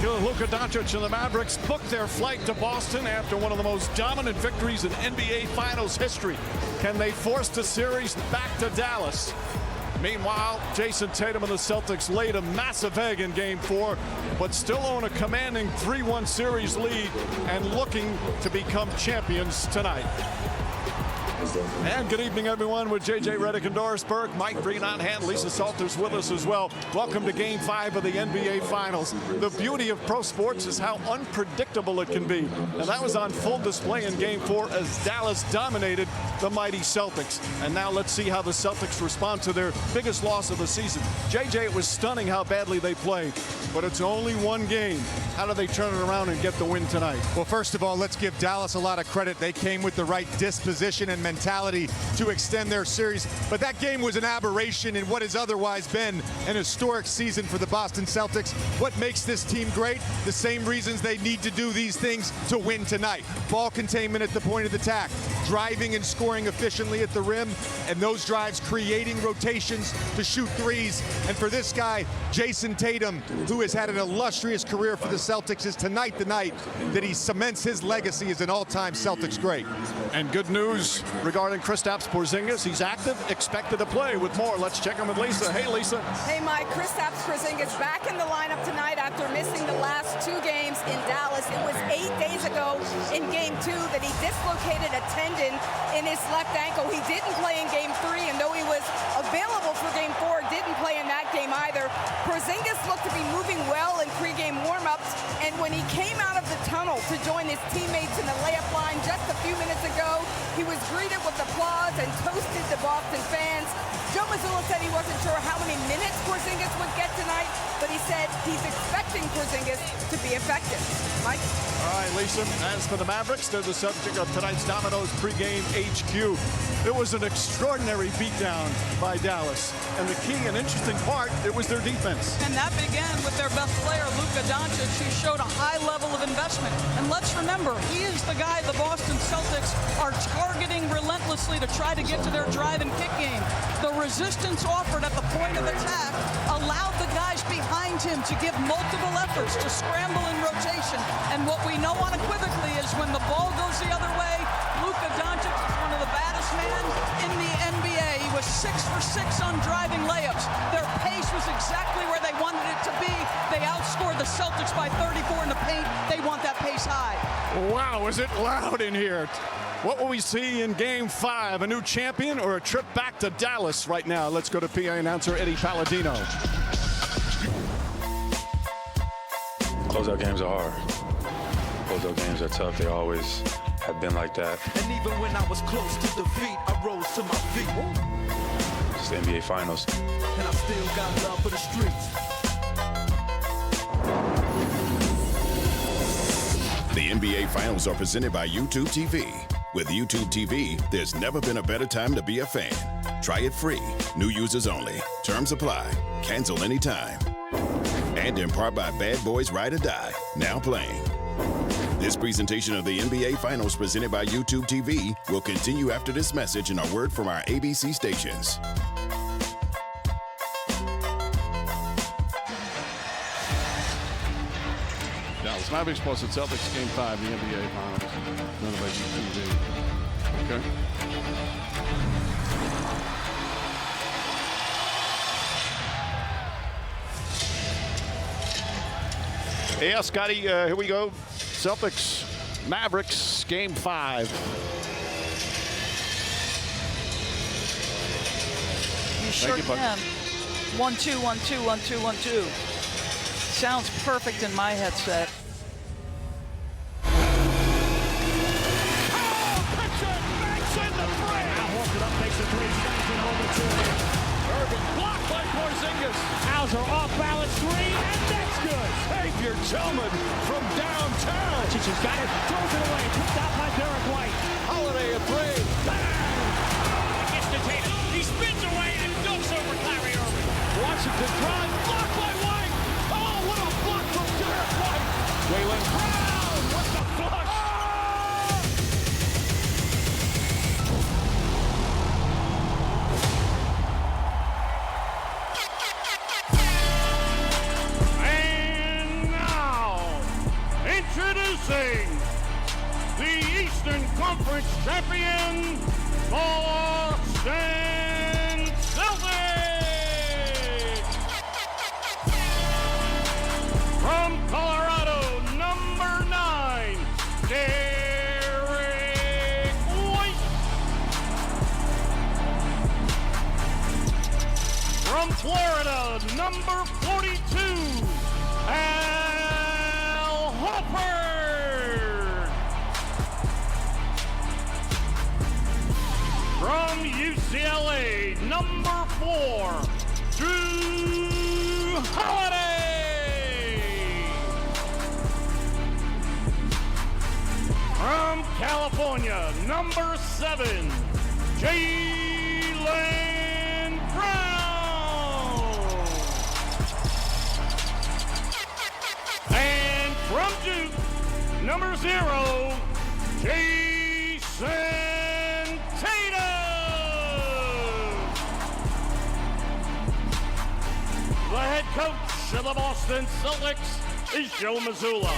Luka Doncic and the Mavericks booked their flight to Boston after one of the most dominant victories in NBA Finals history. Can they force the series back to Dallas? Meanwhile, Jason Tatum and the Celtics laid a massive egg in Game 4, but still own a commanding 3-1 series lead and looking to become champions tonight. And good evening, everyone, with JJ Redick and Doris Burke. Mike Green on hand. Lisa Salters with us as well. Welcome to Game 5 of the NBA Finals. The beauty of pro sports is how unpredictable it can be. And that was on full display in Game 4 as Dallas dominated the mighty Celtics. And now let's see how the Celtics respond to their biggest loss of the season. JJ, it was stunning how badly they played, but it's only one game. How do they turn it around and get the win tonight? Well, first of all, let's give Dallas a lot of credit. They came with the right disposition and mentality to extend their series, but that game was an aberration in what has otherwise been an historic season for the Boston Celtics. What makes this team great? The same reasons they need to do these things to win tonight. Ball containment at the point of attack, driving and scoring efficiently at the rim, and those drives creating rotations to shoot threes. And for this guy, Jason Tatum, who has had an illustrious career for the Celtics, is tonight the night that he cements his legacy as an all-time Celtics great. And good news regarding Kristaps Porzingis. He's active, expected to play. With more, let's check in with Lisa. Hey, Lisa. Hey, Mike. Kristaps Porzingis back in the lineup tonight after missing the last 2 games in Dallas. It was 8 days ago in Game 2 that he dislocated a tendon in his left ankle. He didn't play in Game 3, and though he was available for Game 4, didn't play in that game either. Porzingis looked to be moving well in pregame warmups, and when he came out of the tunnel to join his teammates in the layup line just a few minutes ago, he was greeted with applause and toasted the Boston fans. Joe Mazzulla said he wasn't sure how many minutes Porzingis would get tonight, but he said he's expecting Porzingis to be effective. Mike? All right, Lisa. As for the Mavericks, they're the subject of tonight's Domino's pregame HQ. It was an extraordinary beatdown by Dallas. And the key and interesting part, it was their defense. And that began with their best player, Luka Doncic, who showed a high level of investment. And let's remember, he is the guy the Boston Celtics are targeting relentlessly to try to get to their drive and kick game. The resistance offered at the point of attack allowed the guys behind him to give multiple efforts to scramble in rotation. And what we know unequivocally is when the ball goes the other way, Luka Doncic is one of the baddest men in the NBA. He was 6 for 6 on driving layups. Their pace was exactly where they wanted it to be. They outscored the Celtics by 34 in the paint. They want that pace high. Wow, is it loud in here? What will we see in Game 5? A new champion or a trip back to Dallas right now? Let's go to PA announcer Eddie Palladino. Closeout games are hard. Closeout games are tough. They always have been like that. And even when I was close to defeat, I rose to my feet. It's the NBA Finals. And I still got love for the streets. The NBA Finals are presented by YouTube TV. With YouTube TV, there's never been a better time to be a fan. Try it free. New users only. Terms apply. Cancel anytime. And in part by Bad Boys Ride or Die. Now playing. This presentation of the NBA Finals presented by YouTube TV will continue after this message and a word from our ABC stations. Dallas Mavericks plus the Celtics Game 5, the NBA Finals. None of YouTube. Okay. Yeah, Scotty, here we go. Celtics, Mavericks, Game 5. You sure can. 1-2, 1-2, 1-2, 1-2. Sounds perfect in my headset. Hauser off balance 3, and that's good. Xavier Tillman from downtown. Doncic has got it, throws it away, picked out by Derek White. Holiday at 3. Bang! Gets to Tatum. He spins away and dunks over Kyrie Irving. Washington drive, blocked by White. Oh, what a block from Derek White. Jaylen Brown with the flush. And now introducing the Eastern Conference champion, Boston Celtics. From Colorado, number 9, Derek White. From Florida, number 42, Al Horford. From UCLA, number 4, Drew Holiday. From California, number 7, Jaylen Brown. And from Duke, number 0, Jason Tatum. The head coach of the Boston Celtics is Joe Mazzulla.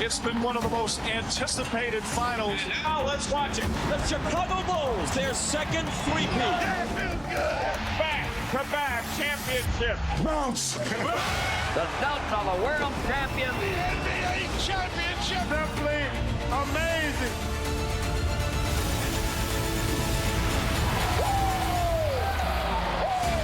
It's been one of the most anticipated finals. And now let's watch it. The Chicago Bulls, their second three-peat. Back-to-back championship. Bounce. The Celtics are the world champions. The NBA championship. Simply amazing.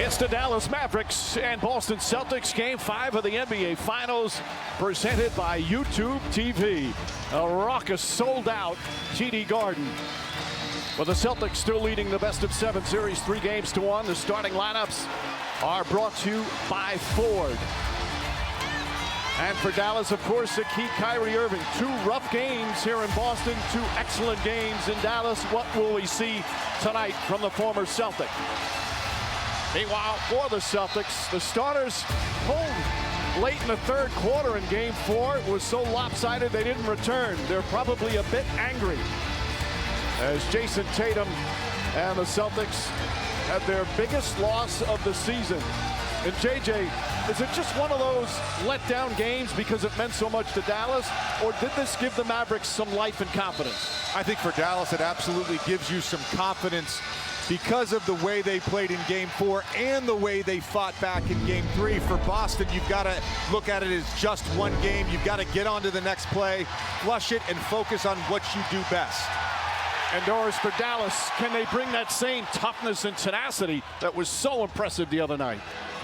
It's the Dallas Mavericks and Boston Celtics, Game 5 of the NBA Finals, presented by YouTube TV. A raucous, sold-out TD Garden. With the Celtics still leading the best-of-7 series 3-1. The starting lineups are brought to you by Ford. And for Dallas, of course, the key Kyrie Irving. 2 rough games here in Boston, 2 excellent games in Dallas. What will we see tonight from the former Celtic? Meanwhile, for the Celtics, the starters pulled late in the third quarter in Game 4. It was so lopsided they didn't return. They're probably a bit angry as Jason Tatum and the Celtics had their biggest loss of the season. And JJ, is it just one of those letdown games because it meant so much to Dallas, or did this give the Mavericks some life and confidence? I think for Dallas, it absolutely gives you some confidence because of the way they played in Game 4 and the way they fought back in Game 3. For Boston, you've got to look at it as just one game. You've got to get on to the next play, flush it, and focus on what you do best. And Doris, for Dallas, can they bring that same toughness and tenacity that was so impressive the other night?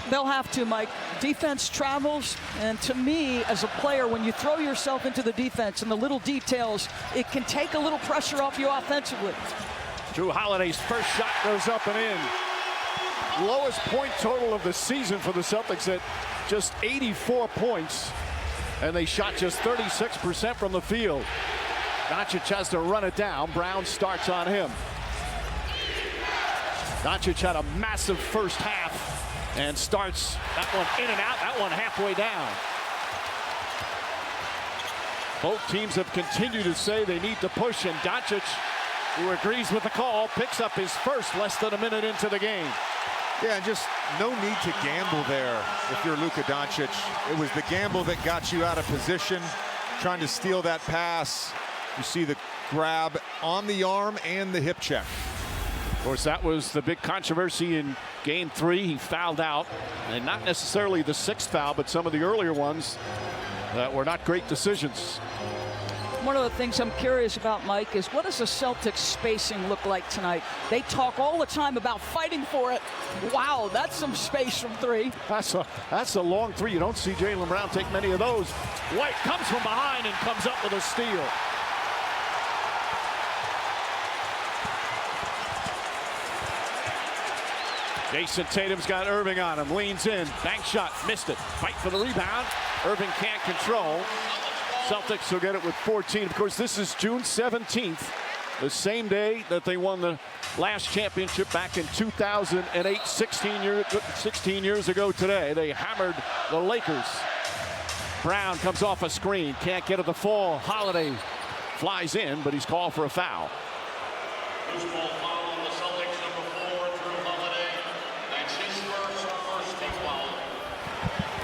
They'll have to, Mike. Defense travels, and to me, as a player, when you throw yourself into the defense and the little details, it can take a little pressure off you offensively. Drew Holiday's first shot goes up and in. Lowest point total of the season for the Celtics at just 84 points. And they shot just 36% from the field. Doncic has to run it down. Brown starts on him. Doncic had a massive first half and starts that one in and out, that one halfway down. Both teams have continued to say they need to push, and Doncic, who agrees with the call, picks up his first less than a minute into the game. Yeah, just no need to gamble there if you're Luka Doncic. It was the gamble that got you out of position, trying to steal that pass. You see the grab on the arm and the hip check. Of course, that was the big controversy in Game 3. He fouled out, and not necessarily the 6th foul, but some of the earlier ones that were not great decisions. One of the things I'm curious about, Mike, is what does the Celtics spacing look like tonight? They talk all the time about fighting for it. Wow, that's some space from three. That's a long three. You don't see Jaylen Brown take many of those. White comes from behind and comes up with a steal. Jason Tatum's got Irving on him, leans in, bank shot, missed it. Fight for the rebound. Irving can't control. Celtics will get it with 14. Of course, this is June 17th, the same day that they won the last championship back in 2008, 16 years ago today. They hammered the Lakers. Brown comes off a screen, can't get it to fall. Holiday flies in, but he's called for a foul.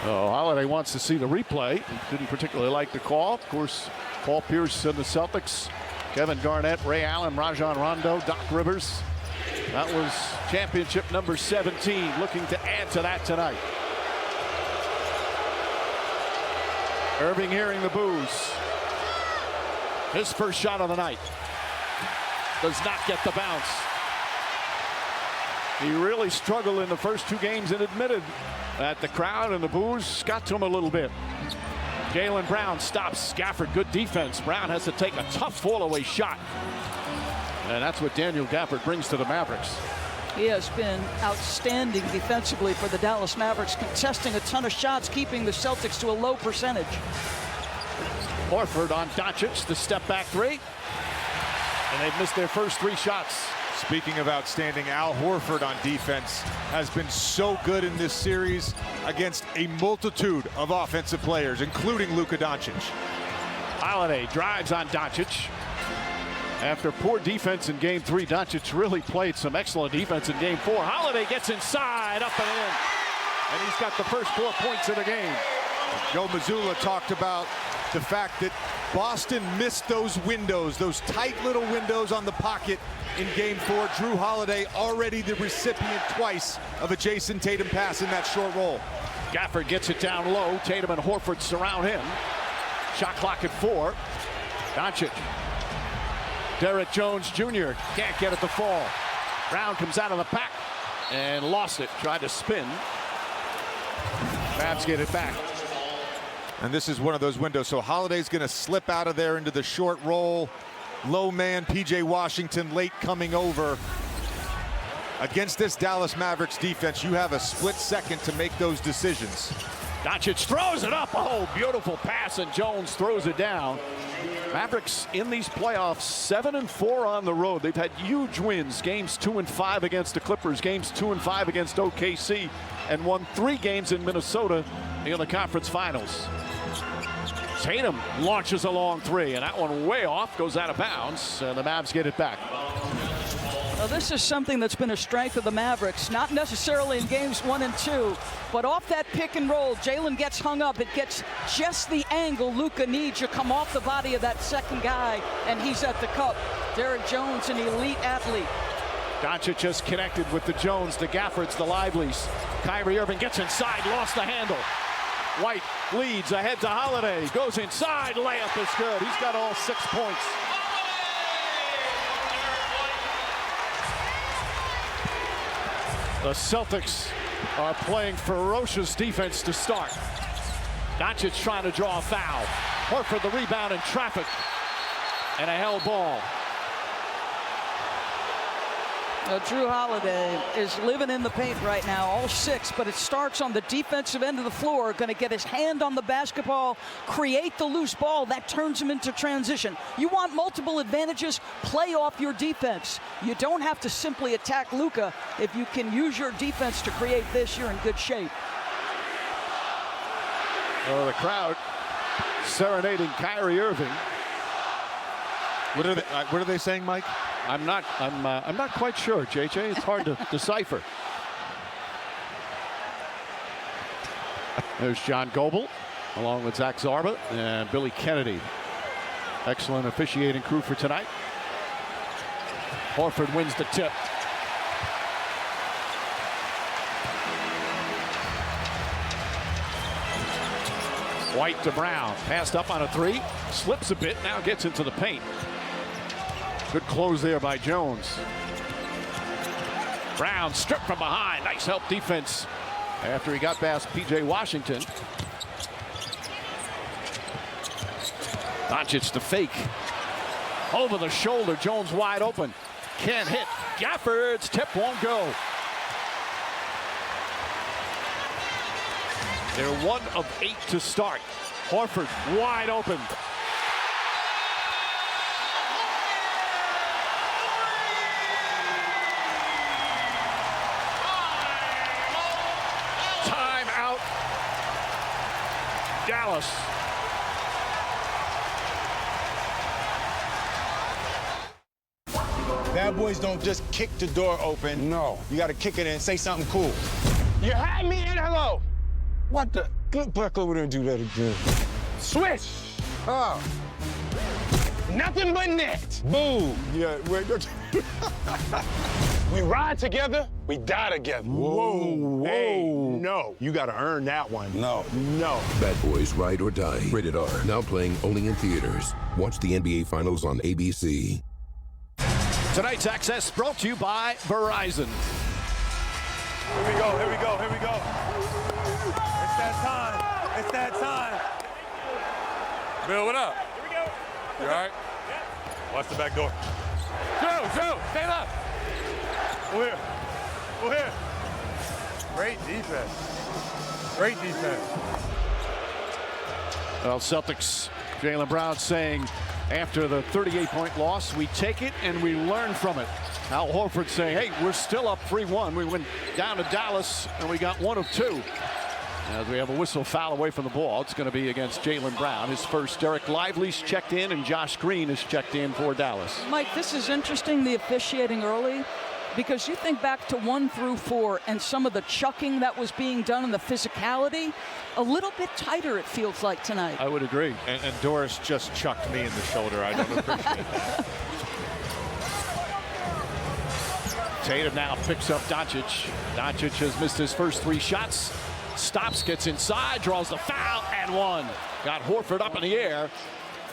Holiday wants to see the replay. He didn't particularly like the call. Of course, Paul Pierce and the Celtics, Kevin Garnett, Ray Allen, Rajon Rondo, Doc Rivers. That was championship number 17, looking to add to that tonight. Irving hearing the boos. His first shot of the night. Does not get the bounce. He really struggled in the first two games and admitted that the crowd and the boos got to him a little bit. Jaylen Brown stops Gafford. Good defense. Brown has to take a tough fall-away shot. And that's what Daniel Gafford brings to the Mavericks. He has been outstanding defensively for the Dallas Mavericks, contesting a ton of shots, keeping the Celtics to a low percentage. Horford on Doncic, the step-back three. And they've missed their first three shots. Speaking of outstanding, Al Horford on defense has been so good in this series against a multitude of offensive players, including Luka Doncic. Holiday drives on Doncic. After poor defense in game three, Doncic really played some excellent defense in game four. Holiday gets inside, up and in. And he's got the first 4 points of the game. Joe Mazzulla talked about the fact that Boston missed those windows, those tight little windows on the pocket in game four. Drew Holiday already the recipient twice of a Jason Tatum pass in that short roll. Gafford gets it down low. Tatum and Horford surround him. Shot clock at 4. Doncic. Derek Jones Jr. can't get it to fall. Brown comes out of the pack and lost it. Tried to spin. Mavs get it back. And this is one of those windows. So Holiday's going to slip out of there into the short roll. Low man, P.J. Washington late coming over. Against this Dallas Mavericks defense, you have a split second to make those decisions. Doncic throws it up. Oh, beautiful pass, and Jones throws it down. Mavericks in these playoffs 7-4 on the road. They've had huge wins. Games 2 and 5 against the Clippers. Games 2 and 5 against OKC. And won 3 games in Minnesota in the conference finals. Tatum launches a long three, and that one way off, goes out of bounds, and the Mavs get it back. Now, this is something that's been a strength of the Mavericks, not necessarily in games 1 and 2, but off that pick and roll, Jaylen gets hung up. It gets just the angle Luka needs to come off the body of that second guy, and he's at the cup. Derek Jones, an elite athlete. Doncic just connected with the Jones, the Gaffords, the Liveleys. Kyrie Irving gets inside, lost the handle. White leads ahead to Holiday, goes inside, layup is good. He's got all 6 points. The Celtics are playing ferocious defense to start. Doncic trying to draw a foul. Horford the rebound in traffic. And a held ball. Drew Holiday is living in the paint right now, all 6, but it starts on the defensive end of the floor. Going to get his hand on the basketball, create the loose ball. That turns him into transition. You want multiple advantages, play off your defense. You don't have to simply attack Luka. If you can use your defense to create this, you're in good shape. Oh, the crowd serenading Kyrie Irving. What are they saying, Mike? I'm not quite sure, JJ. It's hard to decipher. There's John Goble, along with Zach Zarba and Billy Kennedy. Excellent officiating crew for tonight. Horford wins the tip. White to Brown. Passed up on a three. Slips a bit. Now gets into the paint. Good close there by Jones. Brown stripped from behind. Nice help defense after he got past P.J. Washington. Doncic the fake. Over the shoulder. Jones wide open. Can't hit. Gafford's tip won't go. They're 1 of 8 to start. Horford wide open. Timeout. Dallas. Bad boys don't just kick the door open. No. You got to kick it in and say something cool. You had me in hello. What the? Get back over there and do that again. Switch. Oh. Nothing but net. Boom. Yeah, wait. We ride together, we die together. Whoa. Hey, no. You got to earn that one. No. No. Bad Boys Ride or Die. Rated R. Now playing only in theaters. Watch the NBA Finals on ABC. Tonight's access brought to you by Verizon. Here we go, here we go, here we go. It's that time. It's that time. Bill, what up? Here we go. You all right? Yeah. Watch the back door. Joe, stand up. Go here. Go here. Great defense. Great defense. Well, Celtics, Jaylen Brown saying after the 38-point loss, we take it and we learn from it. Al Horford saying, hey, we're still up 3-1. We went down to Dallas and we got 1 of 2. As we have a whistle foul away from the ball, it's going to be against Jaylen Brown. His first. Derek Lively's checked in and Josh Green is checked in for Dallas. Mike, this is interesting, the officiating early, because you think back to 1 through 4 and some of the chucking that was being done and the physicality, a little bit tighter it feels like tonight. I would agree. And Doris just chucked me in the shoulder. I don't appreciate that. Tatum now picks up Doncic. Doncic has missed his first 3 shots. Stops, gets inside, draws the foul, and 1. Got Horford up in the air.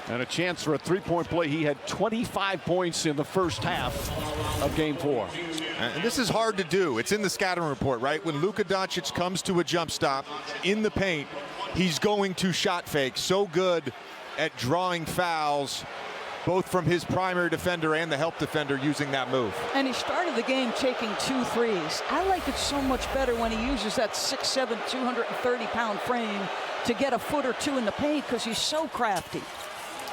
And a chance for a 3-point play. He had 25 points in the first half of Game 4. And this is hard to do. It's in the scouting report, right? When Luka Doncic comes to a jump stop in the paint, he's going to shot fake. So good at drawing fouls, both from his primary defender and the help defender using that move. And he started the game taking 2 threes. I like it so much better when he uses that 6'7", 230-pound frame to get a foot or 2 in the paint because he's so crafty.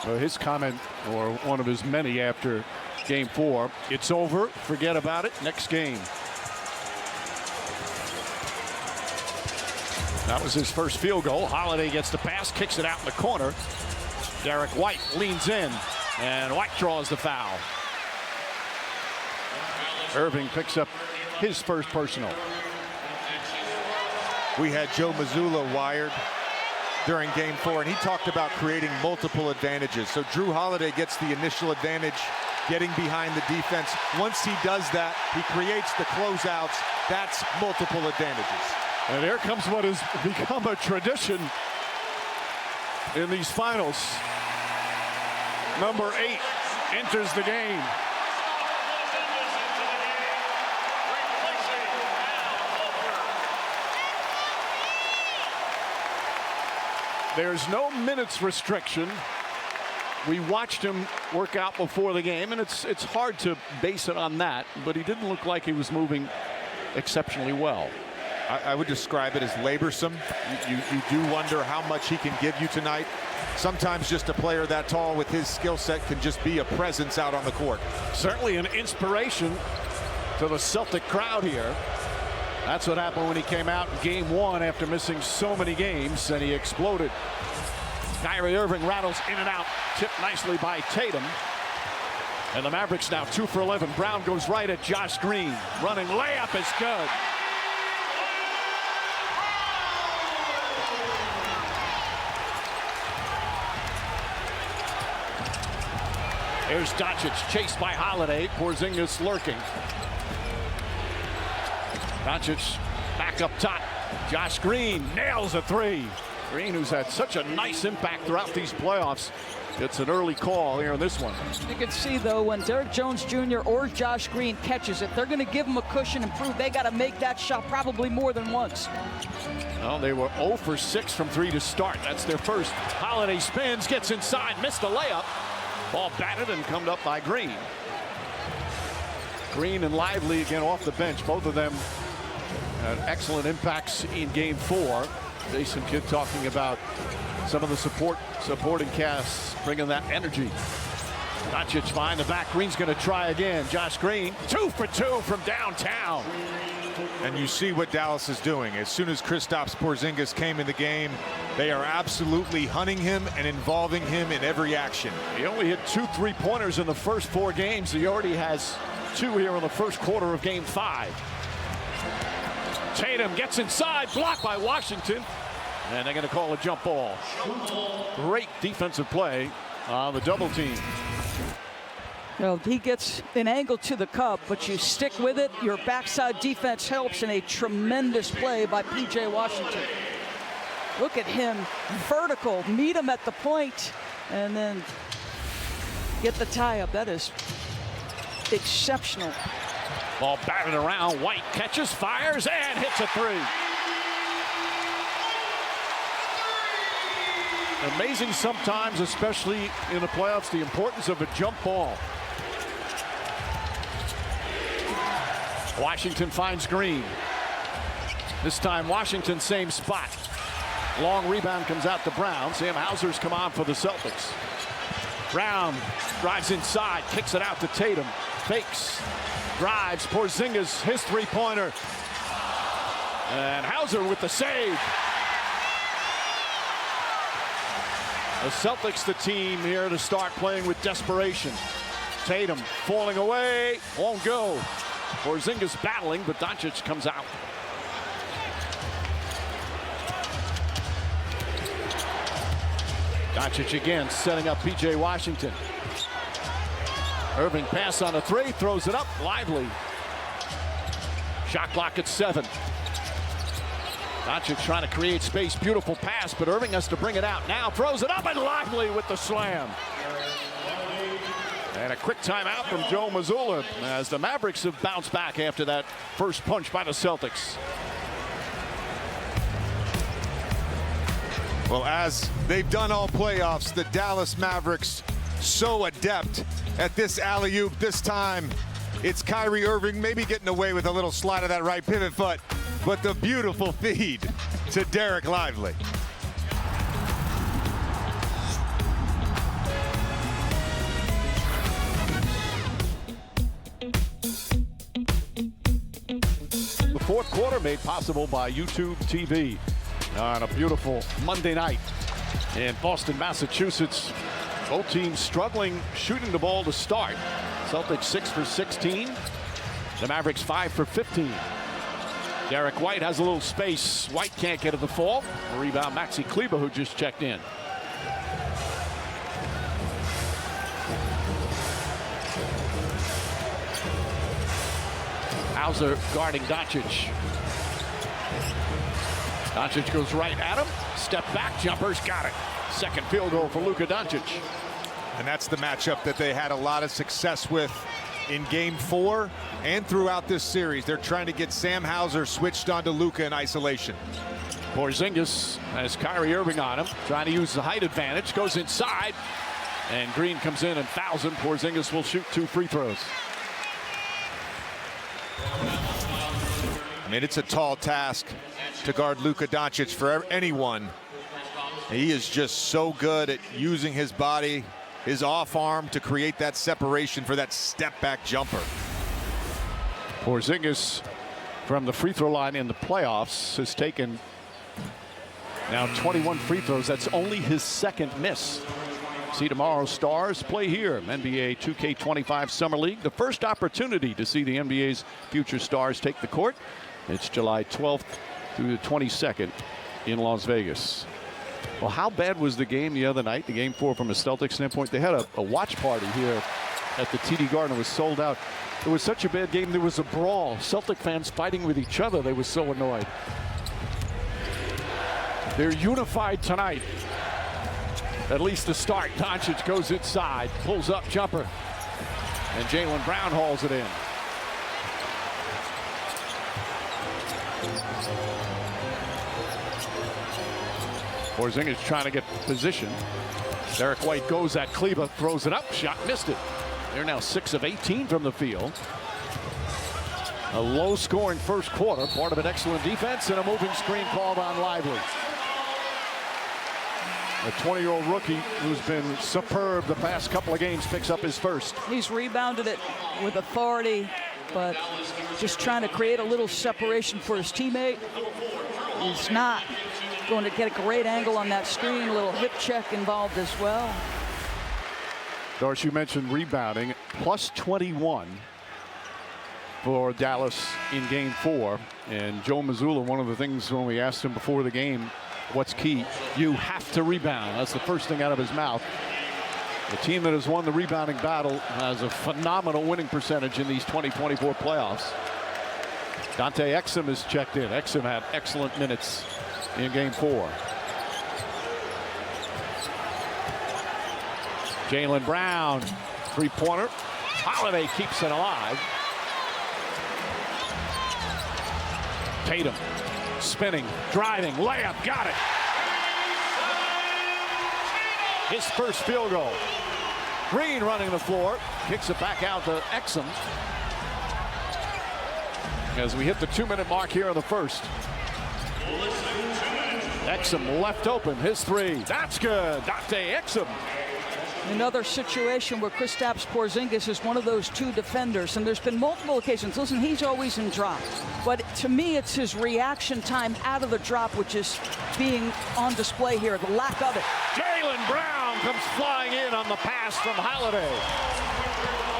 Well, his comment, or one of his many after Game 4, it's over, forget about it, next game. That was his first field goal. Holiday gets the pass, kicks it out in the corner. Derek White leans in, and White draws the foul. Irving picks up his first personal. We had Joe Mazzulla wired during Game 4, and he talked about creating multiple advantages. So Drew Holiday gets the initial advantage, getting behind the defense. Once he does that, he creates the closeouts. That's multiple advantages. And here comes what has become a tradition in these finals. Number 8 enters the game. There's no minutes restriction. We watched him work out before the game, and it's hard to base it on that, but he didn't look like he was moving exceptionally well. I would describe it as laborsome. You do wonder how much he can give you tonight. Sometimes just a player that tall with his skill set can just be a presence out on the court. Certainly an inspiration to the Celtic crowd here. That's what happened when he came out in Game 1 after missing so many games, and he exploded. Kyrie Irving rattles in and out, tipped nicely by Tatum. And the Mavericks now 2 for 11. Brown goes right at Josh Green. Running layup is good. Here's Doncic, chased by Holiday. Porzingis lurking. Doncic back up top. Josh Green nails a 3. Green, who's had such a nice impact throughout these playoffs, gets an early call here in this one. You can see, though, when Derek Jones Jr. or Josh Green catches it, they're going to give him a cushion and prove they got to make that shot probably more than once. Well, they were 0 for 6 from 3 to start. That's their first. Holiday spins, gets inside, missed a layup. Ball batted and come up by Green. Green and Lively again off the bench. Both of them had excellent impacts in game 4. Jason Kidd talking about some of the supporting casts bringing that energy. Doncic behind the back. Green's going to try again. Josh Green, 2 for 2 from downtown. And you see what Dallas is doing. As soon as Kristaps Porzingis came in the game, they are absolutely hunting him and involving him in every action. He only hit 2 3-pointers in the first 4 games. He already has 2 here in the first quarter of game 5. Tatum gets inside, blocked by Washington, and they're going to call a jump ball. Great defensive play on the double team. Well, he gets an angle to the cup, but you stick with it. Your backside defense helps, in a tremendous play by P.J. Washington. Look at him, vertical, meet him at the point, and then get the tie up. That is exceptional. Ball batted around. White catches, fires, and hits a 3. Amazing sometimes, especially in the playoffs, the importance of a jump ball. Washington finds Green. This time Washington, same spot. Long rebound comes out to Brown. Sam Hauser's come on for the Celtics. Brown drives inside, kicks it out to Tatum. Fakes, drives, Porzingis, his 3-pointer. And Hauser with the save. The Celtics, the team here to start playing with desperation. Tatum falling away, won't go. Porzingis battling, but Doncic comes out. Doncic again setting up P.J. Washington. Irving pass on a 3, throws it up, Lively. Shot clock at 7. Doncic trying to create space, beautiful pass, but Irving has to bring it out. Now throws it up, and Lively with the slam. And a quick timeout from Joe Mazzulla as the Mavericks have bounced back after that first punch by the Celtics. Well, as they've done all playoffs, the Dallas Mavericks so adept at this alley-oop. This time, it's Kyrie Irving maybe getting away with a little slide of that right pivot foot, but the beautiful feed to Derek Lively. The fourth quarter made possible by YouTube TV on a beautiful Monday night in Boston, Massachusetts. Both teams struggling shooting the ball to start. Celtics 6 for 16. The Mavericks 5 for 15. Derek White has a little space. White can't get at the fall. A rebound, Maxi Kleber, who just checked in. Hauser guarding Doncic. Doncic goes right at him. Step back, jumpers, got it. Second field goal for Luka Doncic. And that's the matchup that they had a lot of success with in game 4 and throughout this series. They're trying to get Sam Hauser switched onto Luka in isolation. Porzingis has Kyrie Irving on him, trying to use the height advantage, goes inside, and Green comes in and fouls him. Porzingis will shoot 2 free throws. I mean, it's a tall task to guard Luka Doncic for anyone. He is just so good at using his body, his off arm, to create that separation for that step back jumper. Porzingis from the free throw line in the playoffs has taken now 21 free throws. That's only his second miss. See tomorrow's stars play here. NBA 2K25 Summer League. The first opportunity to see the NBA's future stars take the court. It's July 12th through the 22nd in Las Vegas. Well, how bad was the game the other night, the game 4 from a Celtics standpoint? They had a watch party here at the TD Garden. It was sold out. It was such a bad game, there was a brawl. Celtic fans fighting with each other. They were so annoyed. They're unified tonight. At least to start. Doncic goes inside, pulls up jumper, and Jaylen Brown hauls it in. Porzingis trying to get position. Derek White goes at Kleber, throws it up, shot missed it. They're now 6 of 18 from the field. A low-scoring first quarter, part of an excellent defense and a moving screen called on Lively. A 20-year-old rookie who's been superb the past couple of games picks up his first. He's rebounded it with authority, but just trying to create a little separation for his teammate. He's not going to get a great angle on that screen. A little hip check involved as well. Doris, you mentioned rebounding, plus 21 for Dallas in game 4. And Joe Mazzulla, one of the things when we asked him before the game, what's key? You have to rebound. That's the first thing out of his mouth. The team that has won the rebounding battle has a phenomenal winning percentage in these 2024 playoffs. Dante Exum is checked in. Exum had excellent minutes in game 4. Jaylen Brown, three-pointer. Holiday keeps it alive. Tatum spinning, driving, layup, got it. His first field goal. Green running the floor, kicks it back out to Exum. As we hit the 2-minute mark here in the first. Exum left open, his three, that's good. Dante Exum. Another situation where Kristaps Porzingis is one of those two defenders, and there's been multiple occasions. Listen, he's always in drop, but to me, it's his reaction time out of the drop, which is being on display here, the lack of it. Jaylen Brown comes flying in on the pass from Holiday.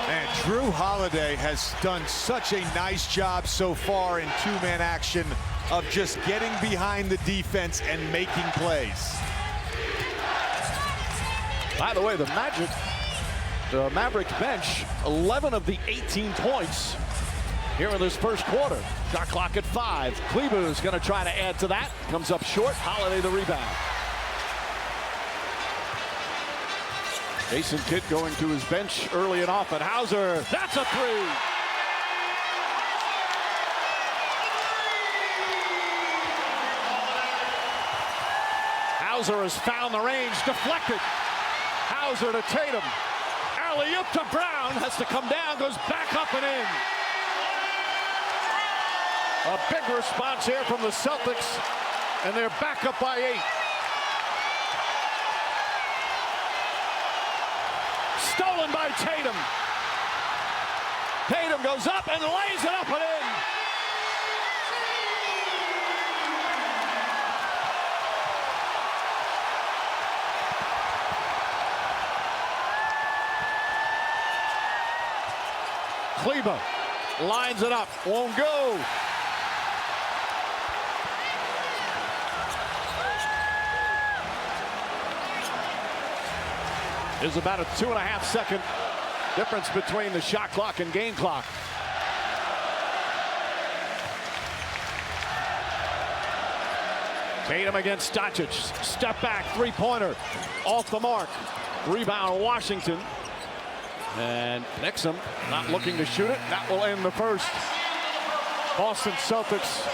And Drew Holiday has done such a nice job so far in two-man action of just getting behind the defense and making plays. By the way, the Mavericks bench, 11 of the 18 points here in this first quarter. Shot clock at 5. Kleber is going to try to add to that. Comes up short. Holiday the rebound. Jason Kidd going to his bench early and often. Hauser, that's a three. Hauser has found the range, deflected. Hauser to Tatum. Alley-oop to Brown, has to come down, goes back up and in. A big response here from the Celtics, and they're back up by 8. Stolen by Tatum. Tatum goes up and lays it up and in. Kleber lines it up, won't go. There's about a 2.5-second difference between the shot clock and game clock. Tatum against Doncic. Step back, three-pointer, off the mark. Rebound, Washington. And Exum not looking to shoot it. That will end the first. Boston Celtics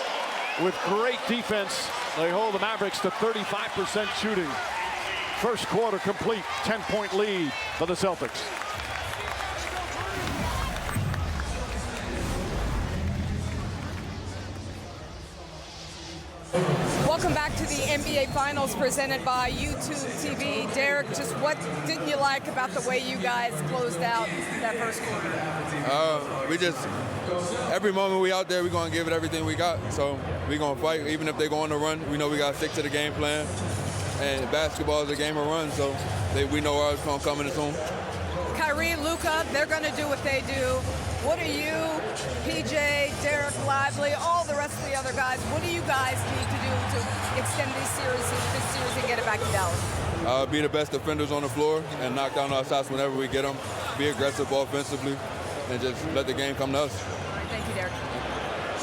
with great defense. They hold the Mavericks to 35% shooting. First quarter complete, 10-point lead for the Celtics. Welcome back to the NBA Finals presented by YouTube TV. Derek, just what didn't you like about the way you guys closed out that first quarter? We just, every moment we out there, we're going to give it everything we got. So we're going to fight. Even if they go on the run, we know we got to stick to the game plan. And basketball is a game of runs, so we know ours going to come in the zone. Kyrie, Luka, they're going to do what they do. What are you, PJ, Derek Lively, all the rest of the other guys, what do you guys need to do to extend this series and get it back to Dallas? Be the best defenders on the floor and knock down our shots whenever we get them. Be aggressive offensively and just let the game come to us. Thank you, Derek.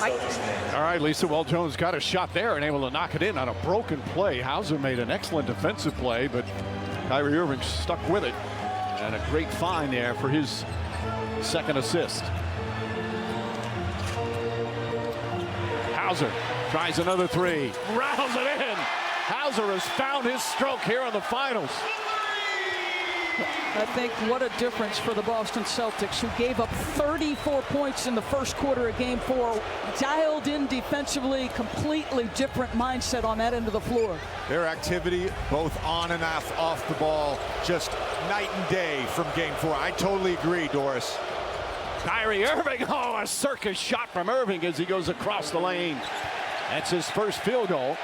All right, Lisa. Well, Jones got a shot there and able to knock it in on a broken play. Hauser made an excellent defensive play, but Kyrie Irving stuck with it. And a great find there for his second assist. Hauser tries another three. Rattles it in. Hauser has found his stroke here in the finals. I think what a difference for the Boston Celtics, who gave up 34 points in the first quarter of Game 4. Dialed in defensively, completely different mindset on that end of the floor. Their activity, both on and off the ball, just night and day from Game 4. I totally agree, Doris. Kyrie Irving, a circus shot from Irving as he goes across the lane. That's his first field goal.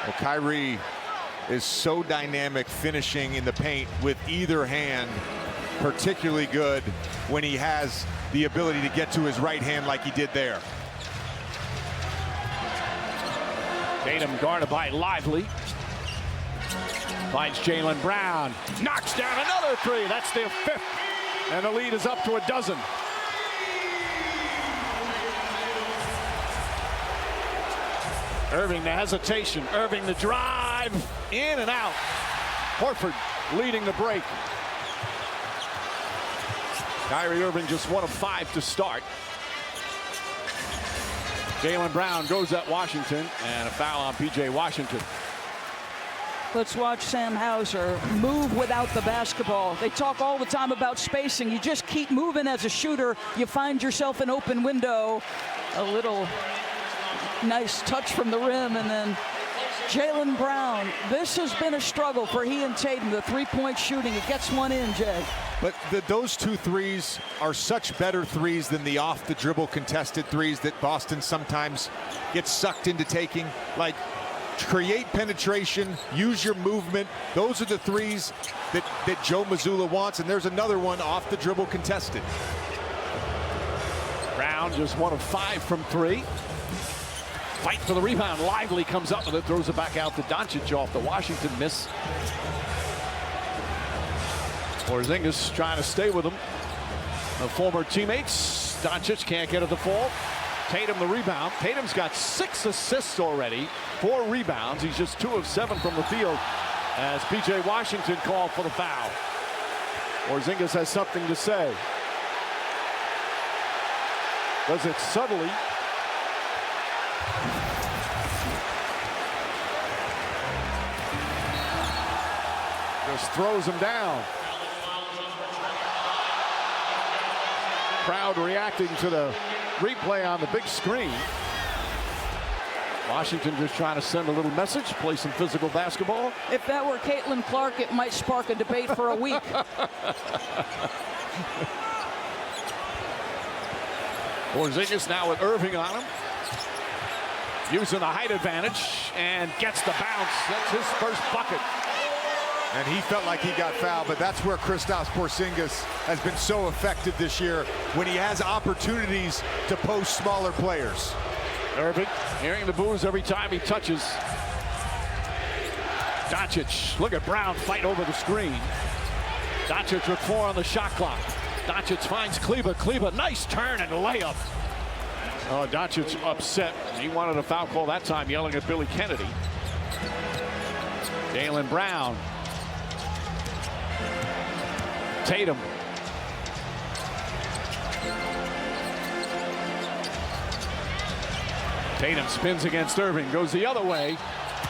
Well, Kyrie is so dynamic finishing in the paint with either hand, particularly good when he has the ability to get to his right hand like he did there. Tatum guarded by Lively. Finds Jaylen Brown. Knocks down another three. That's their fifth. And the lead is up to a dozen. Irving the hesitation. Irving the drive. In and out. Horford leading the break. Kyrie Irving just 1 of 5 to start. Jaylen Brown goes at Washington, and a foul on P.J. Washington. Let's watch Sam Hauser move without the basketball. They talk all the time about spacing. You just keep moving as a shooter. You find yourself an open window. A little nice touch from the rim, and then Jaylen Brown. This has been a struggle for he and Tatum, the three-point shooting. It gets one in, Jay. But those two threes are such better threes than the off-the-dribble contested threes that Boston sometimes gets sucked into taking. Like, create penetration, use your movement. Those are the threes that Joe Mazzulla wants, and there's another one off-the-dribble contested. Brown just 1 of 5 from 3. Fight for the rebound. Lively comes up with it, throws it back out to Doncic off the Washington miss. Porzingis trying to stay with him. The former teammates. Doncic can't get at the fall. Tatum the rebound. Tatum's got 6 assists already, 4 rebounds. He's just 2 of 7 from the field as P.J. Washington called for the foul. Porzingis has something to say. Does it subtly. Just throws him down. Crowd reacting to the replay on the big screen. Washington just trying to send a little message, play some physical basketball. If that were Caitlin Clark, it might spark a debate for a week. Porzingis now with Irving on him. Using the height advantage and gets the bounce. That's his first bucket. And he felt like he got fouled, but that's where Kristaps Porzingis has been so effective this year, when he has opportunities to post smaller players. Irving hearing the boos every time he touches. Doncic, look at Brown fight over the screen. Doncic with 4 on the shot clock. Doncic finds Kleber. Kleber, nice turn and layup. Oh, Doncic upset. He wanted a foul call that time, yelling at Billy Kennedy. Jaylen Brown. Tatum. Tatum spins against Irving, goes the other way,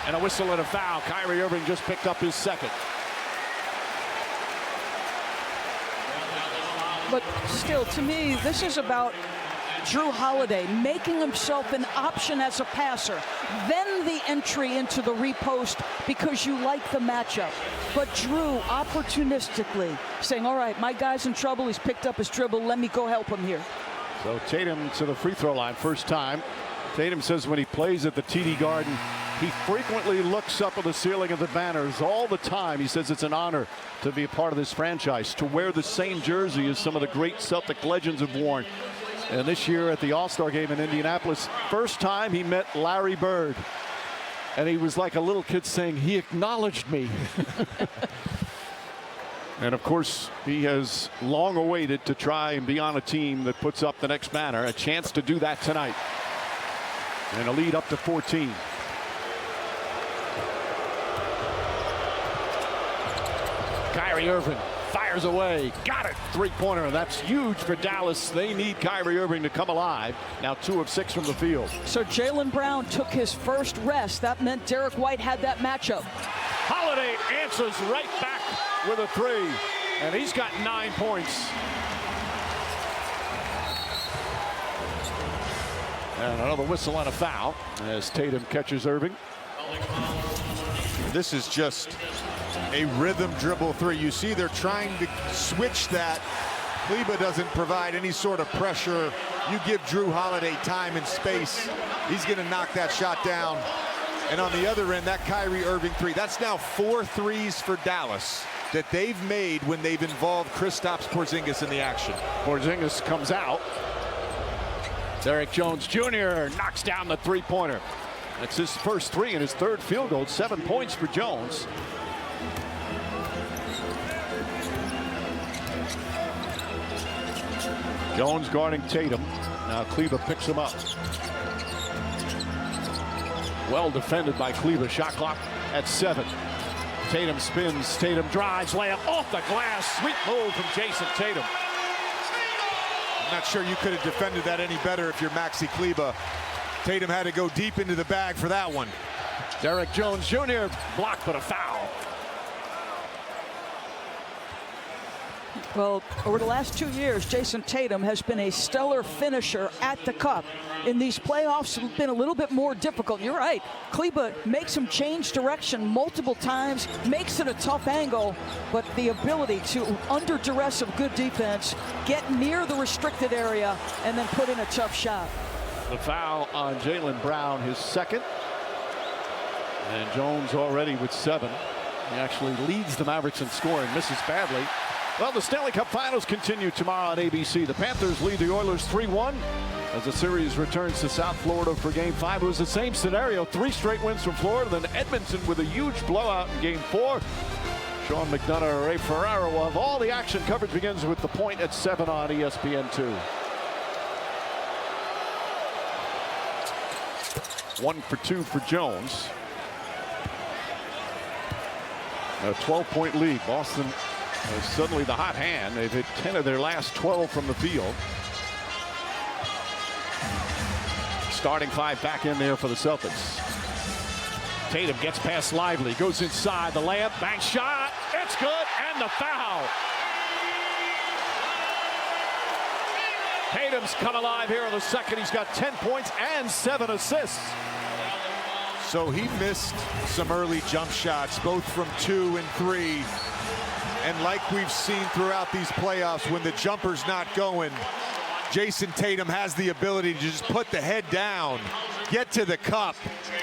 and a whistle and a foul. Kyrie Irving just picked up his second. But still, to me, this is about Jrue Holiday making himself an option as a passer, then the entry into the repost because you like the matchup. But Jrue opportunistically saying, all right, my guy's in trouble, he's picked up his dribble, let me go help him here. So Tatum to the free throw line, first time. Tatum says when he plays at the TD Garden, he frequently looks up at the ceiling of the banners all the time. He says it's an honor to be a part of this franchise, to wear the same jersey as some of the great Celtic legends have worn. And this year at the All-Star game in Indianapolis, first time he met Larry Bird. And he was like a little kid saying, he acknowledged me. And of course, he has long awaited to try and be on a team that puts up the next banner. A chance to do that tonight. And a lead up to 14. Kyrie Irving fires away. Got it. Three-pointer. That's huge for Dallas. They need Kyrie Irving to come alive. Now 2 of 6 from the field. So Jaylen Brown took his first rest. That meant Derek White had that matchup. Holiday answers right back with a 3. And he's got 9 points. And another whistle on a foul as Tatum catches Irving. This is just a rhythm dribble 3. You see they're trying to switch that. Kleber doesn't provide any sort of pressure. You give Drew Holiday time and space, he's going to knock that shot down. And on the other end, that Kyrie Irving 3. That's now 4 threes for Dallas that they've made when they've involved Kristaps Porzingis in the action. Porzingis comes out. Derek Jones Jr. knocks down the three-pointer. That's his first 3 and his 3rd field goal. 7 points for Jones. Jones guarding Tatum. Now Kleber picks him up. Well defended by Kleber. Shot clock at 7. Tatum spins. Tatum drives. Layup off the glass. Sweet move from Jason Tatum. I'm not sure you could have defended that any better if you're Maxi Kleber. Tatum had to go deep into the bag for that one. Derek Jones Jr. blocked, but a foul. Well, over the last 2 years, Jason Tatum has been a stellar finisher at the cup. In these playoffs, it's been a little bit more difficult. You're right. Kleber makes him change direction multiple times, makes it a tough angle, but the ability to, under duress of good defense, get near the restricted area and then put in a tough shot. The foul on Jaylen Brown, his 2nd. And Jones already with 7. He actually leads the Mavericks in scoring, misses badly. Well, the Stanley Cup Finals continue tomorrow on ABC. The Panthers lead the Oilers 3-1 as the series returns to South Florida for Game 5. It was the same scenario, 3 straight wins from Florida, then Edmonton with a huge blowout in Game 4. Sean McDonough, Ray Ferraro will have all the action. Coverage begins with The Point at 7 on ESPN2. 1 for 2 for Jones. A 12-point lead. Boston is suddenly the hot hand. They've hit 10 of their last 12 from the field. Starting 5 back in there for the Celtics. Tatum gets past Lively, goes inside the layup, bank shot, it's good, and the foul. Tatum's come alive here in the second. He's got 10 points and 7 assists. So he missed some early jump shots, both from 2 and 3. And like we've seen throughout these playoffs, when the jumper's not going, Jason Tatum has the ability to just put the head down, get to the cup,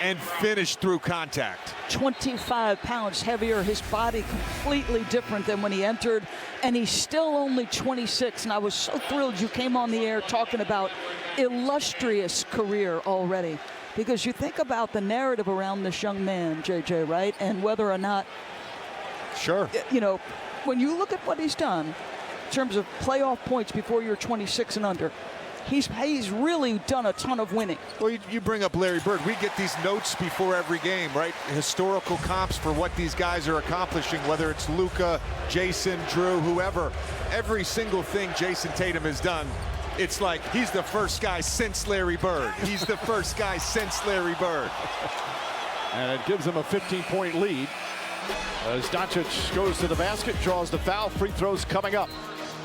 and finish through contact. 25 pounds heavier, his body completely different than when he entered, and he's still only 26. And I was so thrilled you came on the air talking about illustrious career already, because you think about the narrative around this young man, JJ, right? And whether or not, sure, you know, when you look at what he's done in terms of playoff points before you're 26 and under, he's really done a ton of winning. Well, you bring up Larry Bird. We get these notes before every game, right? Historical comps for what these guys are accomplishing, whether it's Luka, Jason, Drew, whoever. Every single thing Jason Tatum has done, it's like he's the first guy since Larry Bird. He's the first guy since Larry Bird. And it gives him a 15-point lead as Doncic goes to the basket, draws the foul. Free throws coming up.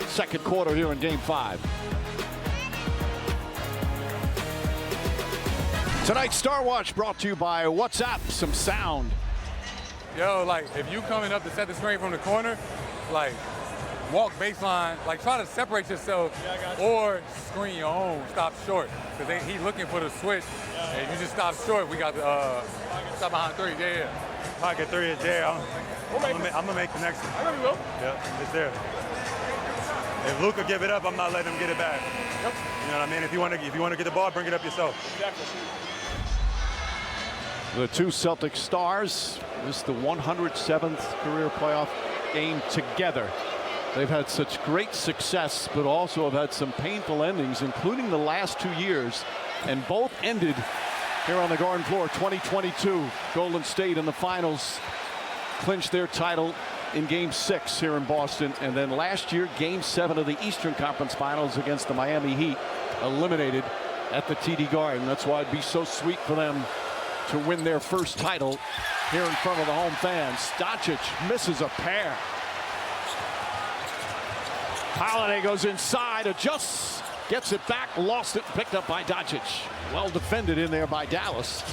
Second quarter here in Game 5. Tonight's Star Watch brought to you by WhatsApp. Some sound. Yo, like, if you coming up to set the screen from the corner, like, walk baseline, like, try to separate yourself or screen your own, stop short. Because he's looking for the switch, and you just stop short. We got the stop behind 3, yeah. Pocket 3 is there. I'm gonna make the next one. I know you will. Yeah, it's there. If Luka give it up, I'm not letting him get it back. Yep. You know what I mean? If you want to get the ball, bring it up yourself. Exactly. The 2 Celtic stars. This is the 107th career playoff game together. They've had such great success, but also have had some painful endings, including the last 2 years. And both ended here on the Garden floor. 2022, Golden State in the finals clinched their title in Game 6 here in Boston. And then last year, Game 7 of the Eastern Conference Finals against the Miami Heat, eliminated at the TD Garden. That's why it'd be so sweet for them to win their first title here in front of the home fans. Doncic misses a pair. Holiday goes inside, adjusts, gets it back, lost it, picked up by Doncic. Well defended in there by Dallas.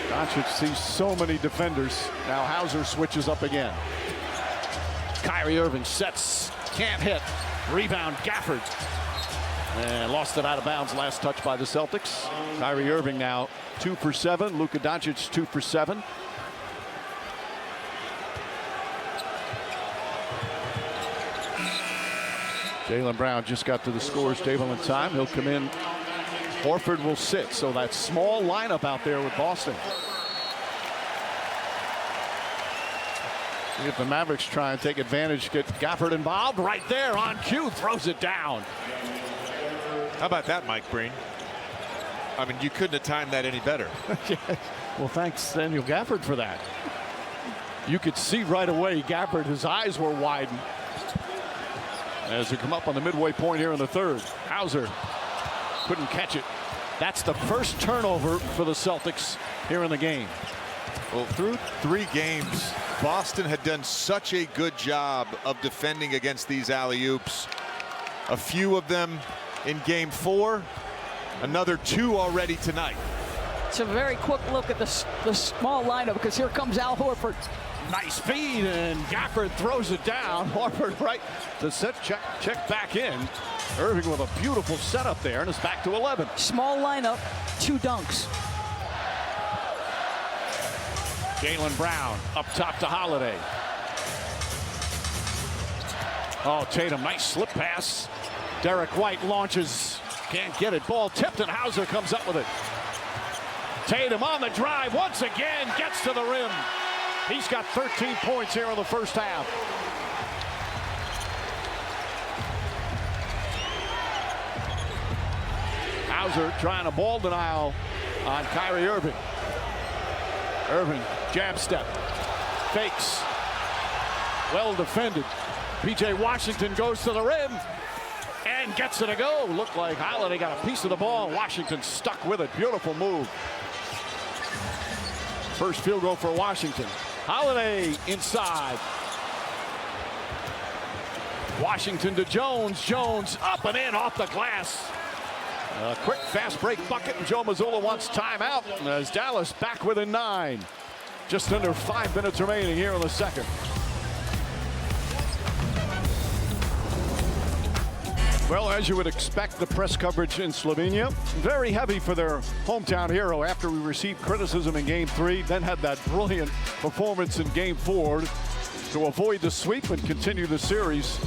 Doncic sees so many defenders. Now Hauser switches up again. Kyrie Irving sets, can't hit. Rebound, Gafford. And lost it out of bounds. Last touch by the Celtics. Kyrie Irving now 2 for 7. Luka Doncic 2 for 7. Jaylen Brown just got to the scores table in time. He'll come in. Horford will sit. So that small lineup out there with Boston. If the Mavericks try and take advantage, get Gafford involved right there on cue, throws it down. How about that, Mike Breen? I mean, you couldn't have timed that any better. Yeah. Well, thanks, Daniel Gafford, for that. You could see right away Gafford, his eyes were widened as they come up on the midway point here in the third. Hauser couldn't catch it. That's the first turnover for the Celtics here in the game. Well, through 3 games, Boston had done such a good job of defending against these alley-oops. A few of them in Game 4, another 2 already tonight. It's a very quick look at the small lineup, because here comes Al Horford. Nice feed, and Gafford throws it down. Horford right to set, check back in. Irving with a beautiful setup there, and it's back to 11. Small lineup, 2 dunks. Jaylen Brown up top to Holiday. Oh, Tatum, nice slip pass. Derek White launches, can't get it. Ball tipped, and Hauser comes up with it. Tatum on the drive once again, gets to the rim. He's got 13 points here in the first half. Hauser trying a ball denial on Kyrie Irving. Irving, jab step, fakes, well defended. P.J. Washington goes to the rim and gets it to go. Looked like Holiday got a piece of the ball. Washington stuck with it. Beautiful move. First field goal for Washington. Holiday inside. Washington to Jones. Jones up and in off the glass. A quick fast break bucket, and Joe Mazzulla wants timeout as Dallas back within 9. Just under 5 minutes remaining here in the second. Well, as you would expect, the press coverage in Slovenia, very heavy for their hometown hero after we received criticism in Game 3, then had that brilliant performance in Game 4 to avoid the sweep and continue the series.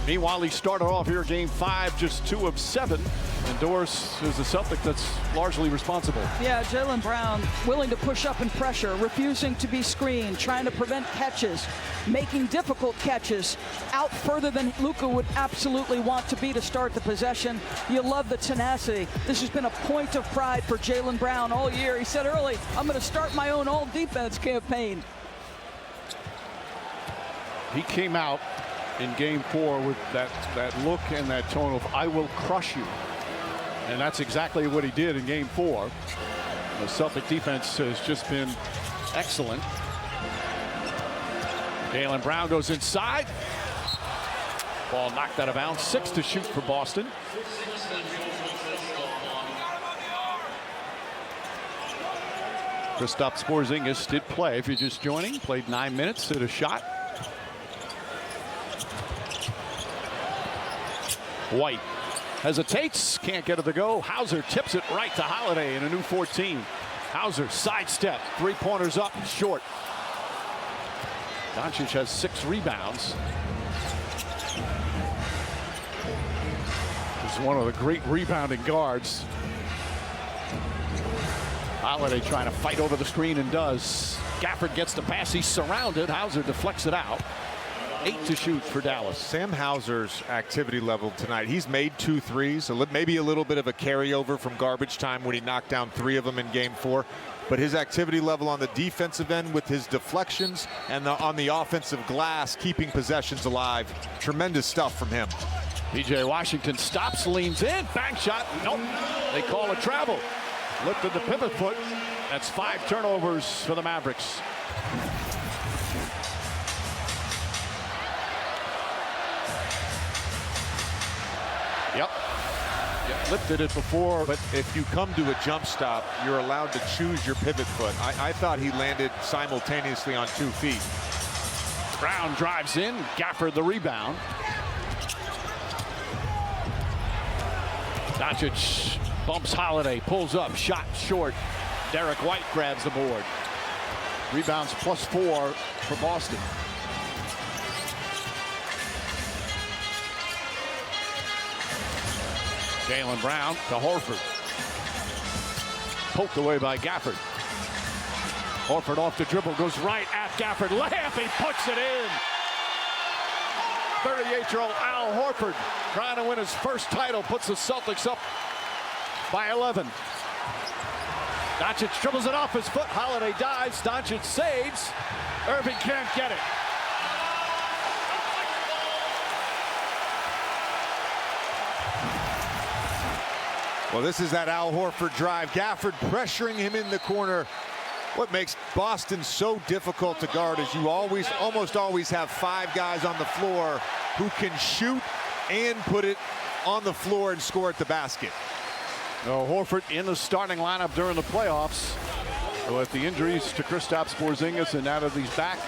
Meanwhile, he started off here Game 5, just 2 of 7. And Doris is a Celtic that's largely responsible. Yeah, Jaylen Brown willing to push up and pressure, refusing to be screened, trying to prevent catches, making difficult catches out further than Luka would absolutely want to be to start the possession. You love the tenacity. This has been a point of pride for Jaylen Brown all year. He said early, I'm going to start my own all-defense campaign. He came out in Game 4 with that look and that tone of I will crush you, and that's exactly what he did in Game 4. The Celtic defense has just been excellent. Jaylen Brown goes inside, ball knocked out of bounds. 6 to shoot for Boston. Kristaps Porzingis did play, if you're just joining, played 9 minutes, hit a shot. White hesitates, can't get it to go. Hauser tips it right to Holiday in a new 14. Hauser sidestep, 3-pointers up, short. Doncic has 6 rebounds. He's one of the great rebounding guards. Holiday trying to fight over the screen and does. Gafford gets the pass. He's surrounded. Hauser deflects it out. 8 to shoot for Dallas. Sam Hauser's activity level tonight. He's made 2 threes, maybe a little bit of a carryover from garbage time when he knocked down 3 of them in game 4. But his activity level on the defensive end with his deflections and on the offensive glass, keeping possessions alive. Tremendous stuff from him. PJ Washington stops, leans in, bank shot. Nope. They call a travel. Lifted the pivot foot. That's 5 turnovers for the Mavericks. Yep. Lifted it before, but if you come to a jump stop, you're allowed to choose your pivot foot. I thought he landed simultaneously on 2 feet. Brown drives in, Gafford the rebound. Doncic bumps Holiday, pulls up, shot short. Derek White grabs the board. Rebounds +4 for Boston. Jaylen Brown to Horford. Poked away by Gafford. Horford off the dribble, goes right at Gafford. Layup, he puts it in. 38-year-old Al Horford trying to win his first title, puts the Celtics up by 11. Doncic dribbles it off his foot. Holiday dives. Doncic saves. Irving can't get it. Well, this is that Al Horford drive. Gafford pressuring him in the corner. What makes Boston so difficult to guard is you almost always have 5 guys on the floor who can shoot and put it on the floor and score at the basket. No, Horford in the starting lineup during the playoffs. With the injuries to Kristaps Porzingis, and now that he's back,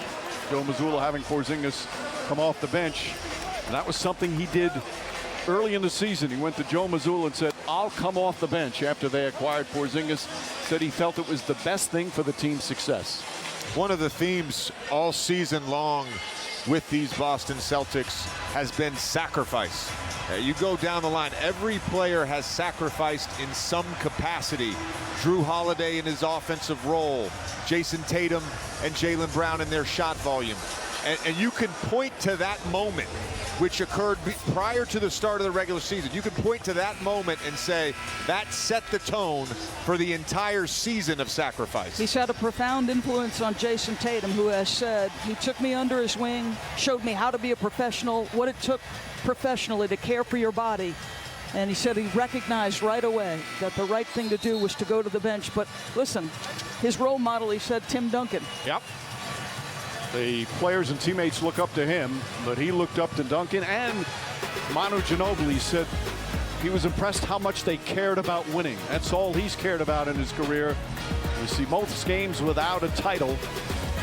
Joe Mazzulla having Porzingis come off the bench. And that was something he did early in the season. He went to Joe Mazzulla and said, I'll come off the bench after they acquired Porzingis. Said he felt it was the best thing for the team's success. One of the themes all season long with these Boston Celtics has been sacrifice. You go down the line, every player has sacrificed in some capacity. Drew Holiday in his offensive role, Jason Tatum and Jaylen Brown in their shot volume. And you can point to that moment which occurred prior to the start of the regular season. You can point to that moment and say that set the tone for the entire season of sacrifice. He's had a profound influence on Jason Tatum, who has said he took me under his wing, showed me how to be a professional, what it took professionally to care for your body. And he said he recognized right away that the right thing to do was to go to the bench. But listen, his role model, he said, Tim Duncan. Yep. The players and teammates look up to him, but he looked up to Duncan, and Manu Ginobili said he was impressed how much they cared about winning. That's all he's cared about in his career. You see most games without a title.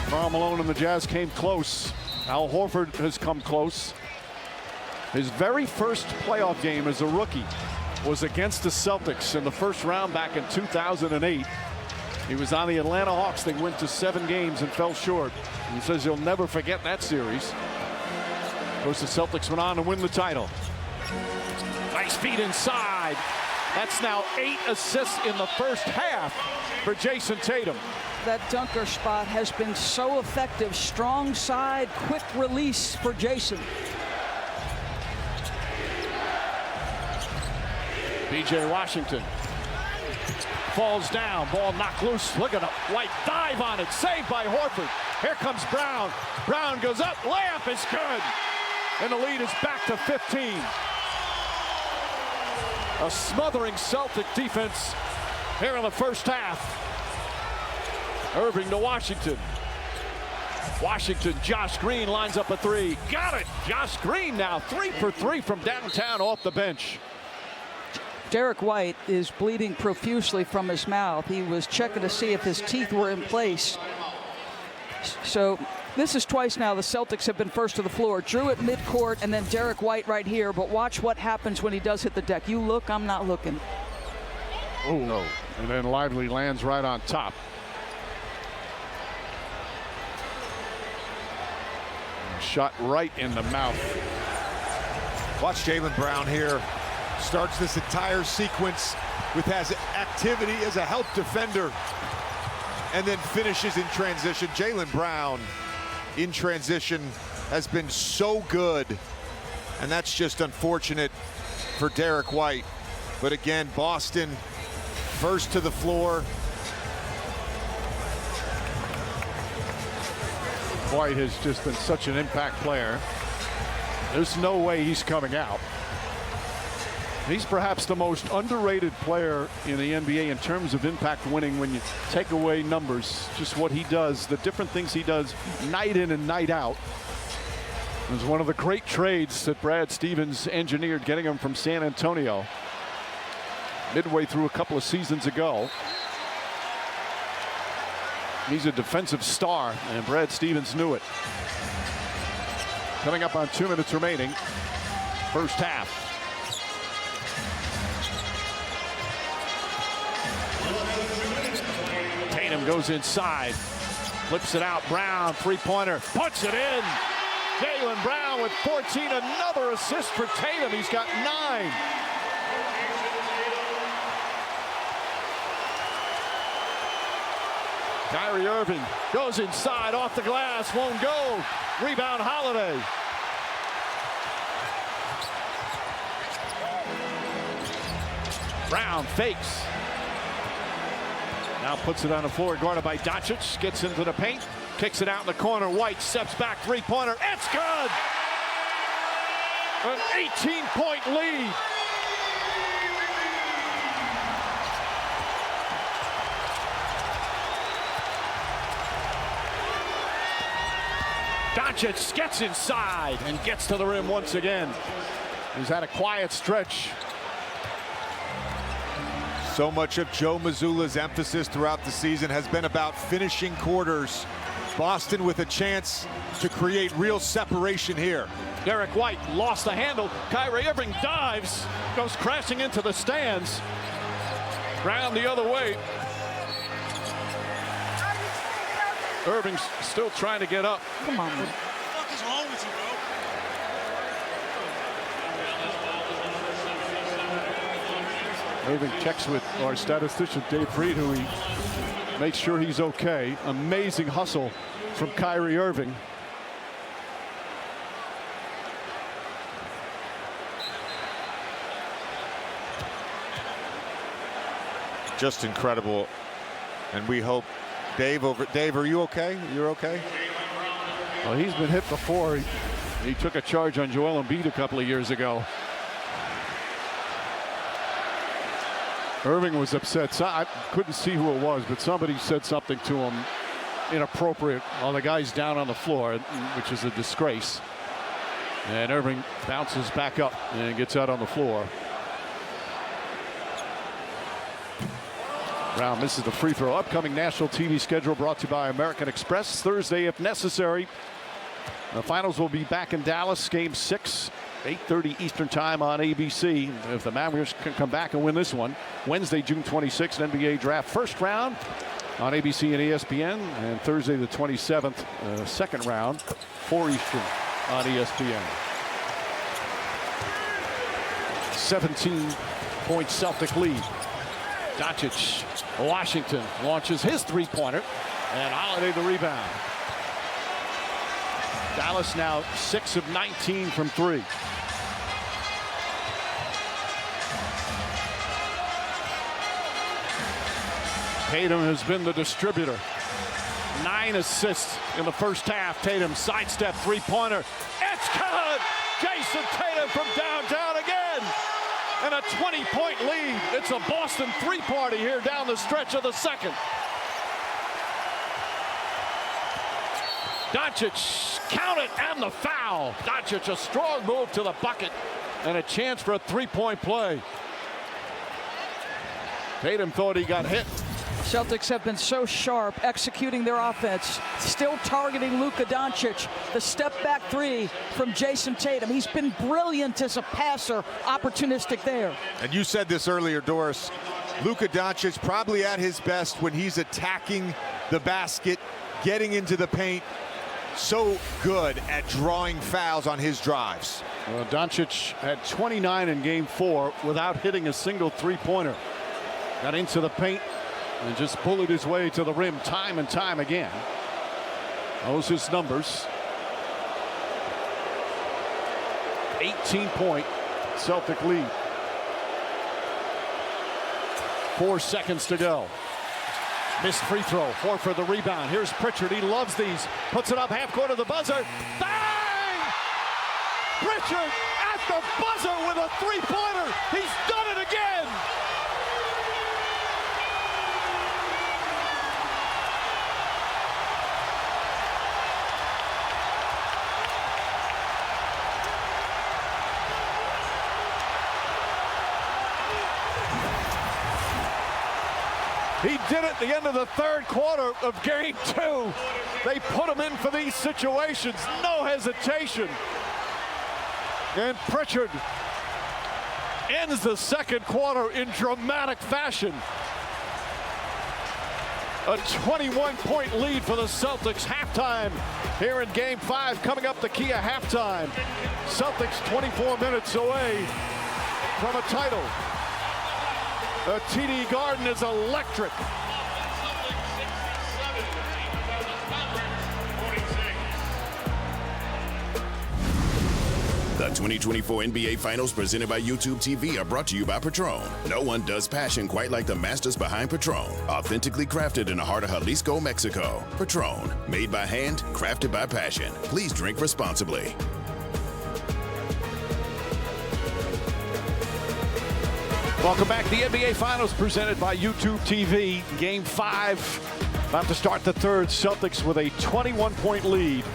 Karl Malone and the Jazz came close. Al Horford has come close. His very first playoff game as a rookie was against the Celtics in the first round back in 2008. He was on the Atlanta Hawks. They went to 7 games and fell short. He says he'll never forget that series. Of course, the Celtics went on to win the title. Nice feed inside. That's now 8 assists in the first half for Jason Tatum. That dunker spot has been so effective. Strong side, quick release for Jason. PJ Washington falls down, ball knocked loose. Look at a White dive on it, saved by Horford. Here comes Brown. Brown goes up, layup is good. And the lead is back to 15. A smothering Celtic defense here in the first half. Irving to Washington. Washington, Josh Green lines up a 3. Got it! Josh Green now 3 for 3 from downtown off the bench. Derek White is bleeding profusely from his mouth. He was checking to see if his teeth were in place. So this is twice now the Celtics have been first to the floor. Drew at midcourt and then Derek White right here. But watch what happens when he does hit the deck. You look, I'm not looking. Oh, no. And then Lively lands right on top. Shot right in the mouth. Watch Jaylen Brown here. Starts this entire sequence with has activity as a help defender and then finishes in transition. Jaylen Brown in transition has been so good, and that's just unfortunate for Derek White. But again, Boston first to the floor. White has just been such an impact player. There's no way he's coming out. He's perhaps the most underrated player in the NBA in terms of impact winning when you take away numbers. Just what he does, the different things he does night in and night out. It was one of the great trades that Brad Stevens engineered, getting him from San Antonio midway through a couple of seasons ago. He's a defensive star, and Brad Stevens knew it. Coming up on 2 minutes remaining, first half. Tatum goes inside, flips it out. Brown, three-pointer, puts it in. Jaylen Brown with 14, another assist for Tatum. He's got 9. Kyrie Irving goes inside, off the glass, won't go. Rebound, Holiday. Brown fakes. Now puts it on the floor, guarded by Doncic. Gets into the paint, kicks it out in the corner. White steps back, three-pointer. It's good! An 18-point lead. Doncic gets inside and gets to the rim once again. He's had a quiet stretch. So much of Joe Mazzulla's emphasis throughout the season has been about finishing quarters. Boston with a chance to create real separation here. Derek White lost the handle. Kyrie Irving dives, goes crashing into the stands. Brown the other way. Irving's still trying to get up. Come on. What the fuck is wrong with you, bro? Irving checks with our statistician Dave Freed, who he makes sure he's okay. Amazing hustle from Kyrie Irving. Just incredible. And we hope Dave, are you okay? You're okay? Well, he's been hit before. He took a charge on Joel Embiid a couple of years ago. Irving was upset. So I couldn't see who it was, but somebody said something to him inappropriate while the guy's down on the floor, which is a disgrace. And Irving bounces back up and gets out on the floor. Brown misses the free throw. Upcoming national TV schedule brought to you by American Express. Thursday, if necessary. The finals will be back in Dallas. Game 6, 8:30 Eastern time on ABC. If the Mavericks can come back and win this one. Wednesday, June 26th, NBA draft first round on ABC and ESPN. And Thursday, the 27th, second round, 4 Eastern on ESPN. 17-point Celtic lead. Doncic, Washington launches his three-pointer, and Holiday the rebound. Dallas now 6 of 19 from 3. Tatum has been the distributor. 9 assists in the first half. Tatum sidestep three-pointer. It's good! Jason Tatum from downtown again! And a 20-point lead. It's a Boston three-party here down the stretch of the second. Doncic, count it, and the foul. Doncic, a strong move to the bucket, and a chance for a three-point play. Tatum thought he got hit. Celtics have been so sharp executing their offense, still targeting Luka Doncic. The step-back three from Jason Tatum. He's been brilliant as a passer, opportunistic there. And you said this earlier, Doris. Luka Doncic probably at his best when he's attacking the basket, getting into the paint. so good at drawing fouls on his drives. Well, Doncic had 29 in game 4 without hitting a single three-pointer. Got into the paint and just bullied his way to the rim time and time again. Those his numbers. 18-point Celtic lead. 4 seconds to go. Missed free throw. Horford the rebound. Here's Pritchard. He loves these. Puts it up half court to the buzzer. Bang! Pritchard at the buzzer with a three-pointer. He's done it again. He did it at the end of the third quarter of game 2. They put him in for these situations. No hesitation. And Pritchard ends the second quarter in dramatic fashion. A 21-point lead for the Celtics. Halftime here in game 5. Coming up the Kia halftime. Celtics 24 minutes away from a title. The TD Garden is electric. The 2024 NBA Finals presented by YouTube TV are brought to you by Patron. No one does passion quite like the masters behind Patron. Authentically crafted in the heart of Jalisco, Mexico. Patron, made by hand, crafted by passion. Please drink responsibly. Welcome back to the NBA Finals presented by YouTube TV. Game 5, about to start the third. Celtics with a 21-point lead.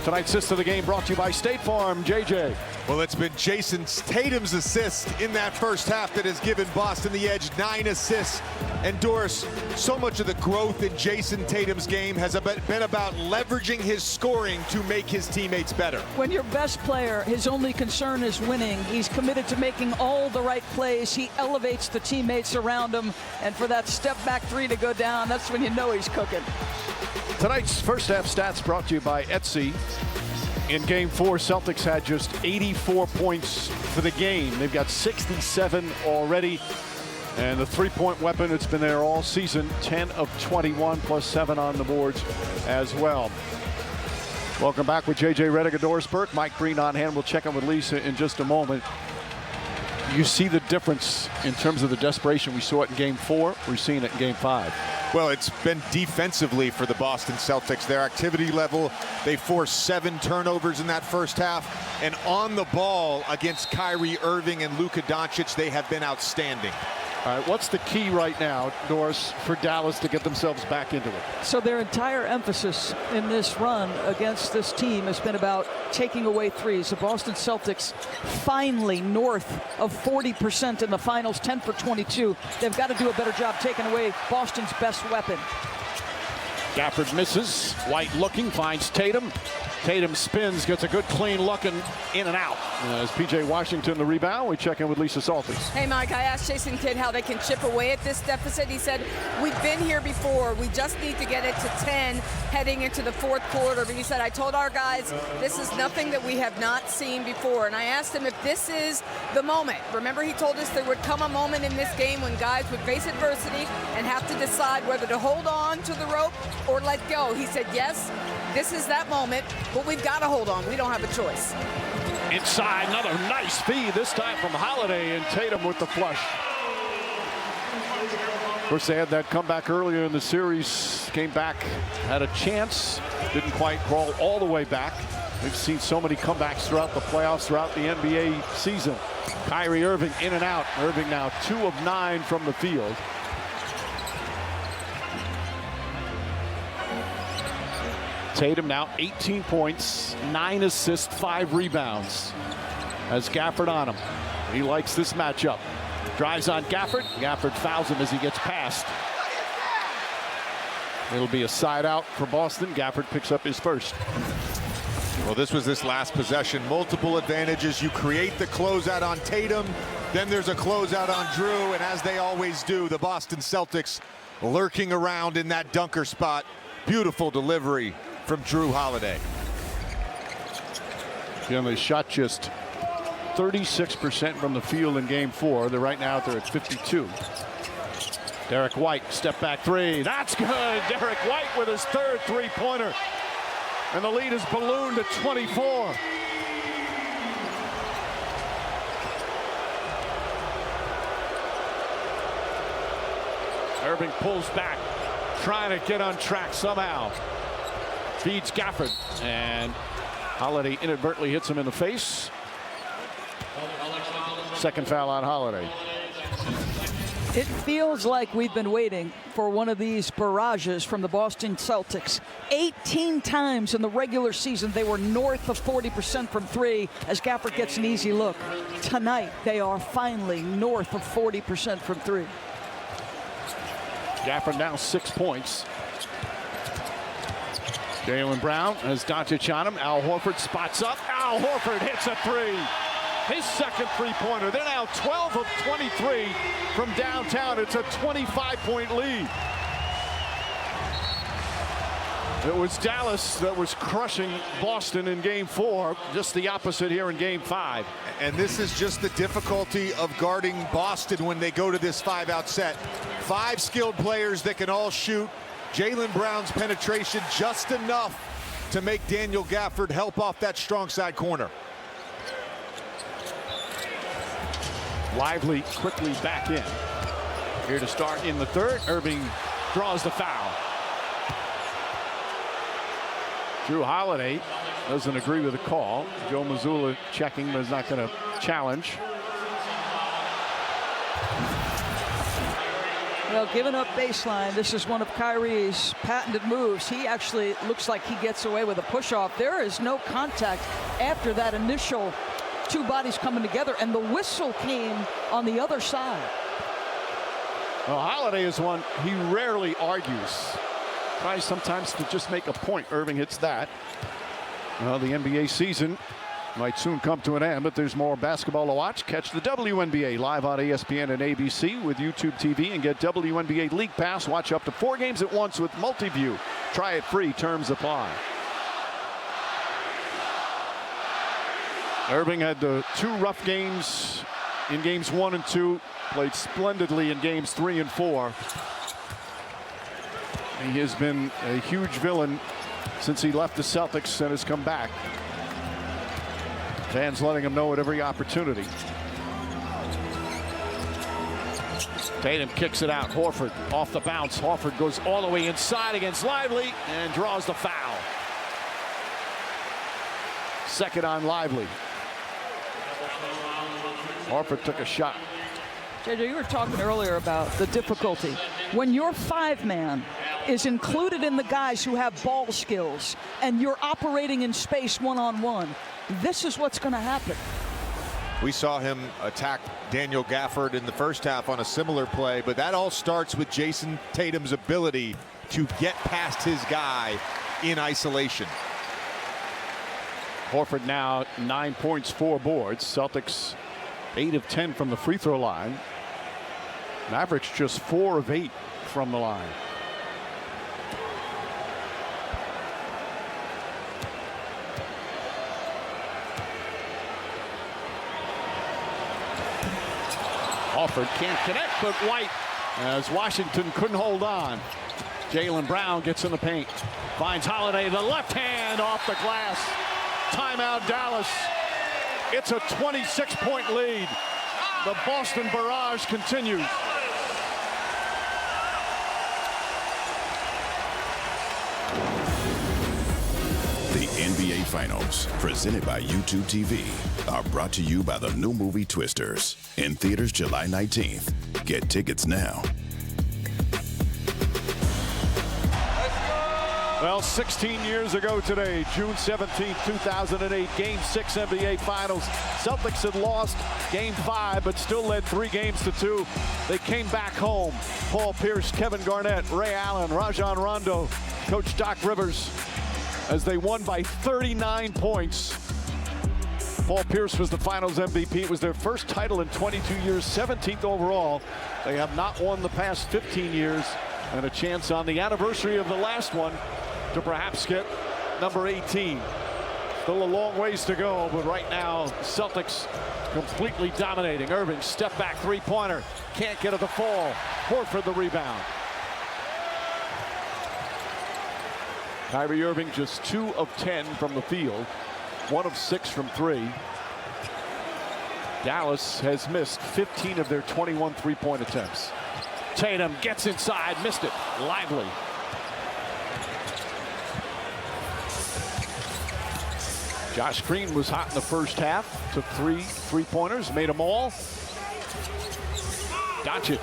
Tonight's assist of the game brought to you by State Farm. JJ. Well, it's been Jason Tatum's assist in that first half that has given Boston the edge. 9 assists. And Doris, so much of the growth in Jason Tatum's game has been about leveraging his scoring to make his teammates better. When your best player, his only concern is winning, he's committed to making all the right plays. He elevates the teammates around him. And for that step back 3 to go down, that's when you know he's cooking. Tonight's first half stats brought to you by Etsy. In game 4, Celtics had just 84 points for the game. They've got 67 already. And the three-point weapon, it's been there all season. 10 of 21 plus 7 on the boards as well. Welcome back with JJ Redick and Doris Burke. Mike Breen on hand. We'll check in with Lisa in just a moment. You see the difference in terms of the desperation. We saw it in game 4. We're seeing it in game 5. Well, it's been defensively for the Boston Celtics. Their activity level, they forced 7 turnovers in that first half. And on the ball against Kyrie Irving and Luka Doncic, they have been outstanding. All right, what's the key right now, Doris, for Dallas to get themselves back into it? So their entire emphasis in this run against this team has been about taking away threes. The Boston Celtics finally north of 40% in the finals, 10 for 22. They've got to do a better job taking away Boston's best weapon. Gafford misses. White looking, finds Tatum. Tatum spins, gets a good clean look and in and out. As P.J. Washington the rebound, we check in with Lisa Salters. Hey, Mike, I asked Jason Kidd how they can chip away at this deficit. He said, we've been here before. We just need to get it to 10 heading into the fourth quarter. But he said, I told our guys, this is nothing that we have not seen before. And I asked him if this is the moment. Remember, he told us there would come a moment in this game when guys would face adversity and have to decide whether to hold on to the rope or let go. He said, yes, this is that moment, but we've got to hold on. We don't have a choice. Inside, another nice feed, this time from Holiday, and Tatum with the flush. Of course, they had that comeback earlier in the series, came back, had a chance, didn't quite crawl all the way back. We've seen so many comebacks throughout the playoffs, throughout the NBA season. Kyrie Irving in and out. Irving now 2 of 9 from the field. Tatum now 18 points, 9 assists, 5 rebounds. As Gafford on him. He likes this matchup. Drives on Gafford. Gafford fouls him as he gets past. It'll be a side out for Boston. Gafford picks up his first. Well, this was this last possession. Multiple advantages. You create the closeout on Tatum. Then there's a closeout on Drew. And as they always do, the Boston Celtics lurking around in that dunker spot. Beautiful delivery from Drew Holiday. Again, they shot just 36% from the field in game 4. They're right now they're at 52. Derek White, step back three. That's good. Derek White with his third three-pointer. And the lead is ballooned to 24. Irving pulls back, trying to get on track somehow. Feeds Gafford, and Holiday inadvertently hits him in the face. Second foul on Holiday. It feels like we've been waiting for one of these barrages from the Boston Celtics. 18 times in the regular season they were north of 40% from three as Gafford gets an easy look. Tonight they are finally north of 40% from three. Gafford now 6 points. Jaylen Brown has Doncic on him. Al Horford spots up. Al Horford hits a three. His second three-pointer. They're now 12 of 23 from downtown. It's a 25-point lead. It was Dallas that was crushing Boston in game 4. Just the opposite here in game 5. And this is just the difficulty of guarding Boston when they go to this 5-out set. 5 skilled players that can all shoot. Jaylen Brown's penetration just enough to make Daniel Gafford help off that strong side corner. Lively quickly back in. Here to start in the third. Irving draws the foul. Drew Holiday doesn't agree with the call. Joe Mazzulla checking, but is not going to challenge. Well, giving up baseline, this is one of Kyrie's patented moves. He actually looks like he gets away with a push-off. There is no contact after that initial two bodies coming together, and the whistle came on the other side. Well, Holiday is one he rarely argues. Tries sometimes to just make a point. Irving hits that. Well, the NBA season might soon come to an end, but there's more basketball to watch. Catch the WNBA live on ESPN and ABC with YouTube TV and get WNBA League Pass. Watch up to 4 games at once with Multiview. Try it free. Terms apply. Irving had the 2 rough games in games 1 and 2. Played splendidly in games 3 and 4. He has been a huge villain since he left the Celtics and has come back. Fans letting him know at every opportunity. Tatum kicks it out. Horford off the bounce. Horford goes all the way inside against Lively and draws the foul. Second on Lively. Horford took a shot. JJ, you were talking earlier about the difficulty. When your 5-man is included in the guys who have ball skills and you're operating in space one-on-one, this is what's going to happen. We saw him attack Daniel Gafford in the first half on a similar play, but that all starts with Jason Tatum's ability to get past his guy in isolation. Horford now 9 points, 4 boards. Celtics 8 of 10 from the free throw line. Mavericks just 4 of 8 from the line. Horford can't connect, but White, as Washington couldn't hold on. Jaylen Brown gets in the paint. Finds Holiday, the left hand off the glass. Timeout Dallas. It's a 26-point lead. The Boston barrage continues. The NBA Finals, presented by YouTube TV, are brought to you by the new movie Twisters. In theaters July 19th. Get tickets now. Well, 16 years ago today, June 17, 2008, Game 6 NBA Finals. Celtics had lost Game 5, but still led 3 games to 2. They came back home. Paul Pierce, Kevin Garnett, Ray Allen, Rajon Rondo, Coach Doc Rivers, as they won by 39 points. Paul Pierce was the Finals MVP. It was their first title in 22 years, 17th overall. They have not won the past 15 years, and a chance on the anniversary of the last one to perhaps get number 18. Still a long ways to go, but right now, Celtics completely dominating. Irving, step back three-pointer. Can't get it to fall. Horford the rebound. Kyrie Irving just 2 of 10 from the field. 1 of 6 from 3. Dallas has missed 15 of their 21 three-point attempts. Tatum gets inside, missed it. Lively. Josh Green was hot in the first half. Took 3 three-pointers, made them all. Doncic,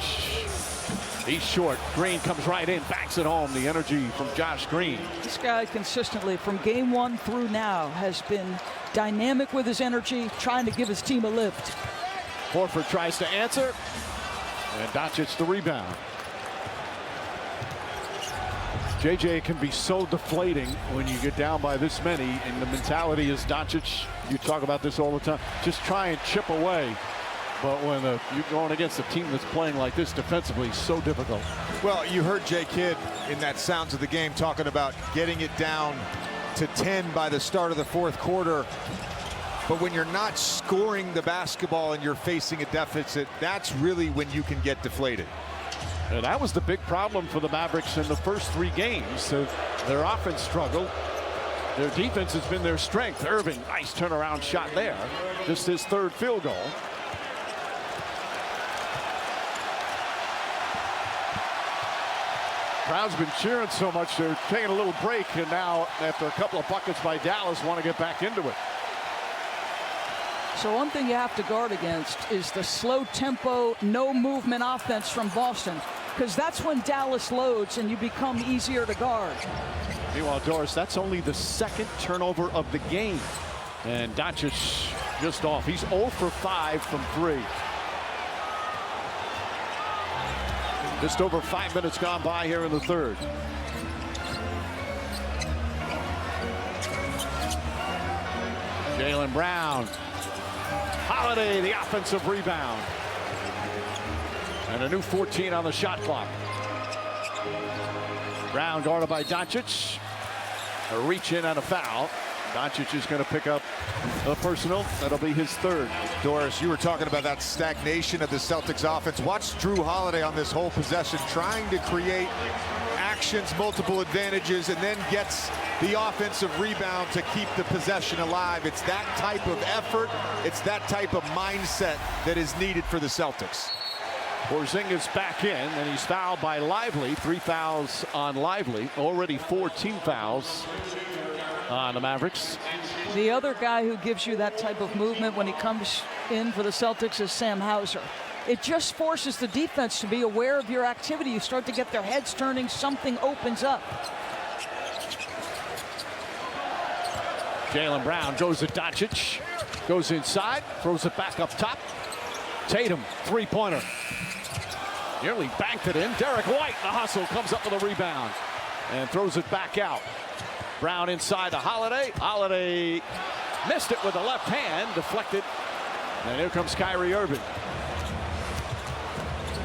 he's short. Green comes right in, backs it home. The energy from Josh Green. This guy consistently, from game 1 through now, has been dynamic with his energy, trying to give his team a lift. Horford tries to answer, and Doncic the rebound. JJ can be so deflating when you get down by this many, and the mentality is Doncic, you talk about this all the time, just try and chip away. But when you're going against a team that's playing like this defensively, so difficult. Well, you heard Jay Kidd in that Sounds of the Game talking about getting it down to 10 by the start of the fourth quarter. But when you're not scoring the basketball and you're facing a deficit, that's really when you can get deflated. And that was the big problem for the Mavericks in the first 3 games. Their offense struggled. Their defense has been their strength. Irving, nice turnaround shot there. Just his 3rd field goal. Crowd's been cheering so much, they're taking a little break, and now, after a couple of buckets by Dallas, want to get back into it. So one thing you have to guard against is the slow tempo, no movement offense from Boston, because that's when Dallas loads and you become easier to guard. Meanwhile, Doris, that's only the 2nd turnover of the game. And Doncic just off. He's 0 for 5 from 3. Just over 5 minutes gone by here in the 3rd. Jaylen Brown. Holiday, the offensive rebound. And a new 14 on the shot clock. Brown guarded by Doncic. A reach in and a foul. Doncic is going to pick up a personal. That'll be his 3rd. Doris, you were talking about that stagnation of the Celtics offense. Watch Drew Holiday on this whole possession, trying to create actions, multiple advantages, and then gets the offensive rebound to keep the possession alive. It's that type of effort. It's that type of mindset that is needed for the Celtics. Porzingis back in, and he's fouled by Lively. 3 fouls on Lively. Already 4 team fouls on the Mavericks. The other guy who gives you that type of movement when he comes in for the Celtics is Sam Hauser. It just forces the defense to be aware of your activity. You start to get their heads turning, something opens up. Jaylen Brown goes to Doncic, goes inside, throws it back up top. Tatum, 3-pointer. Nearly banked it in. Derek White, the hustle, comes up with a rebound and throws it back out. Brown inside to Holiday. Holiday missed it with the left hand, deflected. And here comes Kyrie Irving.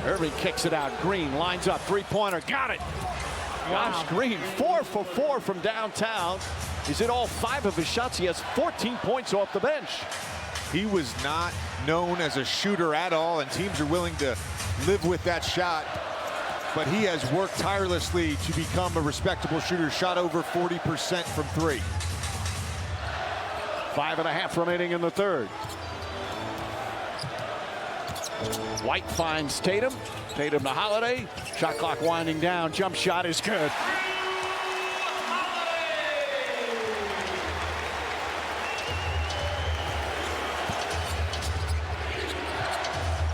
Irving kicks it out. Green lines up, 3-pointer, got it. Wow. Josh Green, 4 for 4 from downtown. He's hit all 5 of his shots. He has 14 points off the bench. He was not known as a shooter at all, and teams are willing to live with that shot. But he has worked tirelessly to become a respectable shooter. Shot over 40% from 3. 5.5 remaining in the 3rd. White finds Tatum. Tatum to Holiday. Shot clock winding down. Jump shot is good.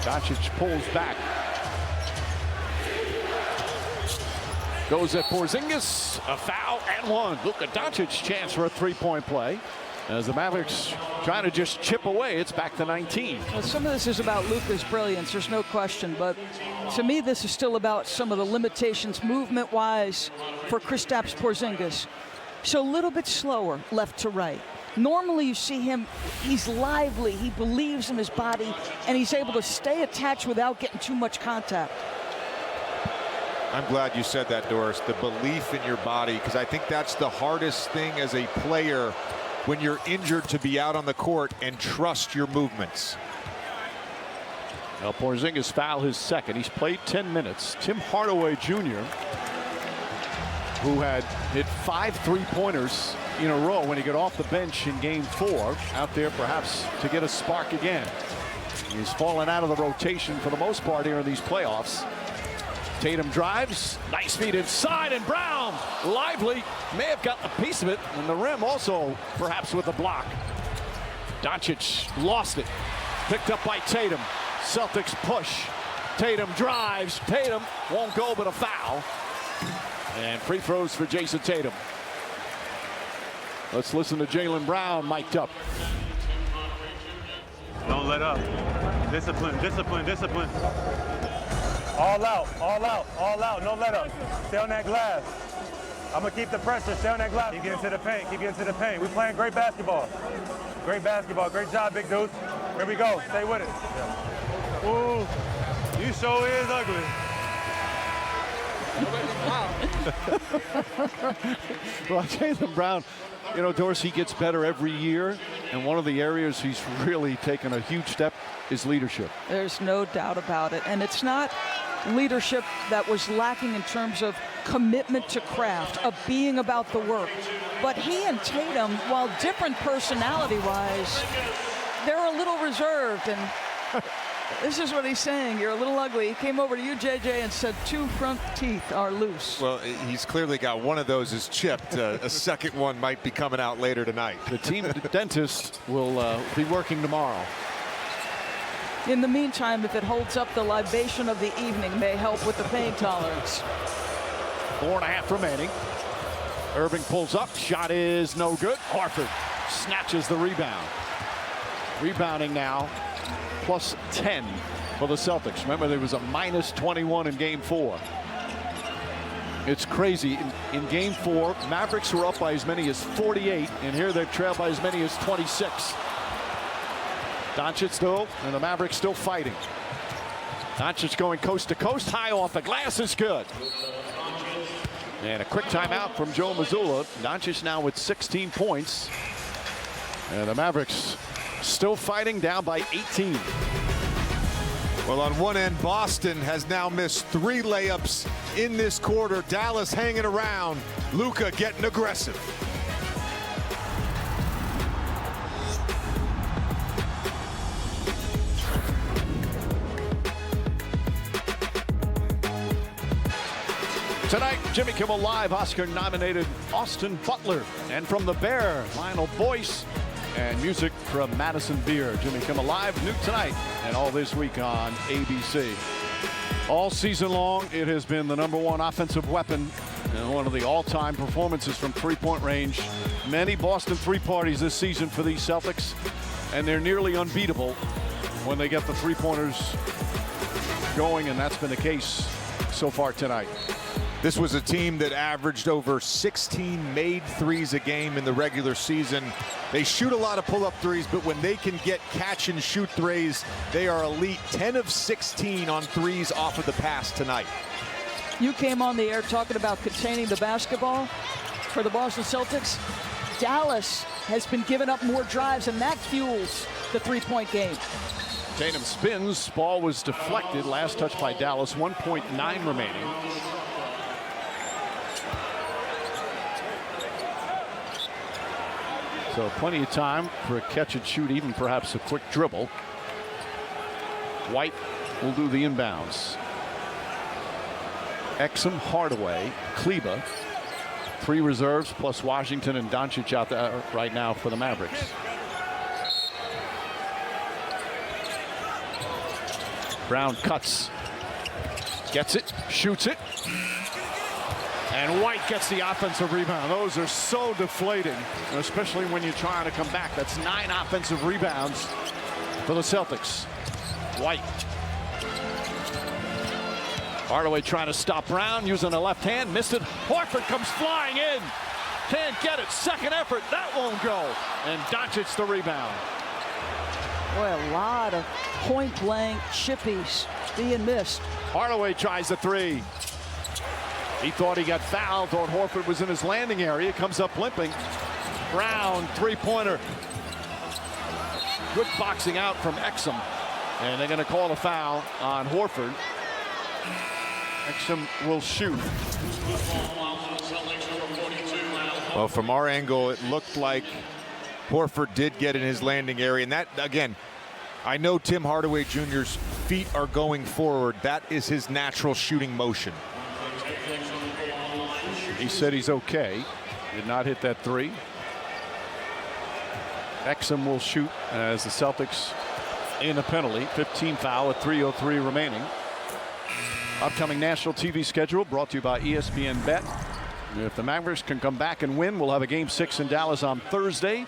Doncic pulls back. Goes at Porzingis. A foul and 1. Luka Doncic chance for a 3-point play. As the Mavericks trying to just chip away, it's back to 19. Well, some of this is about Luka's brilliance, there's no question, but to me this is still about some of the limitations movement-wise for Kristaps Porzingis. So a little bit slower left to right. Normally you see him, he's lively, he believes in his body, and he's able to stay attached without getting too much contact. I'm glad you said that, Doris. The belief in your body, because I think that's the hardest thing as a player when you're injured, to be out on the court and trust your movements. Now Porzingis foul his second. He's played 10 minutes. Tim Hardaway Jr., who had hit 5 3-pointers in a row when he got off the bench in game 4, out there perhaps to get a spark again. He's fallen out of the rotation for the most part here in these playoffs. Tatum drives, nice feed inside, and Brown, lively, may have gotten a piece of it, and the rim also perhaps with a block. Doncic lost it, picked up by Tatum. Celtics push. Tatum drives. Tatum won't go, but a foul. And free throws for Jason Tatum. Let's listen to Jaylen Brown mic'd up. Don't let up. Discipline, discipline, discipline. All out, all out, all out. No let up. Stay on that glass. I'm going to keep the pressure. Stay on that glass. Keep getting to the paint. Keep getting to the paint. We're playing great basketball. Great basketball. Great job, Big Deuce. Here we go. Stay with it. Ooh, you sure is ugly. Well, Jaylen Brown, you know, Doris, he gets better every year, and one of the areas he's really taken a huge step is leadership. There's no doubt about it. And it's not leadership that was lacking in terms of commitment to craft, of being about the work. But he and Tatum, while different personality-wise, they're a little reserved. And this is what he's saying. You're a little ugly. He came over to you, JJ, and said 2 front teeth are loose. Well, he's clearly got one of those is chipped. A second one might be coming out later tonight. The team dentist will be working tomorrow. In the meantime, if it holds up, the libation of the evening may help with the pain tolerance. 4.5 remaining. Irving pulls up. Shot is no good. Horford snatches the rebound. Rebounding now, plus 10 for the Celtics. Remember, there was a minus 21 in game 4. It's crazy. In game 4, Mavericks were up by as many as 48, and here they're trailed by as many as 26. Doncic still, and the Mavericks still fighting. Doncic going coast to coast, high off the glass is good. And a quick timeout from Joe Mazzulla. Doncic now with 16 points. And the Mavericks still fighting, down by 18. Well, on one end, Boston has now missed 3 layups in this quarter. Dallas hanging around. Luka getting aggressive. Tonight, Jimmy Kimmel Live, Oscar-nominated Austin Butler. And from The Bear, Lionel Boyce. And music from Madison Beer. Jimmy Kimmel Live, new tonight and all this week on ABC. All season long, it has been the #1 offensive weapon and one of the all-time performances from three-point range. Many Boston three-parties this season for these Celtics, and they're nearly unbeatable when they get the three-pointers going, and that's been the case so far tonight. This was a team that averaged over 16 made threes a game in the regular season. They shoot a lot of pull-up threes, but when they can get catch and shoot threes, they are elite. 10 of 16 on threes off of the pass tonight. You came on the air talking about containing the basketball for the Boston Celtics. Dallas has been giving up more drives, and that fuels the three-point game. Tatum spins. Ball was deflected. Last touch by Dallas. 1.9 remaining. So plenty of time for a catch and shoot, even perhaps a quick dribble. White will do the inbounds. Exum, Hardaway, Kleba. 3 reserves plus Washington and Doncic out there right now for the Mavericks. Brown cuts. Gets it, shoots it. And White gets the offensive rebound. Those are so deflating, especially when you're trying to come back. That's 9 offensive rebounds for the Celtics. White. Hardaway trying to stop Brown using the left hand. Missed it. Horford comes flying in. Can't get it. Second effort. That won't go. And Doncic the rebound. Boy, a lot of point-blank chippies being missed. Hardaway tries the 3. He thought he got fouled, thought Horford was in his landing area, comes up limping. Brown, three-pointer. Good boxing out from Exum. And they're going to call a foul on Horford. Exum will shoot. Well, from our angle, it looked like Horford did get in his landing area. And that, again, I know Tim Hardaway Jr.'s feet are going forward. That is his natural shooting motion. He said he's okay. Did not hit that three. Exum will shoot as the Celtics in a penalty. 15 foul with 3:03 remaining. Upcoming national TV schedule brought to you by ESPN Bet. If the Mavericks can come back and win, we'll have a Game 6 in Dallas on Thursday.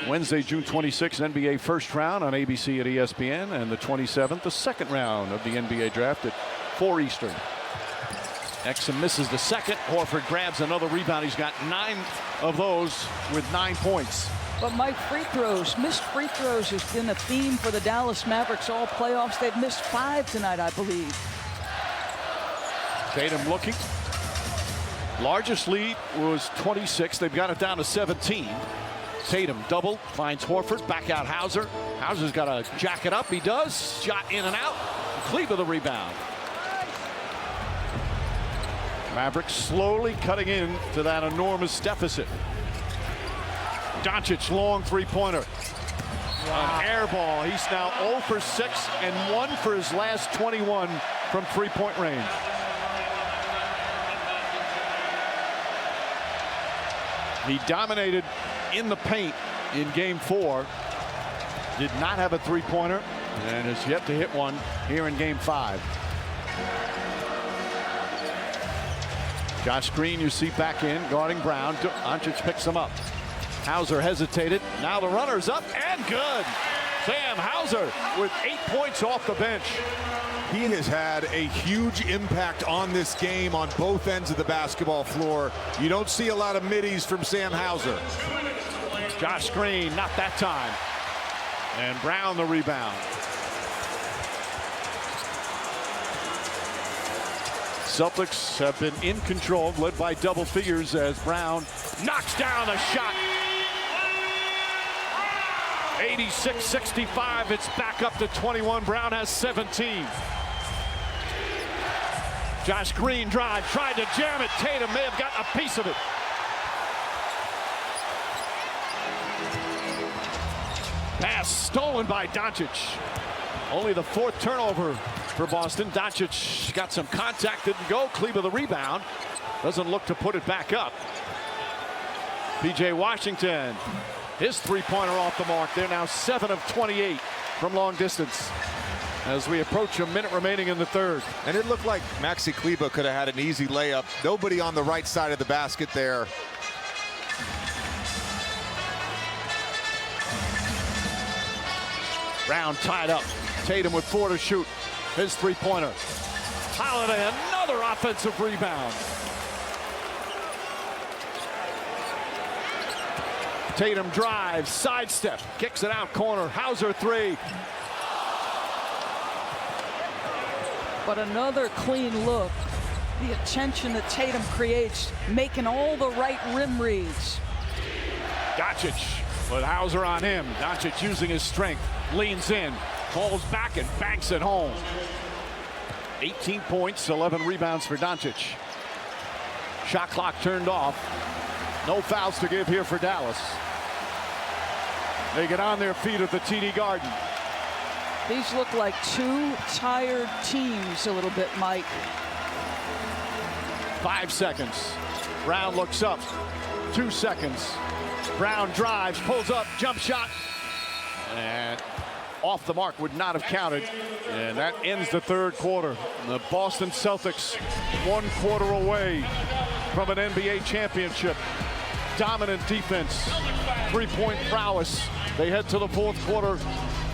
Wednesday, June 26th, NBA first round on ABC at ESPN. And the 27th, the second round of the NBA draft at 4 Eastern. Exum misses the second. Horford grabs another rebound. He's got 9 of those with 9 points. But Mike, free throws, missed free throws has been a theme for the Dallas Mavericks all playoffs. They've missed 5 tonight, I believe. Tatum looking. Largest lead was 26. They've got it down to 17. Tatum double, finds Horford, back out Hauser. Hauser's got to jack it up. He does. Shot in and out. Kleber the rebound. Mavericks slowly cutting in to that enormous deficit. Doncic long three-pointer. An air ball. He's now 0 for 6 and 1 for his last 21 from three-point range. He dominated in the paint in game 4. Did not have a three-pointer and has yet to hit one here in game 5. Josh Green, you see back in, guarding Brown. Doncic picks him up. Hauser hesitated. Now the runner's up and good. Sam Hauser with 8 points off the bench. He has had a huge impact on this game on both ends of the basketball floor. You don't see a lot of middies from Sam Hauser. Josh Green, not that time. And Brown the rebound. Celtics have been in control, led by double figures as Brown knocks down a shot. 86-65, it's back up to 21. Brown has 17. Josh Green tried to jam it. Tatum may have gotten a piece of it. Pass stolen by Doncic. Only the 4th turnover for Boston. Doncic got some contact, didn't go. Kleber the rebound. Doesn't look to put it back up. P.J. Washington, his three-pointer off the mark. They're now 7 of 28 from long distance as we approach a minute remaining in the third. And it looked like Maxi Kleber could have had an easy layup. Nobody on the right side of the basket there. Brown tied up. Tatum with 4 to shoot. His three-pointer. Holiday, another offensive rebound. Tatum drives, sidestep, kicks it out corner. Hauser 3. But another clean look. The attention that Tatum creates, making all the right rim reads. Doncic with Hauser on him. Doncic using his strength, leans in, falls back and banks it home. 18 points, 11 rebounds for Doncic. Shot clock turned off. No fouls to give here for Dallas. They get on their feet at the TD Garden. These look like 2 tired teams a little bit, Mike. 5 seconds. Brown looks up. 2 seconds. Brown drives, pulls up, jump shot. And off the mark, would not have counted. And that ends the third quarter. The Boston Celtics 1 quarter away from an NBA championship. Dominant defense, three-point prowess. They head to the fourth quarter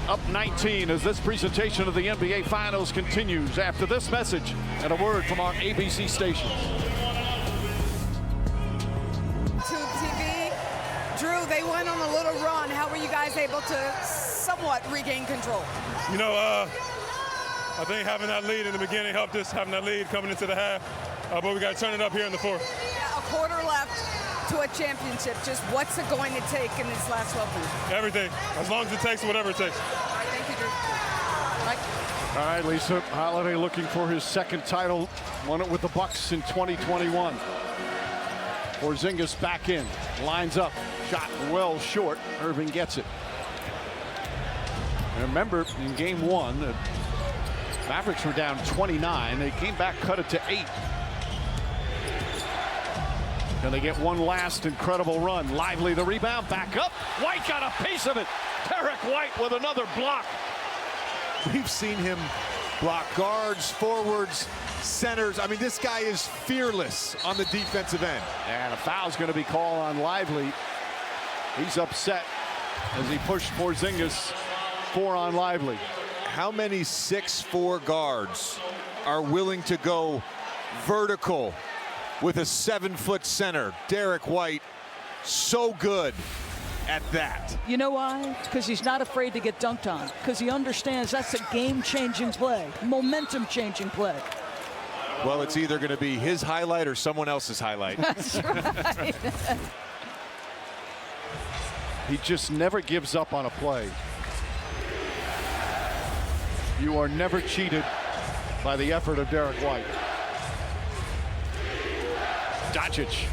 up 19 as this presentation of the NBA Finals continues after this message and a word from our ABC station. Tube TV. Drew, they went on a little run. How were you guys able to somewhat regain control? You know, I think having that lead in the beginning helped us, having that lead coming into the half. but we got to turn it up here in the fourth. Yeah, a quarter left to a championship. Just what's it going to take in this last 12 minutes? Everything. As long as it takes, whatever it takes. All right, thank you, Drew. Mike? All right, Lisa, Holiday looking for his second title. Won it with the Bucks in 2021. Porzingis back in, lines up, shot well short. Irving gets it. And remember, in game one, the Mavericks were down 29. They came back, cut it to 8. And they get one last incredible run. Lively the rebound, back up. White got a piece of it. Derek White with another block. We've seen him block guards, forwards, centers. I mean, this guy is fearless on the defensive end. And a foul's going to be called on Lively. He's upset as he pushed Porzingis 4 on Lively. How many 6'4" guards are willing to go vertical with a 7-foot center? Derek White, so good at that. You know why? Because he's not afraid to get dunked on. Because he understands that's a game-changing play, momentum-changing play. Well, it's either going to be his highlight or someone else's highlight. That's right. He just never gives up on a play. You are never cheated by the effort of Derek White. Doncic.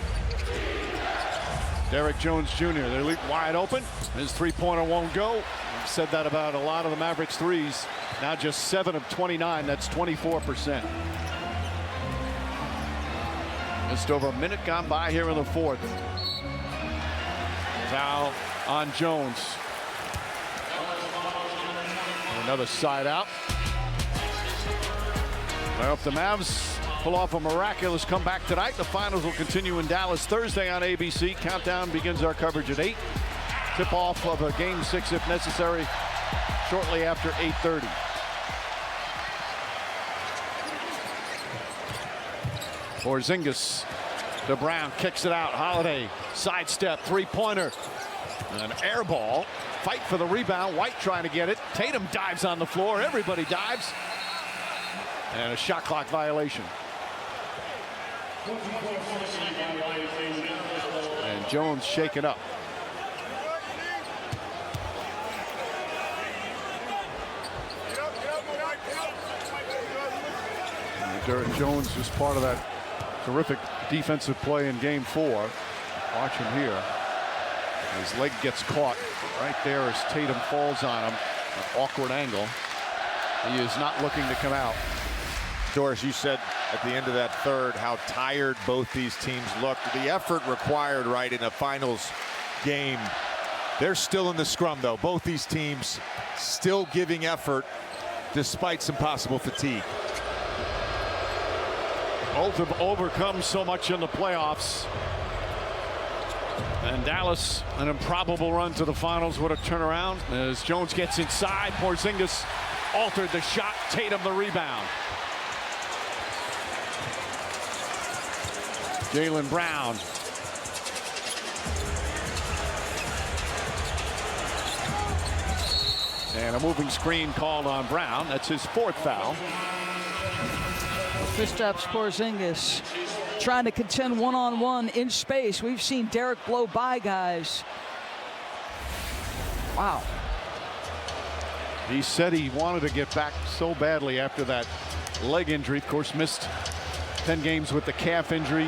Derek Jones Jr. They leap wide open. His three-pointer won't go. I've said that about a lot of the Mavericks threes. Now just 7 of 29. That's 24%. Just over a minute gone by here in the fourth. Foul on Jones. Another side out. Well, if the Mavs pull off a miraculous comeback tonight, the finals will continue in Dallas Thursday on ABC. Countdown begins our coverage at 8. Tip-off of a Game 6 if necessary shortly after 8:30. Porzingis to Brown, kicks it out. Holiday, sidestep, three-pointer. An air ball. Fight for the rebound. White trying to get it. Tatum dives on the floor. Everybody dives. And a shot clock violation. And Jones shaken up. And Derek Jones is part of that terrific defensive play in game 4. Watch him here. His leg gets caught right there as Tatum falls on him. An awkward angle. He is not looking to come out. Doris, you said at the end of that third how tired both these teams looked. The effort required, right, in a finals game. They're still in the scrum, though. Both these teams still giving effort despite some possible fatigue. Both have overcome so much in the playoffs. And Dallas, an improbable run to the finals. What a turnaround as Jones gets inside. Porzingis altered the shot. Tatum the rebound. Jaylen Brown. And a moving screen called on Brown. That's his 4th foul. Kristaps Porzingis trying to contend one-on-one in space. We've seen Derek blow by guys. Wow. He said he wanted to get back so badly after that leg injury. Of course, missed 10 games with the calf injury.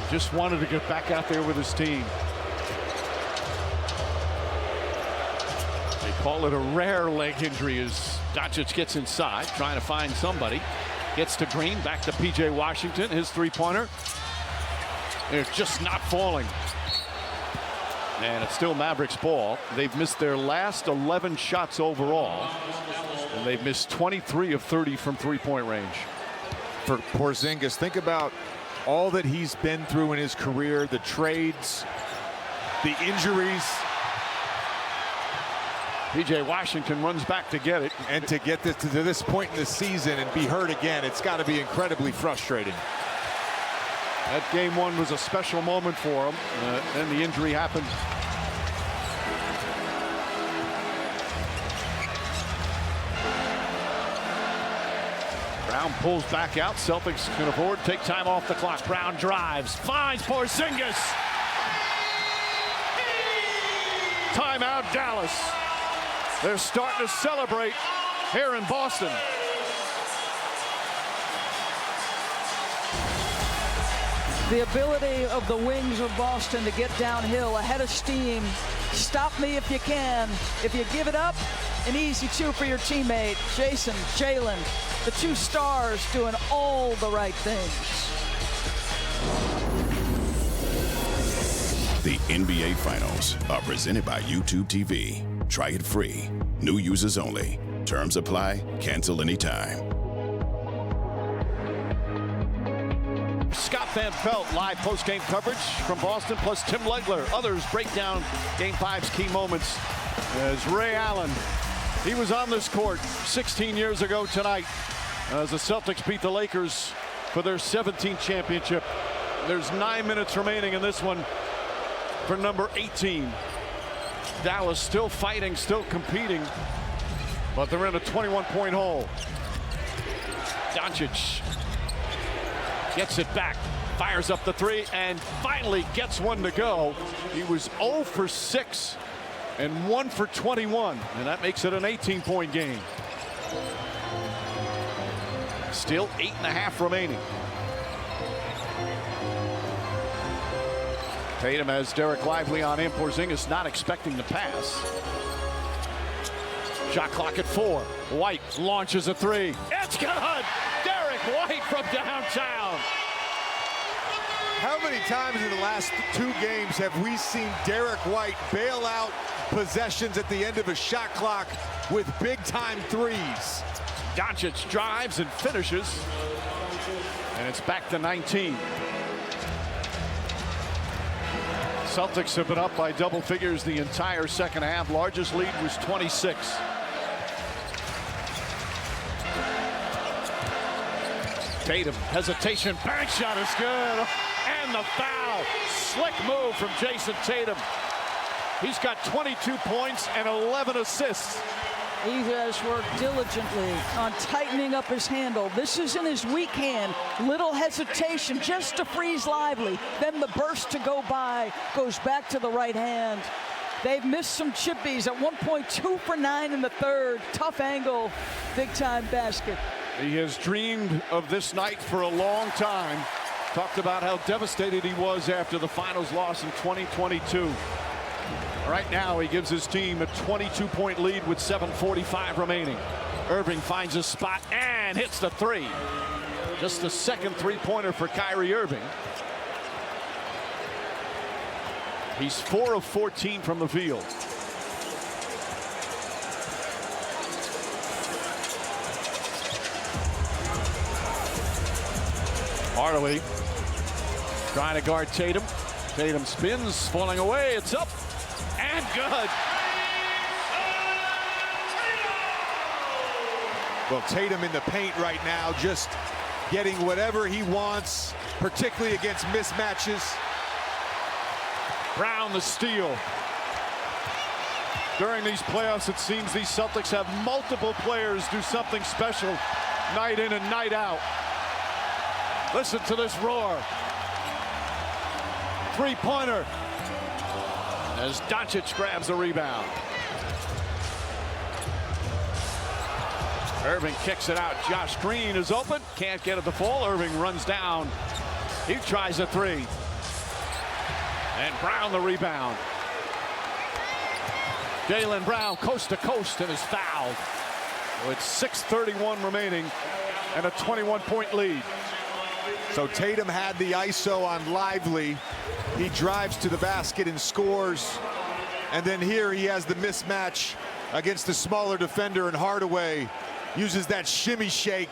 Just wanted to get back out there with his team. They call it a rare leg injury as Doncic gets inside, trying to find somebody. Gets to Green, back to P.J. Washington, his three-pointer. It's just not falling. And it's still Mavericks ball. They've missed their last 11 shots overall. And they've missed 23 of 30 from three-point range. For Porzingis, think about all that he's been through in his career, the trades, the injuries. P.J. Washington runs back to get it. And to get this to this point in the season and be hurt again, it's got to be incredibly frustrating. That game 1 was a special moment for him. Then the injury happened. Brown pulls back out. Celtics can afford to take time off the clock. Brown drives, finds Porzingis. Timeout, Dallas. They're starting to celebrate here in Boston. The ability of the wings of Boston to get downhill ahead of steam. Stop me if you can. If you give it up, an easy two for your teammate. Jason, Jalen, the two stars doing all the right things. The NBA Finals are presented by YouTube TV. Try it free. New users only. Terms apply. Cancel anytime. Scott Van Pelt, live post-game coverage from Boston, plus Tim Legler. Others break down Game 5's key moments. As Ray Allen, he was on this court 16 years ago tonight as the Celtics beat the Lakers for their 17th championship. There's 9 minutes remaining in this one for number 18. Dallas still fighting, still competing, but they're in a 21-point hole. Doncic gets it back, fires up the three, and finally gets one to go. He was 0 for 6 and 1 for 21, and that makes it an 18-point game. Still 8.5 remaining. Tatum has Derek Lively on him. Porzingis not expecting the pass. Shot clock at 4. White launches a three. It's good. Derek White from downtown. How many times in the last 2 games have we seen Derek White bail out possessions at the end of a shot clock with big-time threes? Doncic drives and finishes, and it's back to 19. Celtics have been up by double figures the entire second half. Largest lead was 26. Tatum, hesitation, bank shot is good, and the foul. Slick move from Jason Tatum. He's got 22 points and 11 assists. He has worked diligently on tightening up his handle. This is in his weak hand. Little hesitation just to freeze Lively. Then the burst to go by goes back to the right hand. They've missed some chippies. At one point, 2 for 9 in the third. Tough angle, big time basket. He has dreamed of this night for a long time. Talked about how devastated he was after the finals loss in 2022. Right now, he gives his team a 22-point lead with 7:45 remaining. Irving finds a spot and hits the three. Just the second three-pointer for Kyrie Irving. He's 4 of 14 from the field. Hardaway trying to guard Tatum. Tatum spins, falling away. It's up and good. Well, Tatum in the paint right now, just getting whatever he wants, particularly against mismatches. Brown the steal. During these playoffs, it seems these Celtics have multiple players do something special night in and night out. Listen to this roar. Three-pointer as Doncic grabs the rebound. Irving kicks it out. Josh Green is open. Can't get it to fall. Irving runs down. He tries a three. And Brown the rebound. Jaylen Brown coast to coast and is fouled. With 6:31 remaining and a 21-point lead. So Tatum had the ISO on Lively. He drives to the basket and scores. And then here he has the mismatch against the smaller defender, and Hardaway uses that shimmy shake.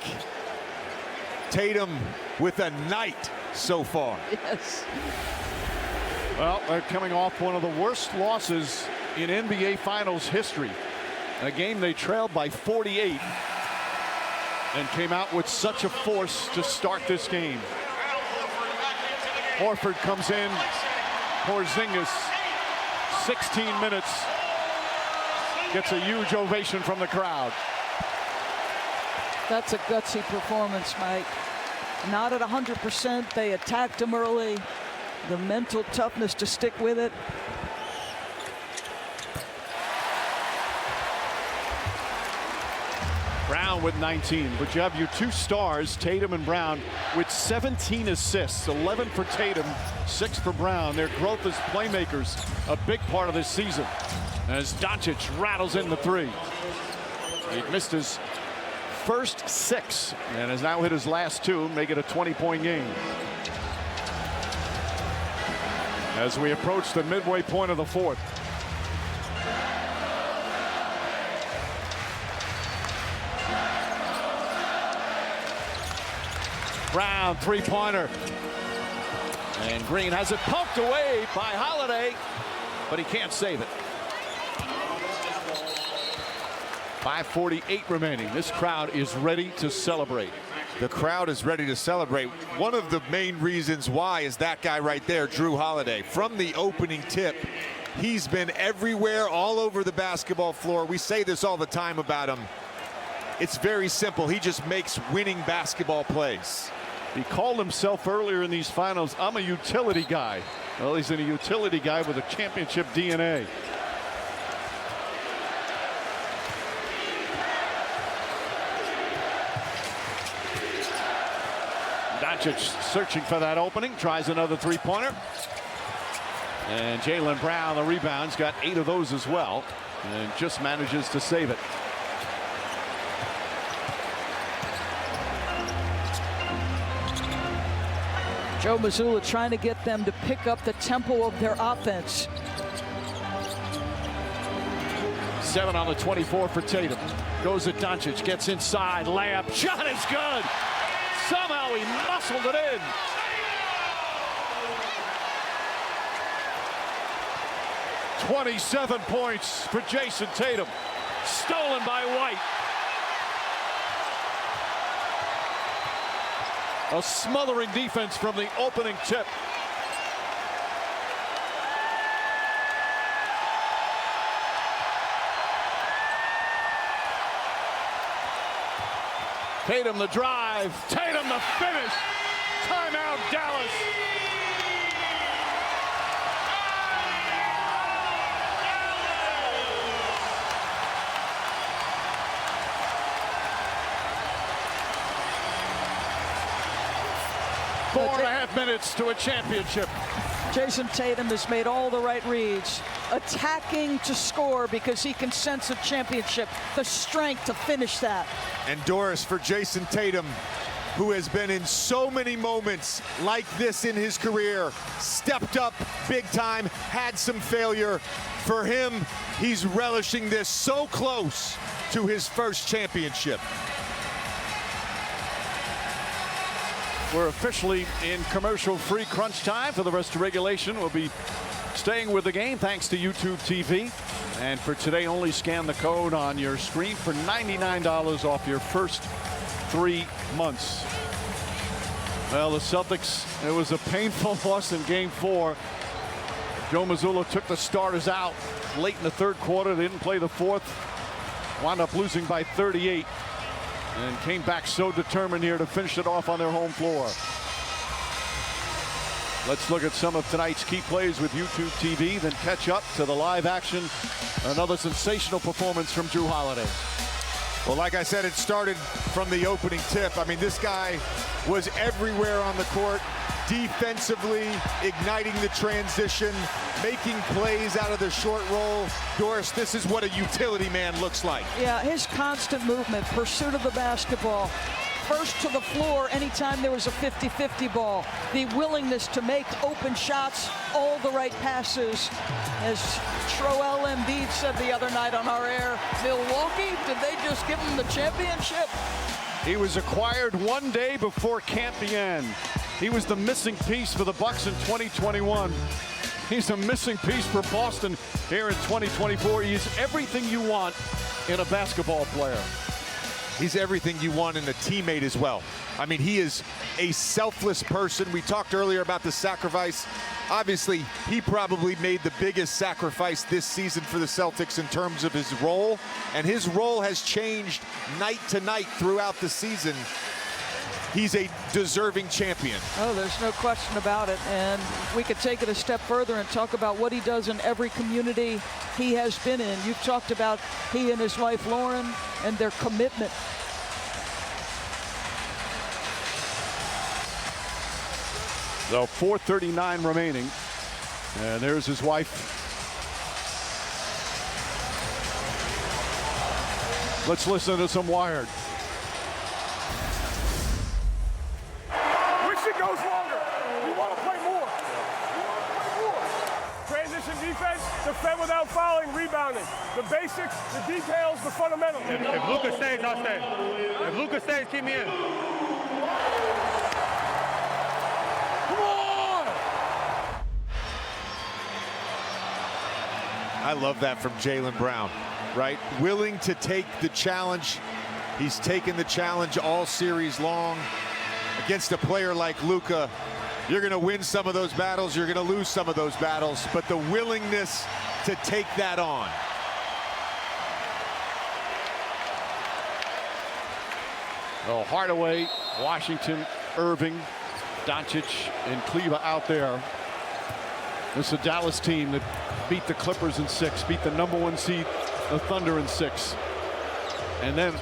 Tatum with a night so far. Yes. Well, they're coming off one of the worst losses in NBA Finals history. A game they trailed by 48 and came out with such a force to start this game. Horford comes in. Porzingis, 16 minutes, gets a huge ovation from the crowd. That's a gutsy performance, Mike. Not at 100%. They attacked him early. The mental toughness to stick with it. Brown with 19, but you have your two stars, Tatum and Brown, with 17 assists, 11 for Tatum, 6 for Brown. Their growth as playmakers, a big part of this season. As Doncic rattles in the three. He missed his first 6 and has now hit his last 2, make it a 20-point game. As we approach the midway point of the fourth. Brown, three-pointer. And Green has it poked away by Holiday, but he can't save it. 5:48 remaining. This crowd is ready to celebrate. The crowd is ready to celebrate. One of the main reasons why is that guy right there, Drew Holiday. From the opening tip, he's been everywhere, all over the basketball floor. We say this all the time about him. It's very simple. He just makes winning basketball plays. He called himself earlier in these finals, I'm a utility guy. Well, he's a utility guy with a championship DNA. Doncic searching for that opening, tries another three-pointer. And Jaylen Brown, the rebounds, got 8 of those as well, and just manages to save it. Joe Mazzulla trying to get them to pick up the tempo of their offense. 7 on the 24 for Tatum. Goes at Doncic, gets inside, layup, shot is good. Somehow he muscled it in. "27 points for Jason Tatum. Stolen by White. A smothering defense from the opening tip. Tatum the drive. Tatum the finish. Timeout, Dallas. Four and a half minutes to a championship. Jason Tatum has made all the right reads, attacking to score because he can sense a championship, the strength to finish that. And Doris, for Jason Tatum, who has been in so many moments like this in his career, stepped up big time, had some failure. For him, he's relishing this, so close to his first championship. We're officially in commercial-free crunch time for the rest of regulation. We'll be staying with the game thanks to YouTube TV. And for today, only scan the code on your screen for $99 off your first 3 months. Well, the Celtics, it was a painful loss in Game 4. Joe Mazzulla took the starters out late in the third quarter. They didn't play the fourth. Wound up losing by 38. And came back so determined here to finish it off on their home floor. Let's look at some of tonight's key plays with YouTube TV, then catch up to the live action. Another sensational performance from Drew Holiday. Well, like I said, it started from the opening tip. I mean, this guy was everywhere on the court, defensively, igniting the transition, making plays out of the short roll. Doris, this is what a utility man looks like. Yeah, his constant movement, pursuit of the basketball, first to the floor anytime there was a 50-50 ball, the willingness to make open shots, all the right passes. As Joel Embiid said the other night on our air, Milwaukee, did they just give him the championship? He was acquired one day before camp began. He was the missing piece for the Bucks in 2021. He's a missing piece for Boston here in 2024. He is everything you want in a basketball player. He's everything you want in a teammate as well. I mean, he is a selfless person. We talked earlier about the sacrifice. Obviously, he probably made the biggest sacrifice this season for the Celtics in terms of his role, and his role has changed night to night throughout the season. He's a deserving champion. Oh, there's no question about it. And we could take it a step further and talk about what he does in every community he has been in. You've talked about he and his wife, Lauren, and their commitment. So 4:39 remaining. And there's his wife. Let's listen to some Wired. Wish it goes longer. We want to play more. Transition defense, defend without fouling, rebounding. The basics, the details, the fundamentals. If Luka stays, I'll stay. If Luka stays, keep me in. I love that from Jaylen Brown, right? Willing to take the challenge. He's taken the challenge all series long. Against a player like Luka, you're going to win some of those battles, you're going to lose some of those battles, but the willingness to take that on. Oh, Hardaway, Washington, Irving, Doncic, and Kleber out there. This is a Dallas team that beat the Clippers in 6, beat the #1 seed, the Thunder in 6. And then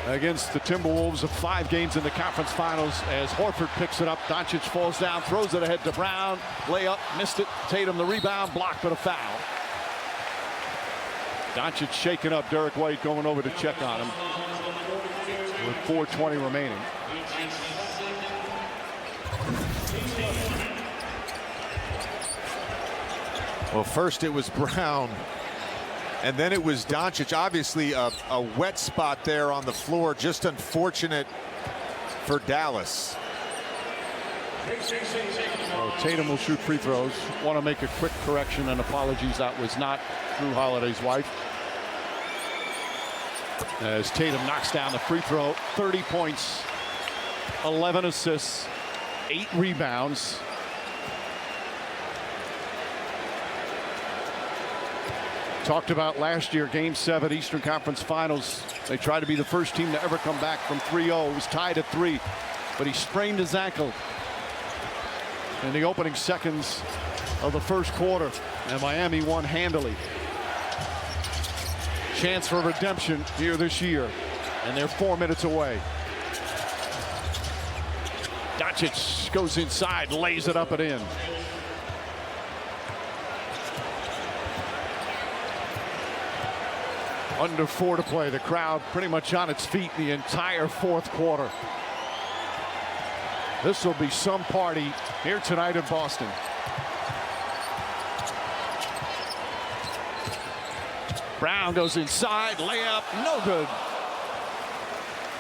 against the Timberwolves of 5 games in the conference finals as Horford picks it up. Doncic falls down, throws it ahead to Brown. Layup, missed it. Tatum the rebound, blocked, but a foul. Doncic shaking up. Derek White going over to check on him with 4:20 remaining. Well, first it was Brown, and then it was Doncic. Obviously a wet spot there on the floor. Just unfortunate for Dallas. Well, Tatum will shoot free throws. Want to make a quick correction and apologies. That was not Drew Holiday's wife. As Tatum knocks down the free throw, 30 points, 11 assists, 8 rebounds. Talked about last year, Game 7, Eastern Conference Finals. They tried to be the first team to ever come back from 3-0. It was tied at 3, but he sprained his ankle in the opening seconds of the first quarter, and Miami won handily. Chance for redemption here this year, and they're 4 minutes away. Doncic goes inside, lays it up and in. Under 4 to play. The crowd pretty much on its feet the entire 4th quarter. This will be some party here tonight in Boston. Brown goes inside, layup, no good.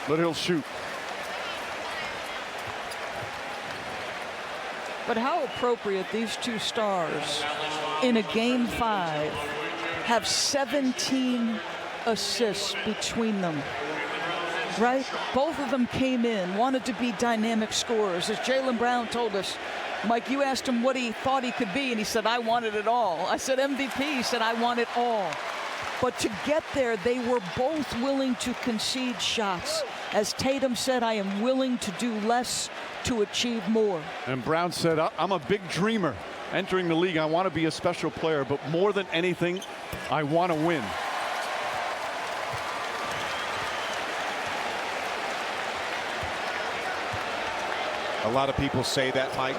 But he'll shoot. But how appropriate these two stars in a Game 5 have 17 assists between them, right? Both of them came in, wanted to be dynamic scorers. As Jaylen Brown told us, Mike, you asked him what he thought he could be, and he said, I wanted it all. I said MVP, he said, I want it all. But to get there, they were both willing to concede shots. As Tatum said, I am willing to do less to achieve more. And Brown said, I'm a big dreamer. Entering the league, I want to be a special player, but more than anything, I want to win. A lot of people say that, Mike.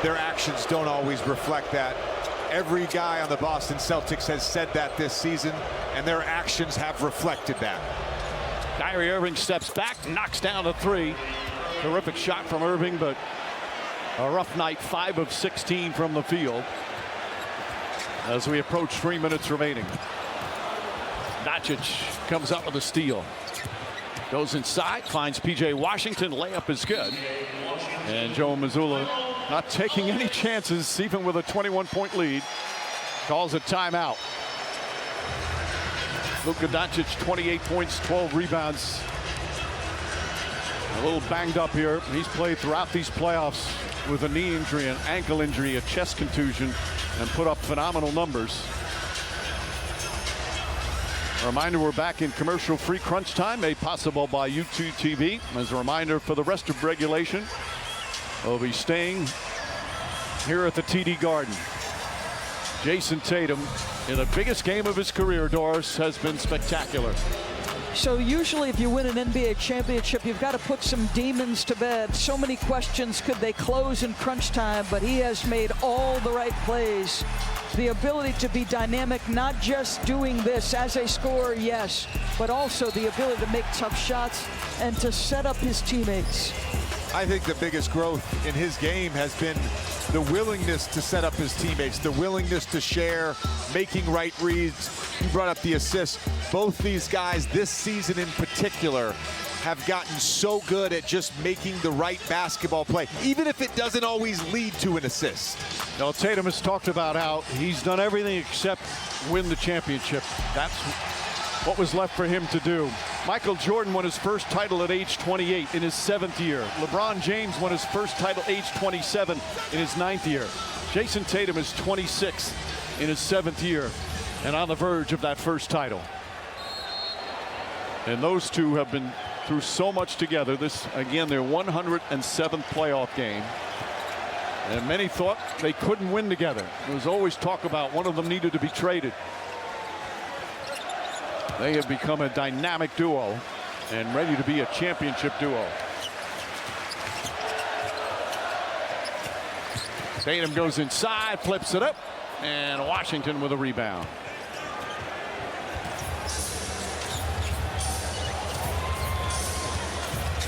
Their actions don't always reflect that. Every guy on the Boston Celtics has said that this season, and their actions have reflected that. Kyrie Irving steps back, knocks down a 3. Terrific shot from Irving, but a rough night, 5 of 16 from the field. As we approach 3 minutes remaining. Doncic comes up with a steal. Goes inside, finds P.J. Washington. Layup is good. And Joe Mazzulla not taking any chances, even with a 21-point lead. Calls a timeout. Luka Doncic, 28 points, 12 rebounds. A little banged up here. He's played throughout these playoffs with a knee injury, an ankle injury, a chest contusion, and put up phenomenal numbers. A reminder, we're back in commercial-free crunch time, made possible by YouTube TV. As a reminder, for the rest of regulation, we'll be staying here at the TD Garden. Jason Tatum, in the biggest game of his career, Doris, has been spectacular. So usually if you win an NBA championship, you've got to put some demons to bed. So many questions, could they close in crunch time? But he has made all the right plays. The ability to be dynamic, not just doing this as a scorer, yes, but also the ability to make tough shots and to set up his teammates. I think the biggest growth in his game has been the willingness to set up his teammates, the willingness to share, making right reads. You brought up the assists. Both these guys this season in particular have gotten so good at just making the right basketball play, even if it doesn't always lead to an assist. Now, Tatum has talked about how he's done everything except win the championship. That's what was left for him to do. Michael Jordan won his first title at age 28 in his 7th year. LeBron James won his first title age 27 in his 9th year. Jason Tatum is 26 in his 7th year and on the verge of that first title. And those two have been through so much together. This, again, their 107th playoff game. And many thought they couldn't win together. There was always talk about one of them needed to be traded. They have become a dynamic duo and ready to be a championship duo. Tatum goes inside, flips it up, and Washington with a rebound.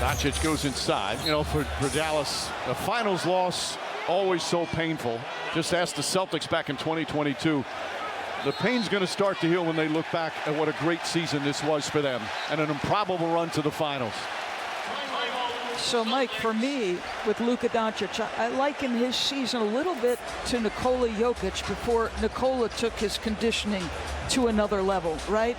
Doncic goes inside. You know, for Dallas, the finals loss, always so painful. Just ask the Celtics back in 2022. The pain's going to start to heal when they look back at what a great season this was for them and an improbable run to the finals. So, Mike, for me, with Luka Doncic, I liken his season a little bit to Nikola Jokic before Nikola took his conditioning to another level, right?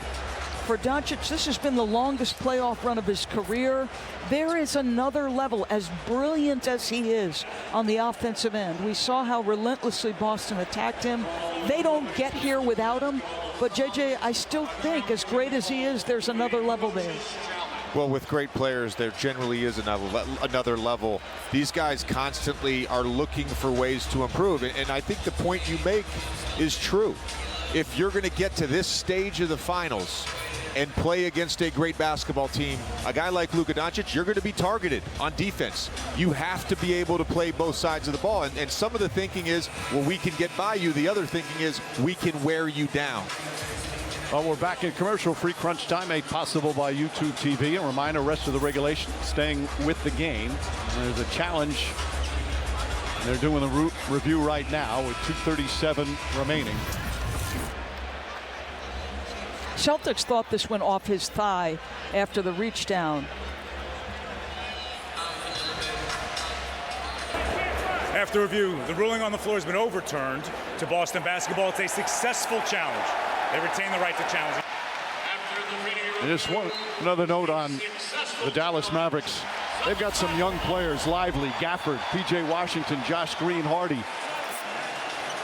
For Doncic, this has been the longest playoff run of his career. There is another level, as brilliant as he is on the offensive end. We saw how relentlessly Boston attacked him. They don't get here without him. But, JJ, I still think, as great as he is, there's another level there. Well, with great players, there generally is another level. These guys constantly are looking for ways to improve. And I think the point you make is true. If you're going to get to this stage of the finals and play against a great basketball team, a guy like Luka Doncic, you're going to be targeted on defense. You have to be able to play both sides of the ball. And some of the thinking is, well, we can get by you. The other thinking is, we can wear you down. Well, we're back in commercial-free crunch time, made possible by YouTube TV. A reminder, rest of the regulation staying with the game. There's a challenge. They're doing the review right now with 2:37 remaining. Celtics thought this went off his thigh after the reach down. After review, the ruling on the floor has been overturned to Boston basketball. It's a successful challenge. They retain the right to challenge. And just another note on the Dallas Mavericks. They've got some young players, Lively, Gafford, P.J. Washington, Josh Green, Hardy.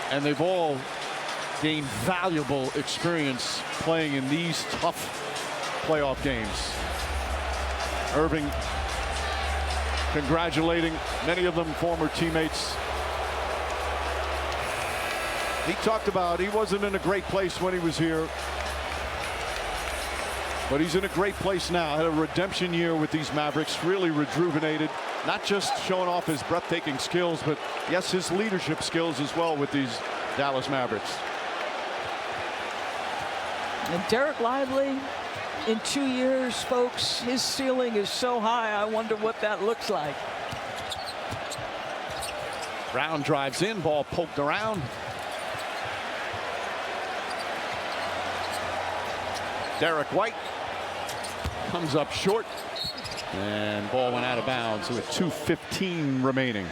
And they've all gained valuable experience playing in these tough playoff games. Irving congratulating many of them former teammates. He talked about he wasn't in a great place when he was here, but he's in a great place now. Had a redemption year with these Mavericks, really rejuvenated, not just showing off his breathtaking skills, but yes, his leadership skills as well with these Dallas Mavericks. And Derek Lively, in 2 years, folks, his ceiling is so high, I wonder what that looks like. Brown drives in, ball poked around. Derek White comes up short, and ball went out of bounds with 2:15 remaining.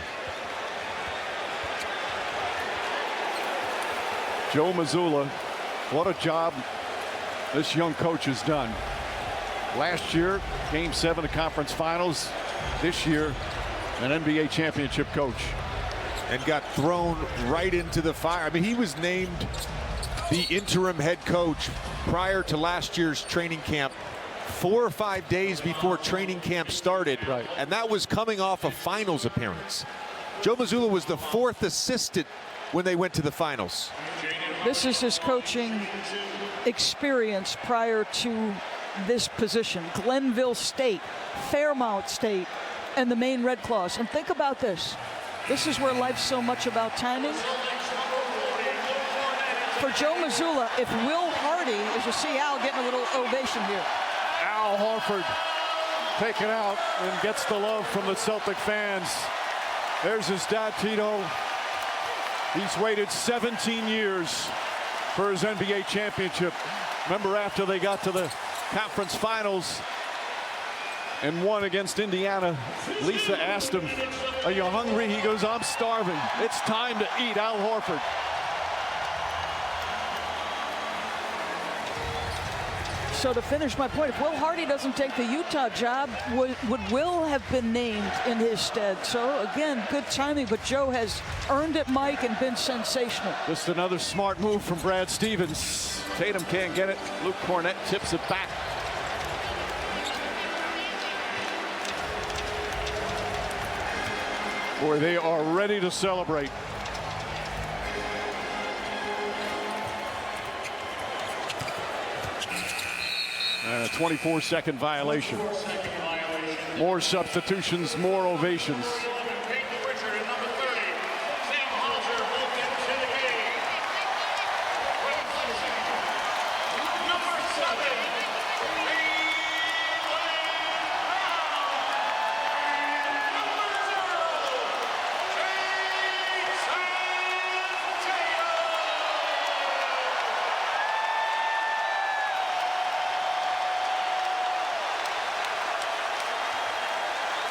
Joe Mazzulla, what a job this young coach has done. Last year, Game 7 of conference finals, this year an NBA championship coach. And got thrown right into the fire. I mean, he was named the interim head coach prior to last year's training camp, 4 or 5 days before training camp started. Right. And that was coming off a finals appearance. Joe Mazzulla was the 4th assistant when they went to the finals. This is his coaching experience prior to this position. Glenville State, Fairmount State, and the Maine Red Claws. And think about this. This is where life's so much about timing. For Joe Mazzulla, if Will Hardy, as you see Al getting a little ovation here. Al Horford taken out and gets the love from the Celtic fans. There's his dad, Tito. He's waited 17 years for his NBA championship. Remember, after they got to the conference finals and won against Indiana, Lisa asked him, "Are you hungry?" He goes, "I'm starving. It's time to eat." Al Horford. So to finish my point, if Will Hardy doesn't take the Utah job, would Will have been named in his stead? So again, good timing, but Joe has earned it, Mike, and been sensational. Just another smart move from Brad Stevens. Tatum can't get it. Luke Cornett tips it back. Boy, they are ready to celebrate. And a 24-second violation. More substitutions, more ovations.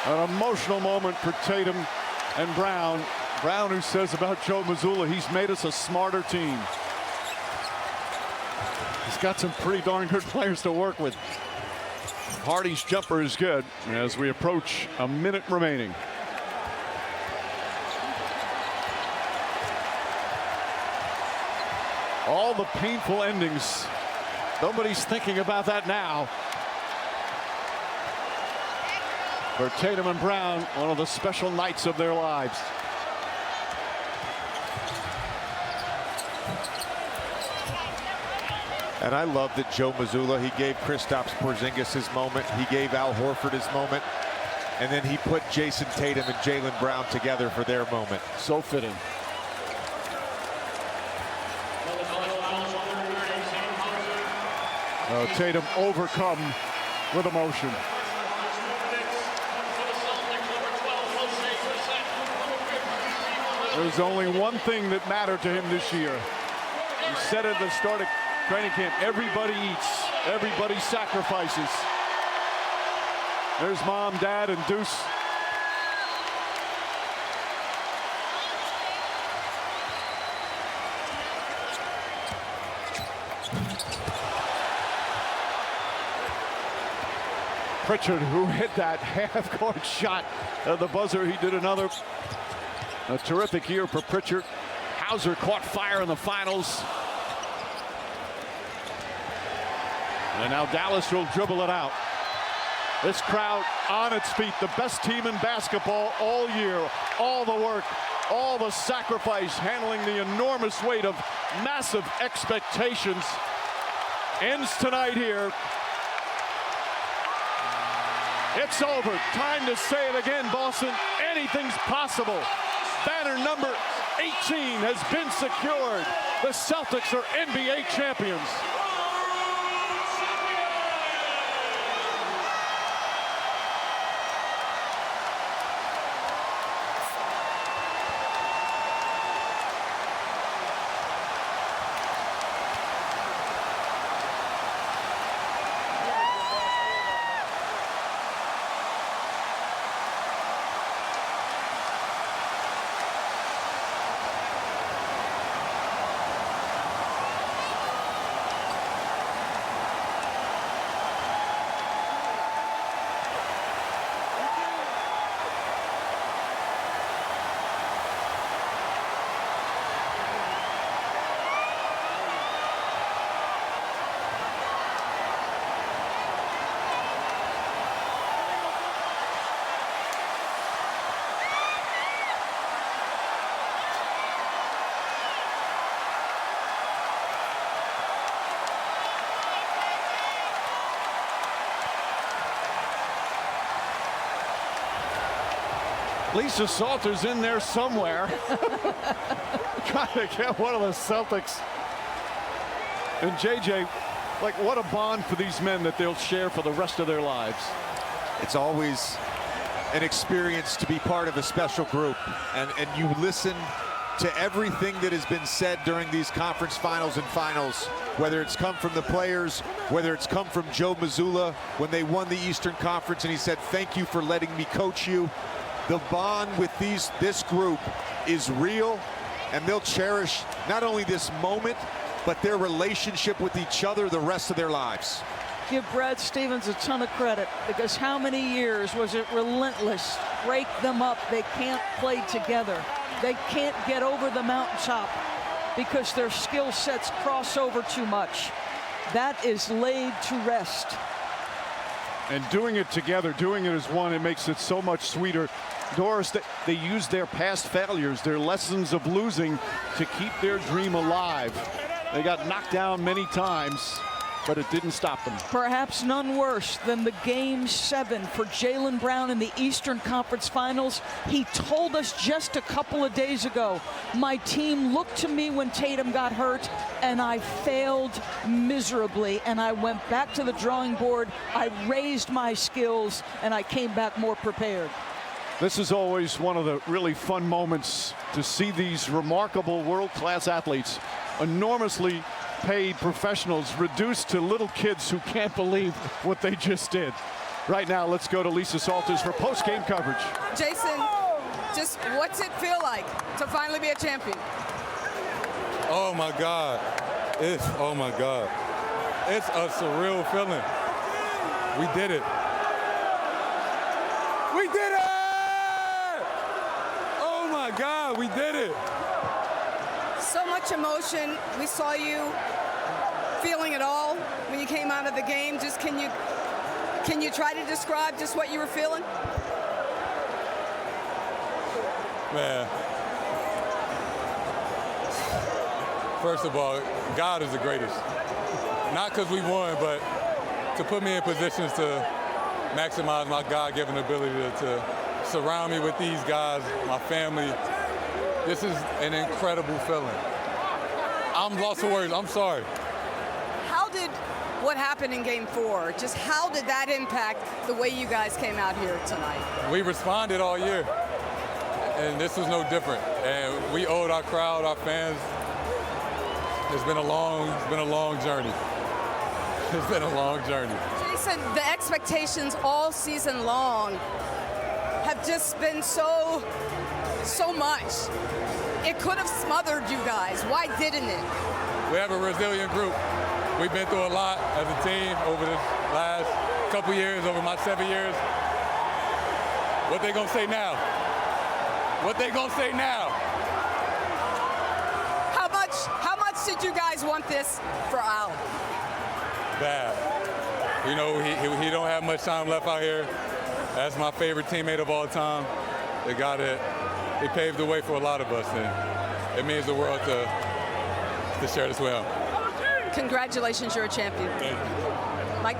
An emotional moment for Tatum and Brown. Brown, who says about Joe Mazzulla, he's made us a smarter team. He's got some pretty darn good players to work with. Hardy's jumper is good as we approach a minute remaining. All the painful endings. Nobody's thinking about that now. For Tatum and Brown, one of the special nights of their lives. And I love that Joe Mazzulla, he gave Kristaps Porzingis his moment. He gave Al Horford his moment. And then he put Jason Tatum and Jaylen Brown together for their moment. So fitting. Tatum overcome with emotion. There's only one thing that mattered to him this year. He said at the start of training camp, everybody eats, everybody sacrifices. There's Mom, Dad, and Deuce. Pritchard, who hit that half-court shot at the buzzer. He did another. A terrific year for Pritchard. Hauser caught fire in the finals. And now Dallas will dribble it out. This crowd on its feet, the best team in basketball all year. All the work, all the sacrifice, handling the enormous weight of massive expectations. Ends tonight here. It's over. Time to say it again, Boston. Anything's possible. Banner number 18 has been secured. The Celtics are NBA champions. Lisa Salters in there somewhere. Trying to get one of the Celtics. And JJ, like, what a bond for these men that they'll share for the rest of their lives. It's always an experience to be part of a special group, and you listen to everything that has been said during these conference finals and finals, whether it's come from the players, whether it's come from Joe Mazzulla when they won the Eastern Conference and he said, "Thank you for letting me coach you." The bond with this group is real, and they'll cherish not only this moment, but their relationship with each other the rest of their lives. Give Brad Stevens a ton of credit, because how many years was it relentless? Break them up. They can't play together. They can't get over the mountaintop because their skill sets cross over too much. That is laid to rest. And doing it together, doing it as one, it makes it so much sweeter. Doris, they use their past failures, their lessons of losing, to keep their dream alive. They got knocked down many times, but it didn't stop them. Perhaps none worse than the Game 7 for Jaylen Brown in the Eastern Conference Finals. He told us just a couple of days ago, my team looked to me when Tatum got hurt, and I failed miserably, and I went back to the drawing board. I raised my skills, and I came back more prepared. This is always one of the really fun moments to see these remarkable world-class athletes, enormously paid professionals, reduced to little kids who can't believe what they just did. Right now, let's go to Lisa Salters for post-game coverage. Jason, just what's it feel like to finally be a champion? Oh my God. Oh my God. It's a surreal feeling. We did it. We did it! Oh my God, we did it. So much emotion. We saw you feeling it all when you came out of the game. Just can you try to describe just what you were feeling? Man. First of all, God is the greatest. Not because we won, but to put me in positions to maximize my God-given ability to surround me with these guys, my family. This is an incredible feeling. I'm lost for words. I'm sorry. How did what happened in Game 4, just how did that impact the way you guys came out here tonight? We responded all year, and this was no different. And we owed our crowd, our fans. It's been a long journey. It's been a long journey. Jason, the expectations all season long have just been so much. It could have smothered you guys. Why didn't it? We have a resilient group. We've been through a lot as a team over the last couple years, over my 7 years. What they gonna say now? What they gonna say now? How much did you guys want this for Al? Bad. You know, he don't have much time left out here. That's my favorite teammate of all time. They got it. He paved the way for a lot of us, and it means the world to share this with him. Congratulations, you're a champion. Mike?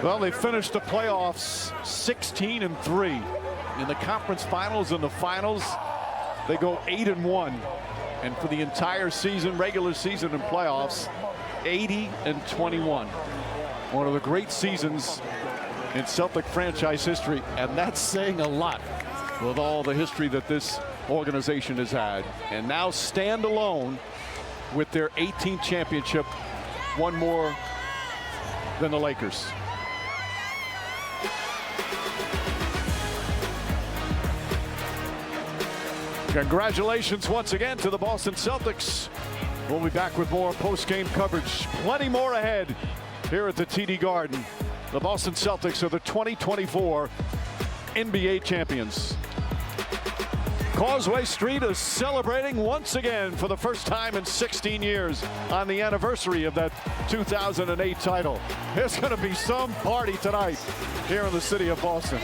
Well, they finished the playoffs 16-3. In the conference finals and the finals, they go 8-1. And for the entire season, regular season and playoffs, 80-21. One of the great seasons in Celtic franchise history, and that's saying a lot with all the history that this organization has had. And now stand alone with their 18th championship, one more than the Lakers. Congratulations once again to the Boston Celtics. We'll be back with more post-game coverage. Plenty more ahead here at the TD Garden. The Boston Celtics are the 2024 NBA champions. Causeway Street is celebrating once again for the first time in 16 years on the anniversary of that 2008 title. There's going to be some party tonight here in the city of Boston.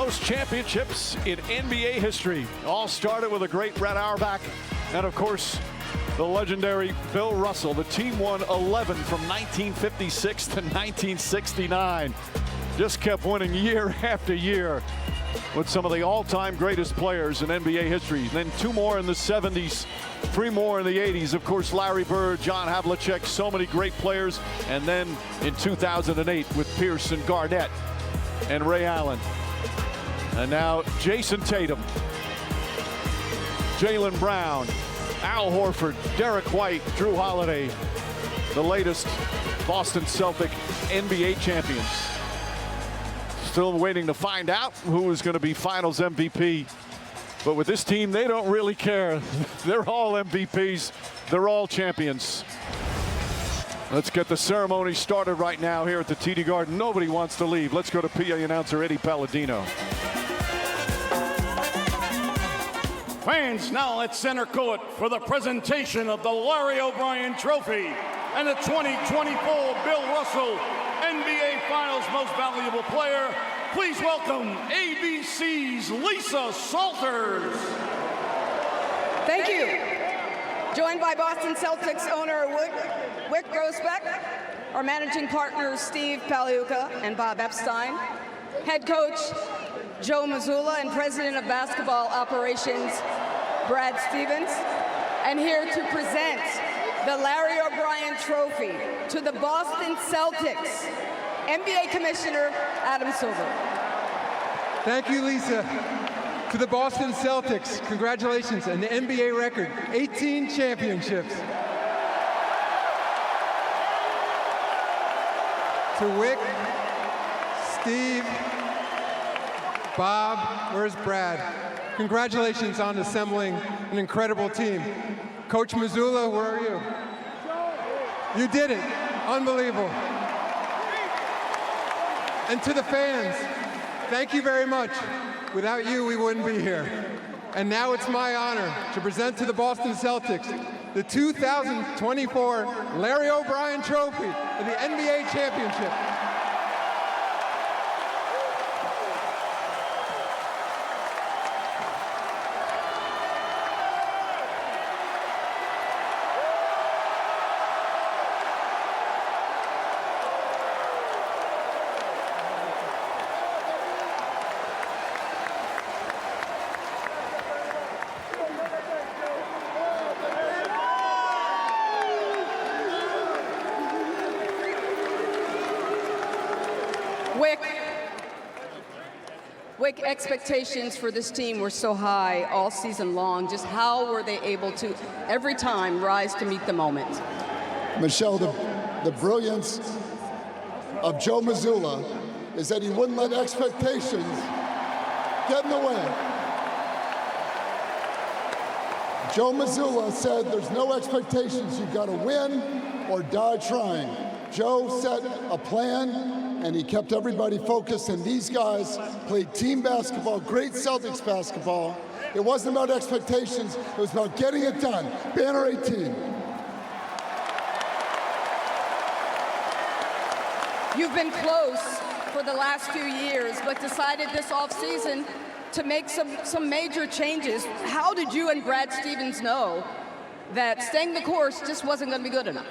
most championships in NBA history. All started with a great Red Auerbach and, of course, the legendary Bill Russell. The team won 11 from 1956 to 1969. Just kept winning year after year with some of the all-time greatest players in NBA history. Then 2 more in the 70s, 3 more in the 80s. Of course, Larry Bird, John Havlicek, so many great players. And then in 2008 with Pierce and Garnett and Ray Allen. And now Jason Tatum, Jaylen Brown, Al Horford, Derek White, Drew Holiday, the latest Boston Celtic NBA champions. Still waiting to find out who is going to be Finals MVP. But with this team, they don't really care. They're all MVPs. They're all champions. Let's get the ceremony started right now here at the TD Garden. Nobody wants to leave. Let's go to PA announcer Eddie Palladino. Fans now at center court for the presentation of the Larry O'Brien Trophy and the 2024 Bill Russell NBA Finals Most Valuable Player. Please welcome ABC's Lisa Salters. Thank you. Joined by Boston Celtics owner Wyc Grousbeck, our managing partners Steve Pagliuca and Bob Epstein, head coach Joe Mazzulla, and president of basketball operations Brad Stevens, and here to present the Larry O'Brien Trophy to the Boston Celtics, NBA Commissioner Adam Silver. Thank you, Lisa. To the Boston Celtics, congratulations on the NBA record, 18 championships. To Wyc, Steve, Bob, where's Brad? Congratulations on assembling an incredible team. Coach Mazzulla, where are you? You did it. Unbelievable. And to the fans, thank you very much. Without you, we wouldn't be here. And now it's my honor to present to the Boston Celtics the 2024 Larry O'Brien Trophy of the NBA Championship. Wyc, expectations for this team were so high all season long. Just how were they able to, every time, rise to meet the moment? Michelle, the brilliance of Joe Mazzulla is that he wouldn't let expectations get in the way. Joe Mazzulla said there's no expectations. You've got to win or die trying. Joe set a plan, and he kept everybody focused, and these guys played team basketball, great Celtics basketball. It wasn't about expectations, it was about getting it done. Banner 18. You've been close for the last few years, but decided this offseason to make some major changes. How did you and Brad Stevens know that staying the course just wasn't going to be good enough?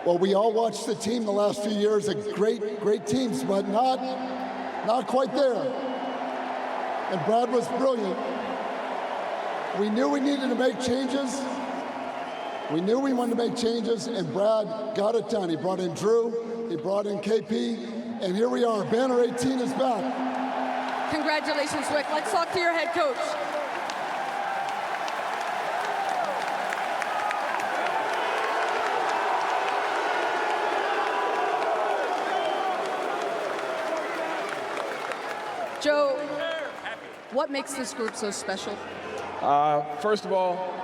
Well, we all watched the team the last few years, great teams, but not quite there. And Brad was brilliant. We knew we needed to make changes. We knew we wanted to make changes, and Brad got it done. He brought in Drew, he brought in KP, and here we are. Banner 18 is back. Congratulations, Wyc. Let's talk to your head coach. Joe, what makes this group so special? First of all,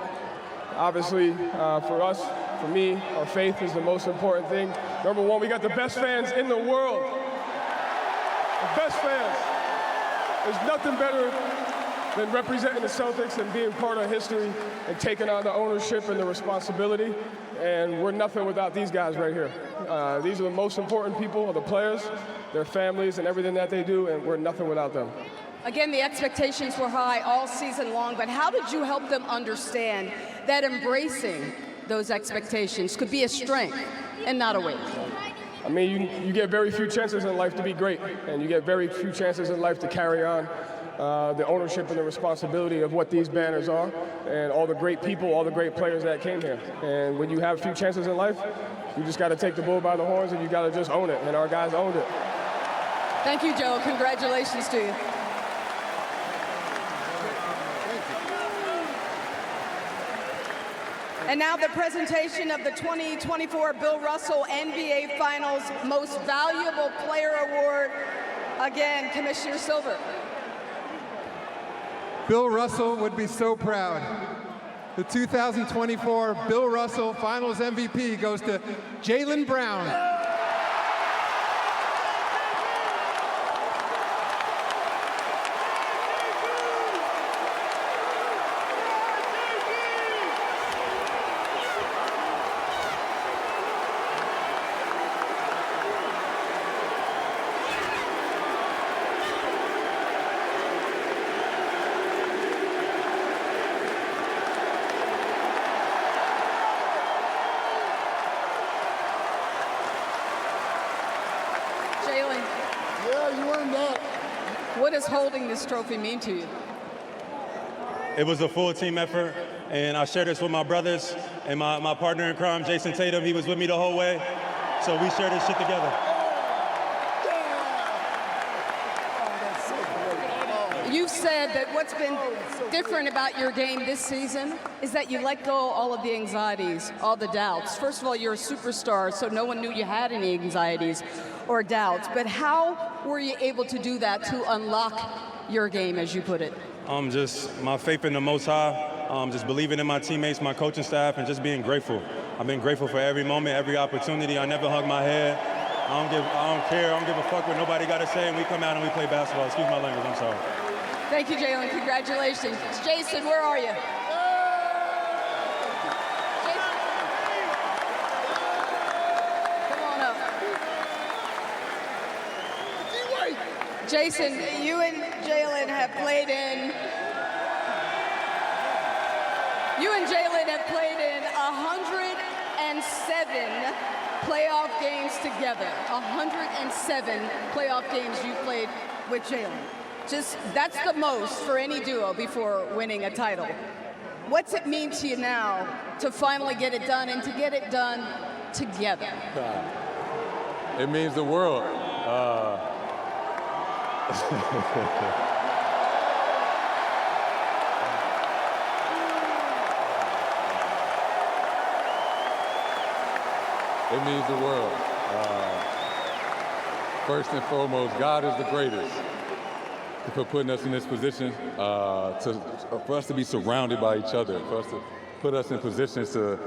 obviously, for us, for me, our faith is the most important thing. Number one, we got the best fans in the world. The best fans. There's nothing better than representing the Celtics and being part of history and taking on the ownership and the responsibility. And we're nothing without these guys right here. These are the most important people, the players, their families, and everything that they do, and we're nothing without them. Again, the expectations were high all season long, but how did you help them understand that embracing those expectations could be a strength and not a weight? I mean, you get very few chances in life to be great, and you get very few chances in life to carry on the ownership and the responsibility of what these banners are, and all the great people, all the great players that came here. And when you have few chances in life, you just got to take the bull by the horns, and you got to just own it, and our guys owned it. Thank you, Joe. Congratulations to you. And now the presentation of the 2024 Bill Russell NBA Finals Most Valuable Player Award. Again, Commissioner Silver. Bill Russell would be so proud. The 2024 Bill Russell Finals MVP goes to Jaylen Brown. What does holding this trophy mean to you? It was a full team effort, and I shared this with my brothers and my partner in crime, Jason Tatum. He was with me the whole way, so we shared this shit together. You've said that what's been different about your game this season is that you let go all of the anxieties, all the doubts. First of all, you're a superstar, so no one knew you had any anxieties or doubts. But how were you able to do that to unlock your game, as you put it? Just my faith in the Most High, just believing in my teammates, my coaching staff, and just being grateful. I've been grateful for every moment, every opportunity. I never hung my head. I don't care. I don't give a fuck what nobody got to say, and we come out and we play basketball. Excuse my language. I'm sorry. Thank you, Jaylen. Congratulations. Jason, where are you? Come on up. Jason, you and Jaylen have played in 107 playoff games together. 107 playoff games you played with Jaylen. That's the most for any duo before winning a title. What's it mean to you now to finally get it done and to get it done together? It means the world. It means the world. First and foremost, God is the greatest for putting us in this position, for us to be surrounded by each other, for us to put us in positions to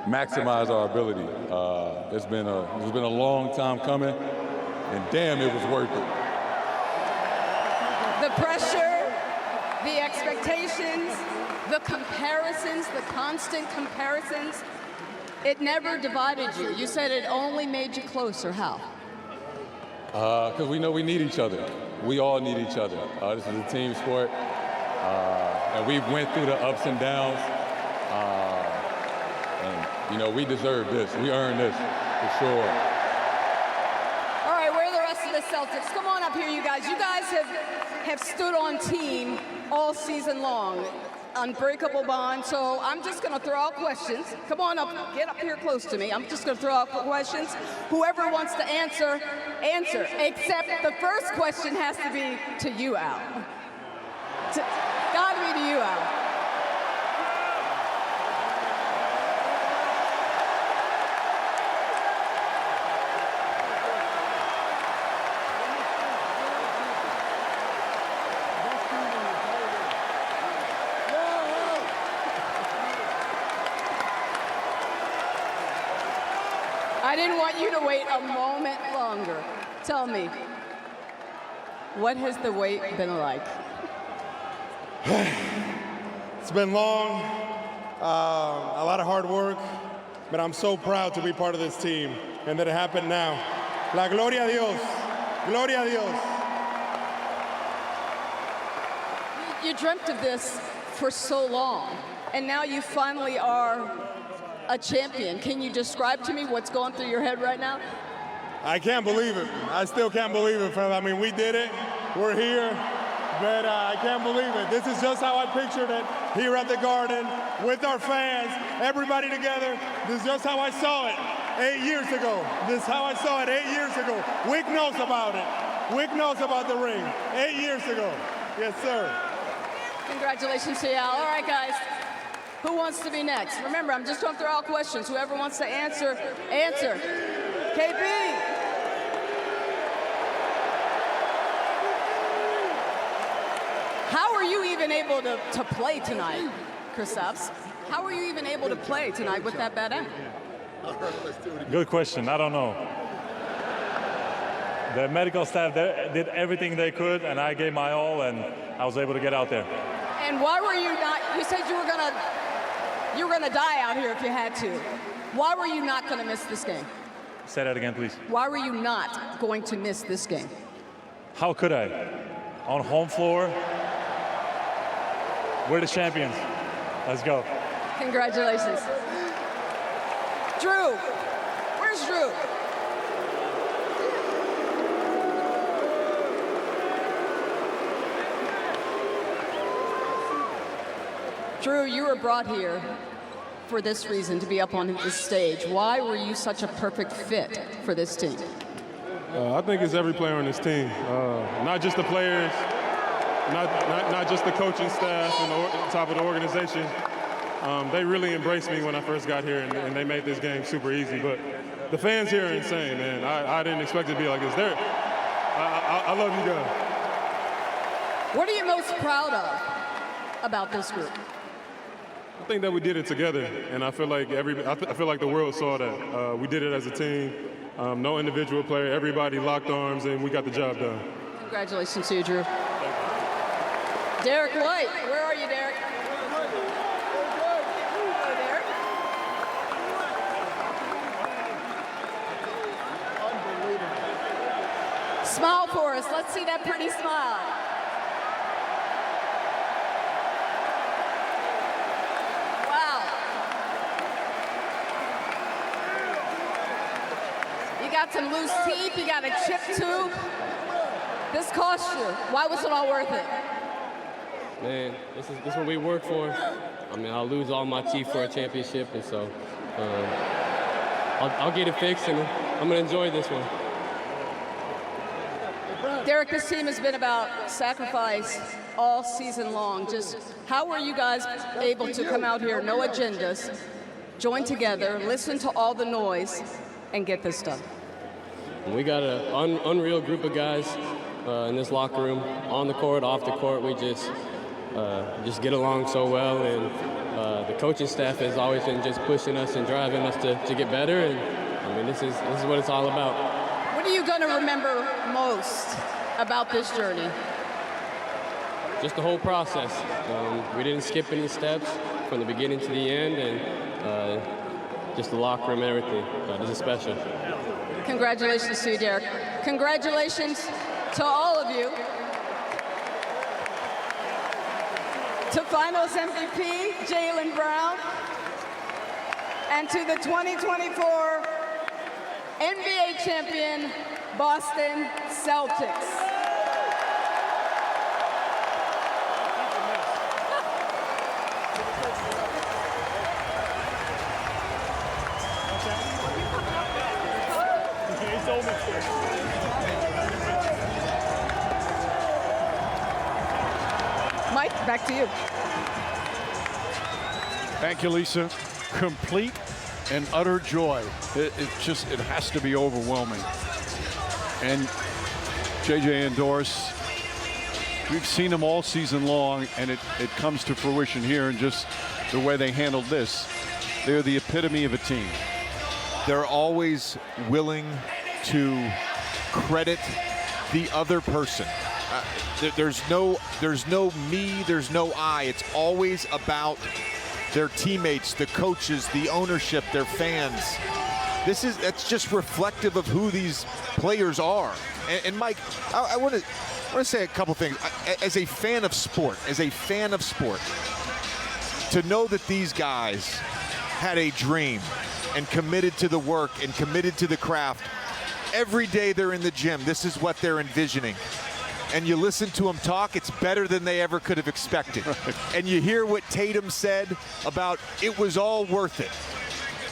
maximize our ability. It's been a long time coming, and damn, it was worth it. The pressure, the expectations, the comparisons, the constant comparisons, it never divided you. You said it only made you closer. How? Because we know we need each other. We all need each other. This is a team sport, and we went through the ups and downs. And we deserve this. We earned this for sure. All right, where are the rest of the Celtics? Come on up here, you guys. You guys have stood on team all season long. Unbreakable bond. So I'm just going to throw out questions. Come on up. Get up here close to me. I'm just going to throw out questions. Whoever wants to answer. Except the first question has to be to you, Al. Got to be to you, Al. I didn't want you to wait a moment longer. Tell me, what has the wait been like? It's been long, a lot of hard work, but I'm so proud to be part of this team and that it happened now. La gloria a Dios. Gloria a Dios. You dreamt of this for so long, and now you finally are a champion. Can you describe to me what's going through your head right now? I can't believe it. I still can't believe it, fella. I mean, we did it. We're here. But I can't believe it. This is just how I pictured it here at the Garden with our fans, everybody together. This is just how I saw it 8 years ago. This is how I saw it 8 years ago. Wick knows about it. Wick knows about the ring 8 years ago. Yes, sir. Congratulations to you, Al. All right, guys. Who wants to be next? Remember, I'm just going through all questions. Whoever wants to answer, answer. KB. How are you even able to play tonight, Kristaps? How are you even able to play tonight with that bad ankle? Good question. I don't know. The medical staff did everything they could, and I gave my all, and I was able to get out there. And why were you not? You said you were gonna die out here if you had to. Why were you not gonna miss this game? Say that again, please. Why were you not going to miss this game? How could I? On home floor. We're the champions. Let's go. Congratulations. Drew, where's Drew? Drew, you were brought here for this reason, to be up on this stage. Why were you such a perfect fit for this team? I think it's every player on this team, not just the players, not just the coaching staff and the top of the organization. They really embraced me when I first got here, and they made this game super easy. But the fans here are insane, man. I didn't expect it to be like this. I love you guys. What are you most proud of about this group? I think that we did it together, and I feel like I feel like the world saw that. We did it as a team. No individual player. Everybody locked arms, and we got the job done. Congratulations to you, Drew. Derek White, where are you, Derek? Hello, Derek. Smile for us. Let's see that pretty smile. Wow. You got some loose teeth. You got a chipped tooth. This cost you. Why was it all worth it? Man, this is what we work for. I mean, I'll lose all my teeth for a championship, and so I'll get it fixed, and I'm going to enjoy this one. Derek, this team has been about sacrifice all season long. Just how were you guys able to come out here, no agendas, join together, listen to all the noise, and get this done? We got an unreal group of guys in this locker room, on the court, off the court. We just get along so well, and the coaching staff has always been just pushing us and driving us to get better, and I mean, this is what it's all about. What are you going to remember most about this journey? Just the whole process. We didn't skip any steps from the beginning to the end, and just the locker room, everything. This is special. Congratulations to you, Derek. Congratulations to all of you. To Finals MVP, Jaylen Brown, and to the 2024 NBA champion, Boston Celtics. Mike, back to you. Thank you, Lisa. Complete and utter joy. It has to be overwhelming. And JJ and Doris, we've seen them all season long, and it comes to fruition here in just the way they handled this. They're the epitome of a team. They're always willing to credit the other person. There's no me, there's no I. It's always about their teammates, the coaches, the ownership, their fans. That's just reflective of who these players are. And Mike, I want to say a couple things. As a fan of sport, to know that these guys had a dream and committed to the work and committed to the craft. Every day they're in the gym, this is what they're envisioning. And you listen to them talk, it's better than they ever could have expected. Right. And you hear what Tatum said about it was all worth it.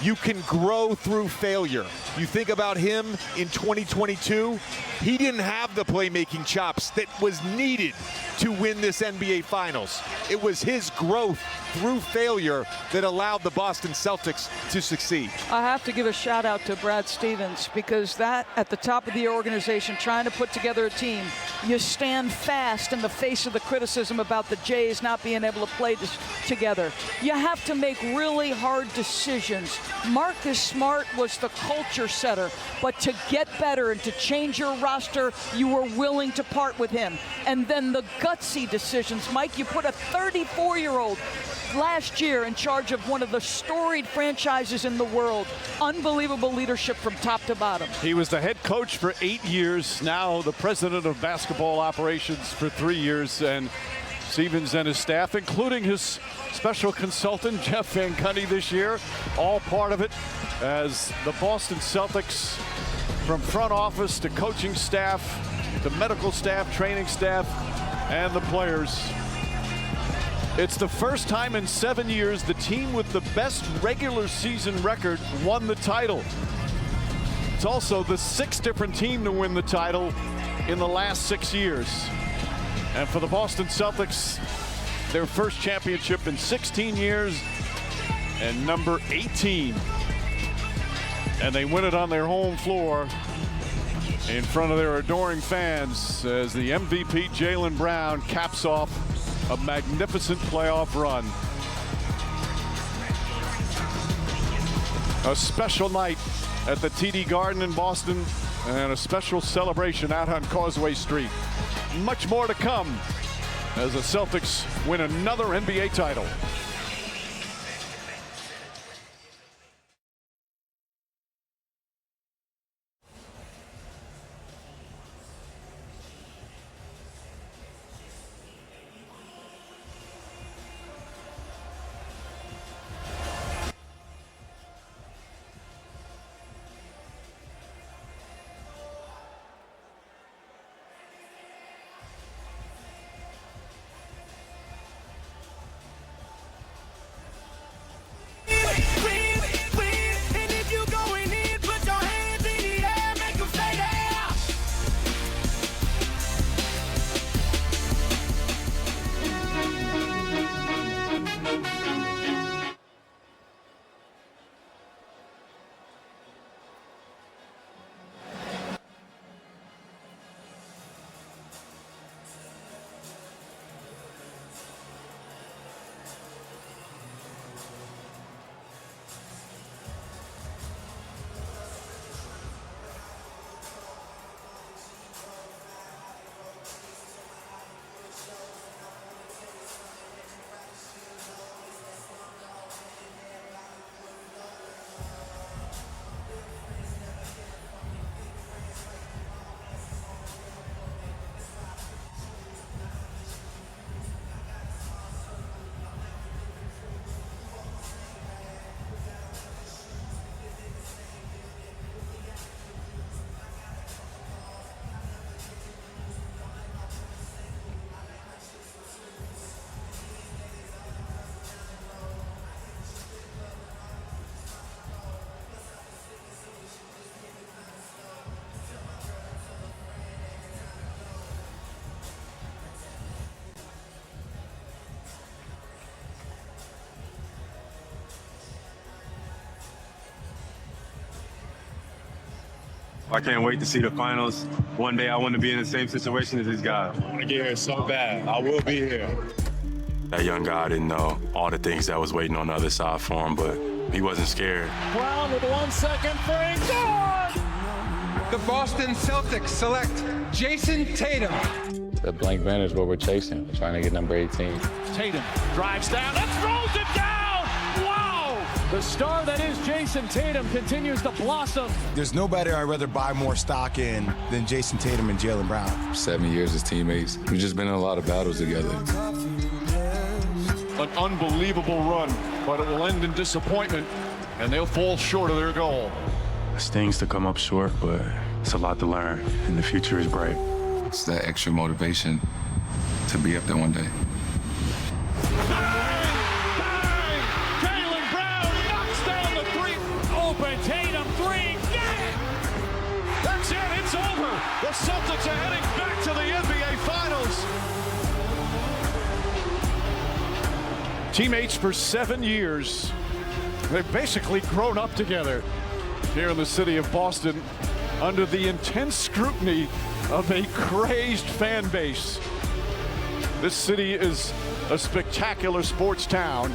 You can grow through failure. You think about him in 2022, he didn't have the playmaking chops that was needed to win this NBA Finals. It was his growth through failure that allowed the Boston Celtics to succeed. I have to give a shout out to Brad Stevens, because that at the top of the organization, trying to put together a team, you stand fast in the face of the criticism about the Jays not being able to play together. You have to make really hard decisions. Marcus Smart was the culture setter, but to get better and to change your roster, you were willing to part with him. And then the gutsy decisions. Mike, you put a 34-year-old last year in charge of one of the storied franchises in the world. Unbelievable leadership from top to bottom. He was the head coach for 8 years, now the president of basketball operations for 3 years, and Stevens and his staff, including his special consultant, Jeff Van Gundy this year, all part of it, as the Boston Celtics, from front office to coaching staff, to medical staff, training staff, and the players. It's the first time in 7 years the team with the best regular season record won the title. It's also the 6th different team to win the title in the last 6 years. And for the Boston Celtics, their first championship in 16 years and number 18. And they win it on their home floor in front of their adoring fans as the MVP Jaylen Brown caps off a magnificent playoff run. A special night at the TD Garden in Boston and a special celebration out on Causeway Street. Much more to come as the Celtics win another NBA title. I can't wait to see the finals. One day I want to be in the same situation as these guys. I want to get here so bad. I will be here. That young guy didn't know all the things that was waiting on the other side for him, but he wasn't scared. Brown with 1 second free. Good! The Boston Celtics select Jason Tatum. The blank banner is what we're chasing, trying to get number 18. Tatum drives down and throws it down. Wow! The star that is Jason Tatum continues to blossom. There's nobody I'd rather buy more stock in than Jason Tatum and Jaylen Brown. 7 years as teammates. We've just been in a lot of battles together. An unbelievable run, but it will end in disappointment, and they'll fall short of their goal. It stings to come up short, but it's a lot to learn, and the future is bright. It's that extra motivation to be up there one day. Jaylen Brown knocks down the three. Open Tatum three. Get it! That's it. It's over. The Celtics are heading back to the NBA Finals. Teammates for 7 years. They've basically grown up together here in the city of Boston under the intense scrutiny of a crazed fan base. This city is a spectacular sports town,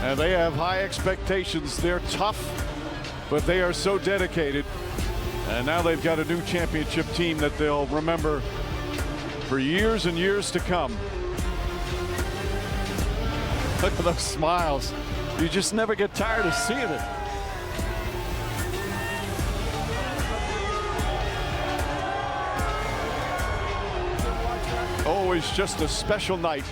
and they have high expectations. They're tough, but they are so dedicated. And now they've got a new championship team that they'll remember for years and years to come. Look at those smiles. You just never get tired of seeing it. Always just a special night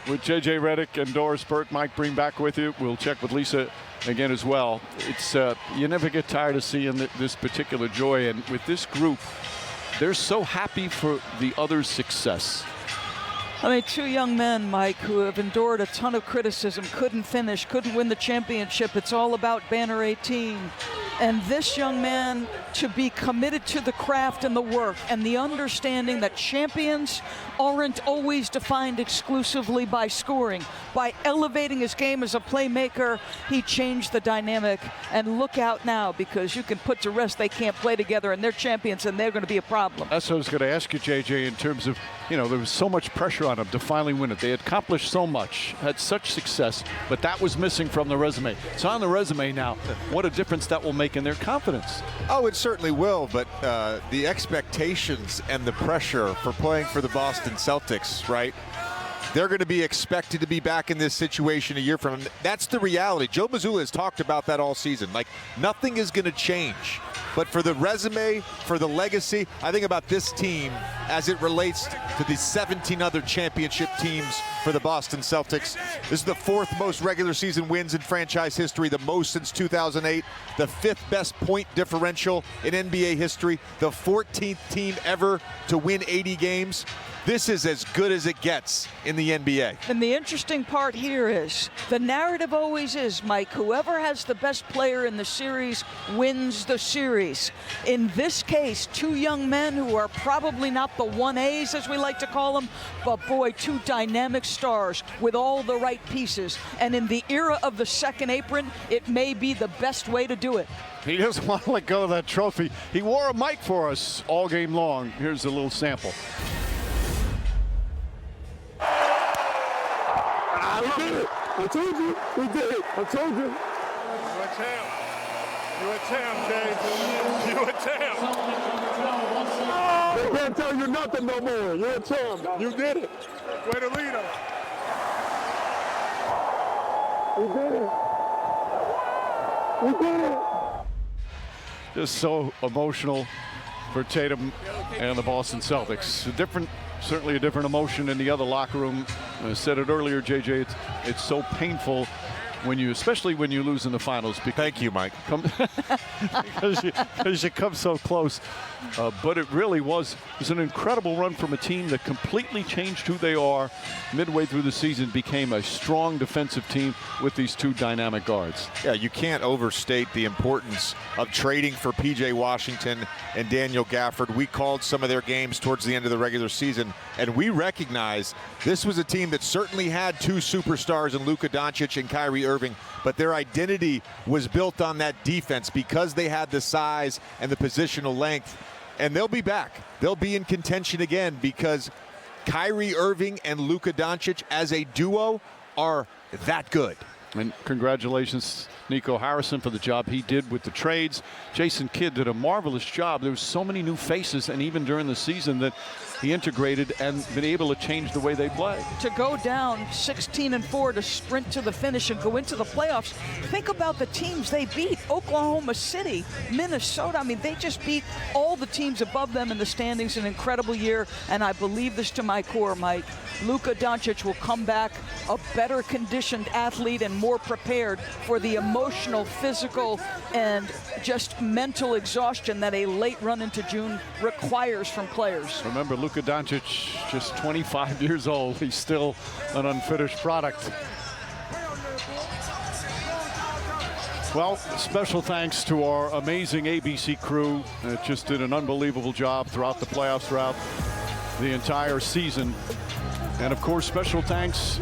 with JJ Redick and Doris Burke. Mike Breen back with you. We'll check with Lisa again as well. It's you never get tired of seeing this particular joy, and with this group, they're so happy for the other's success. I mean, two young men, Mike, who have endured a ton of criticism, couldn't finish, couldn't win the championship. It's all about Banner 18. And this young man to be committed to the craft and the work and the understanding that champions aren't always defined exclusively by scoring. By elevating his game as a playmaker, he changed the dynamic. And look out now, because you can put to rest they can't play together, and they're champions, and they're going to be a problem. That's what I was going to ask you, JJ, in terms of, you know, there was so much pressure on them to finally win it. They had accomplished so much, had such success, but that was missing from the resume. It's on the resume now. What a difference that will make in their confidence. Oh, it certainly will, but the expectations and the pressure for playing for the Boston Celtics, right? They're going to be expected to be back in this situation a year from now. That's the reality. Joe Mazzulla has talked about that all season. Like, nothing is going to change. But for the resume, for the legacy, I think about this team as it relates to the 17 other championship teams for the Boston Celtics. This is the 4th most regular season wins in franchise history, the most since 2008, the 5th best point differential in NBA history, the 14th team ever to win 80 games. This is as good as it gets in the NBA. And the interesting part here is, the narrative always is, Mike, whoever has the best player in the series wins the series. In this case, two young men who are probably not the 1As, as we like to call them, but boy, two dynamic stars with all the right pieces. And in the era of the second apron, it may be the best way to do it. He doesn't want to let go of that trophy. He wore a mic for us all game long. Here's a little sample. We did it. I told you. We did it. I told you. You a champ. You a champ, Jay. You a champ. They can't tell you nothing no more. You're a champ. You did it. Way to lead us. We did it. We did it. Just so emotional for Tatum and the Boston Celtics. Certainly a different emotion in the other locker room. I said it earlier, JJ, it's so painful when you, especially when you lose in the finals. Thank you, Mike. Because you come so close. But it really was an incredible run from a team that completely changed who they are midway through the season, became a strong defensive team with these two dynamic guards. Yeah, you can't overstate the importance of trading for P.J. Washington and Daniel Gafford. We called some of their games towards the end of the regular season, and we recognize this was a team that certainly had two superstars in Luka Doncic and Kyrie Irving, but their identity was built on that defense because they had the size and the positional length. And they'll be back. They'll be in contention again because Kyrie Irving and Luka Doncic as a duo are that good. And congratulations Nico Harrison for the job he did with the trades. Jason Kidd did a marvelous job. There was so many new faces, and even during the season that he integrated and been able to change the way they play. To go down 16-4 to sprint to the finish and go into the playoffs, think about the teams they beat. Oklahoma City, Minnesota. I mean, they just beat all the teams above them in the standings. An incredible year, and I believe this to my core, Mike. Luka Doncic will come back a better conditioned athlete and more prepared for the emotional, physical, and just mental exhaustion that a late run into June requires from players. Remember, Luka Doncic, just 25 years old. He's still an unfinished product. Well, special thanks to our amazing ABC crew that just did an unbelievable job throughout the playoffs, throughout the entire season. And of course, special thanks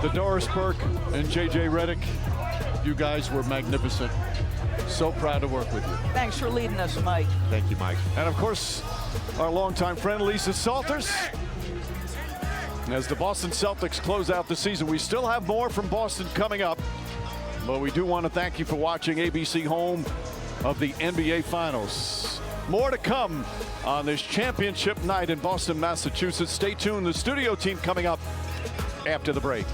to Doris Burke and JJ Redick. You guys were magnificent. So proud to work with you. Thanks for leading us, Mike. Thank you, Mike. And of course, our longtime friend Lisa Salters. As the Boston Celtics close out the season, we still have more from Boston coming up. But we do want to thank you for watching ABC, home of the NBA Finals. More to come on this championship night in Boston, Massachusetts. Stay tuned. The studio team coming up after the break.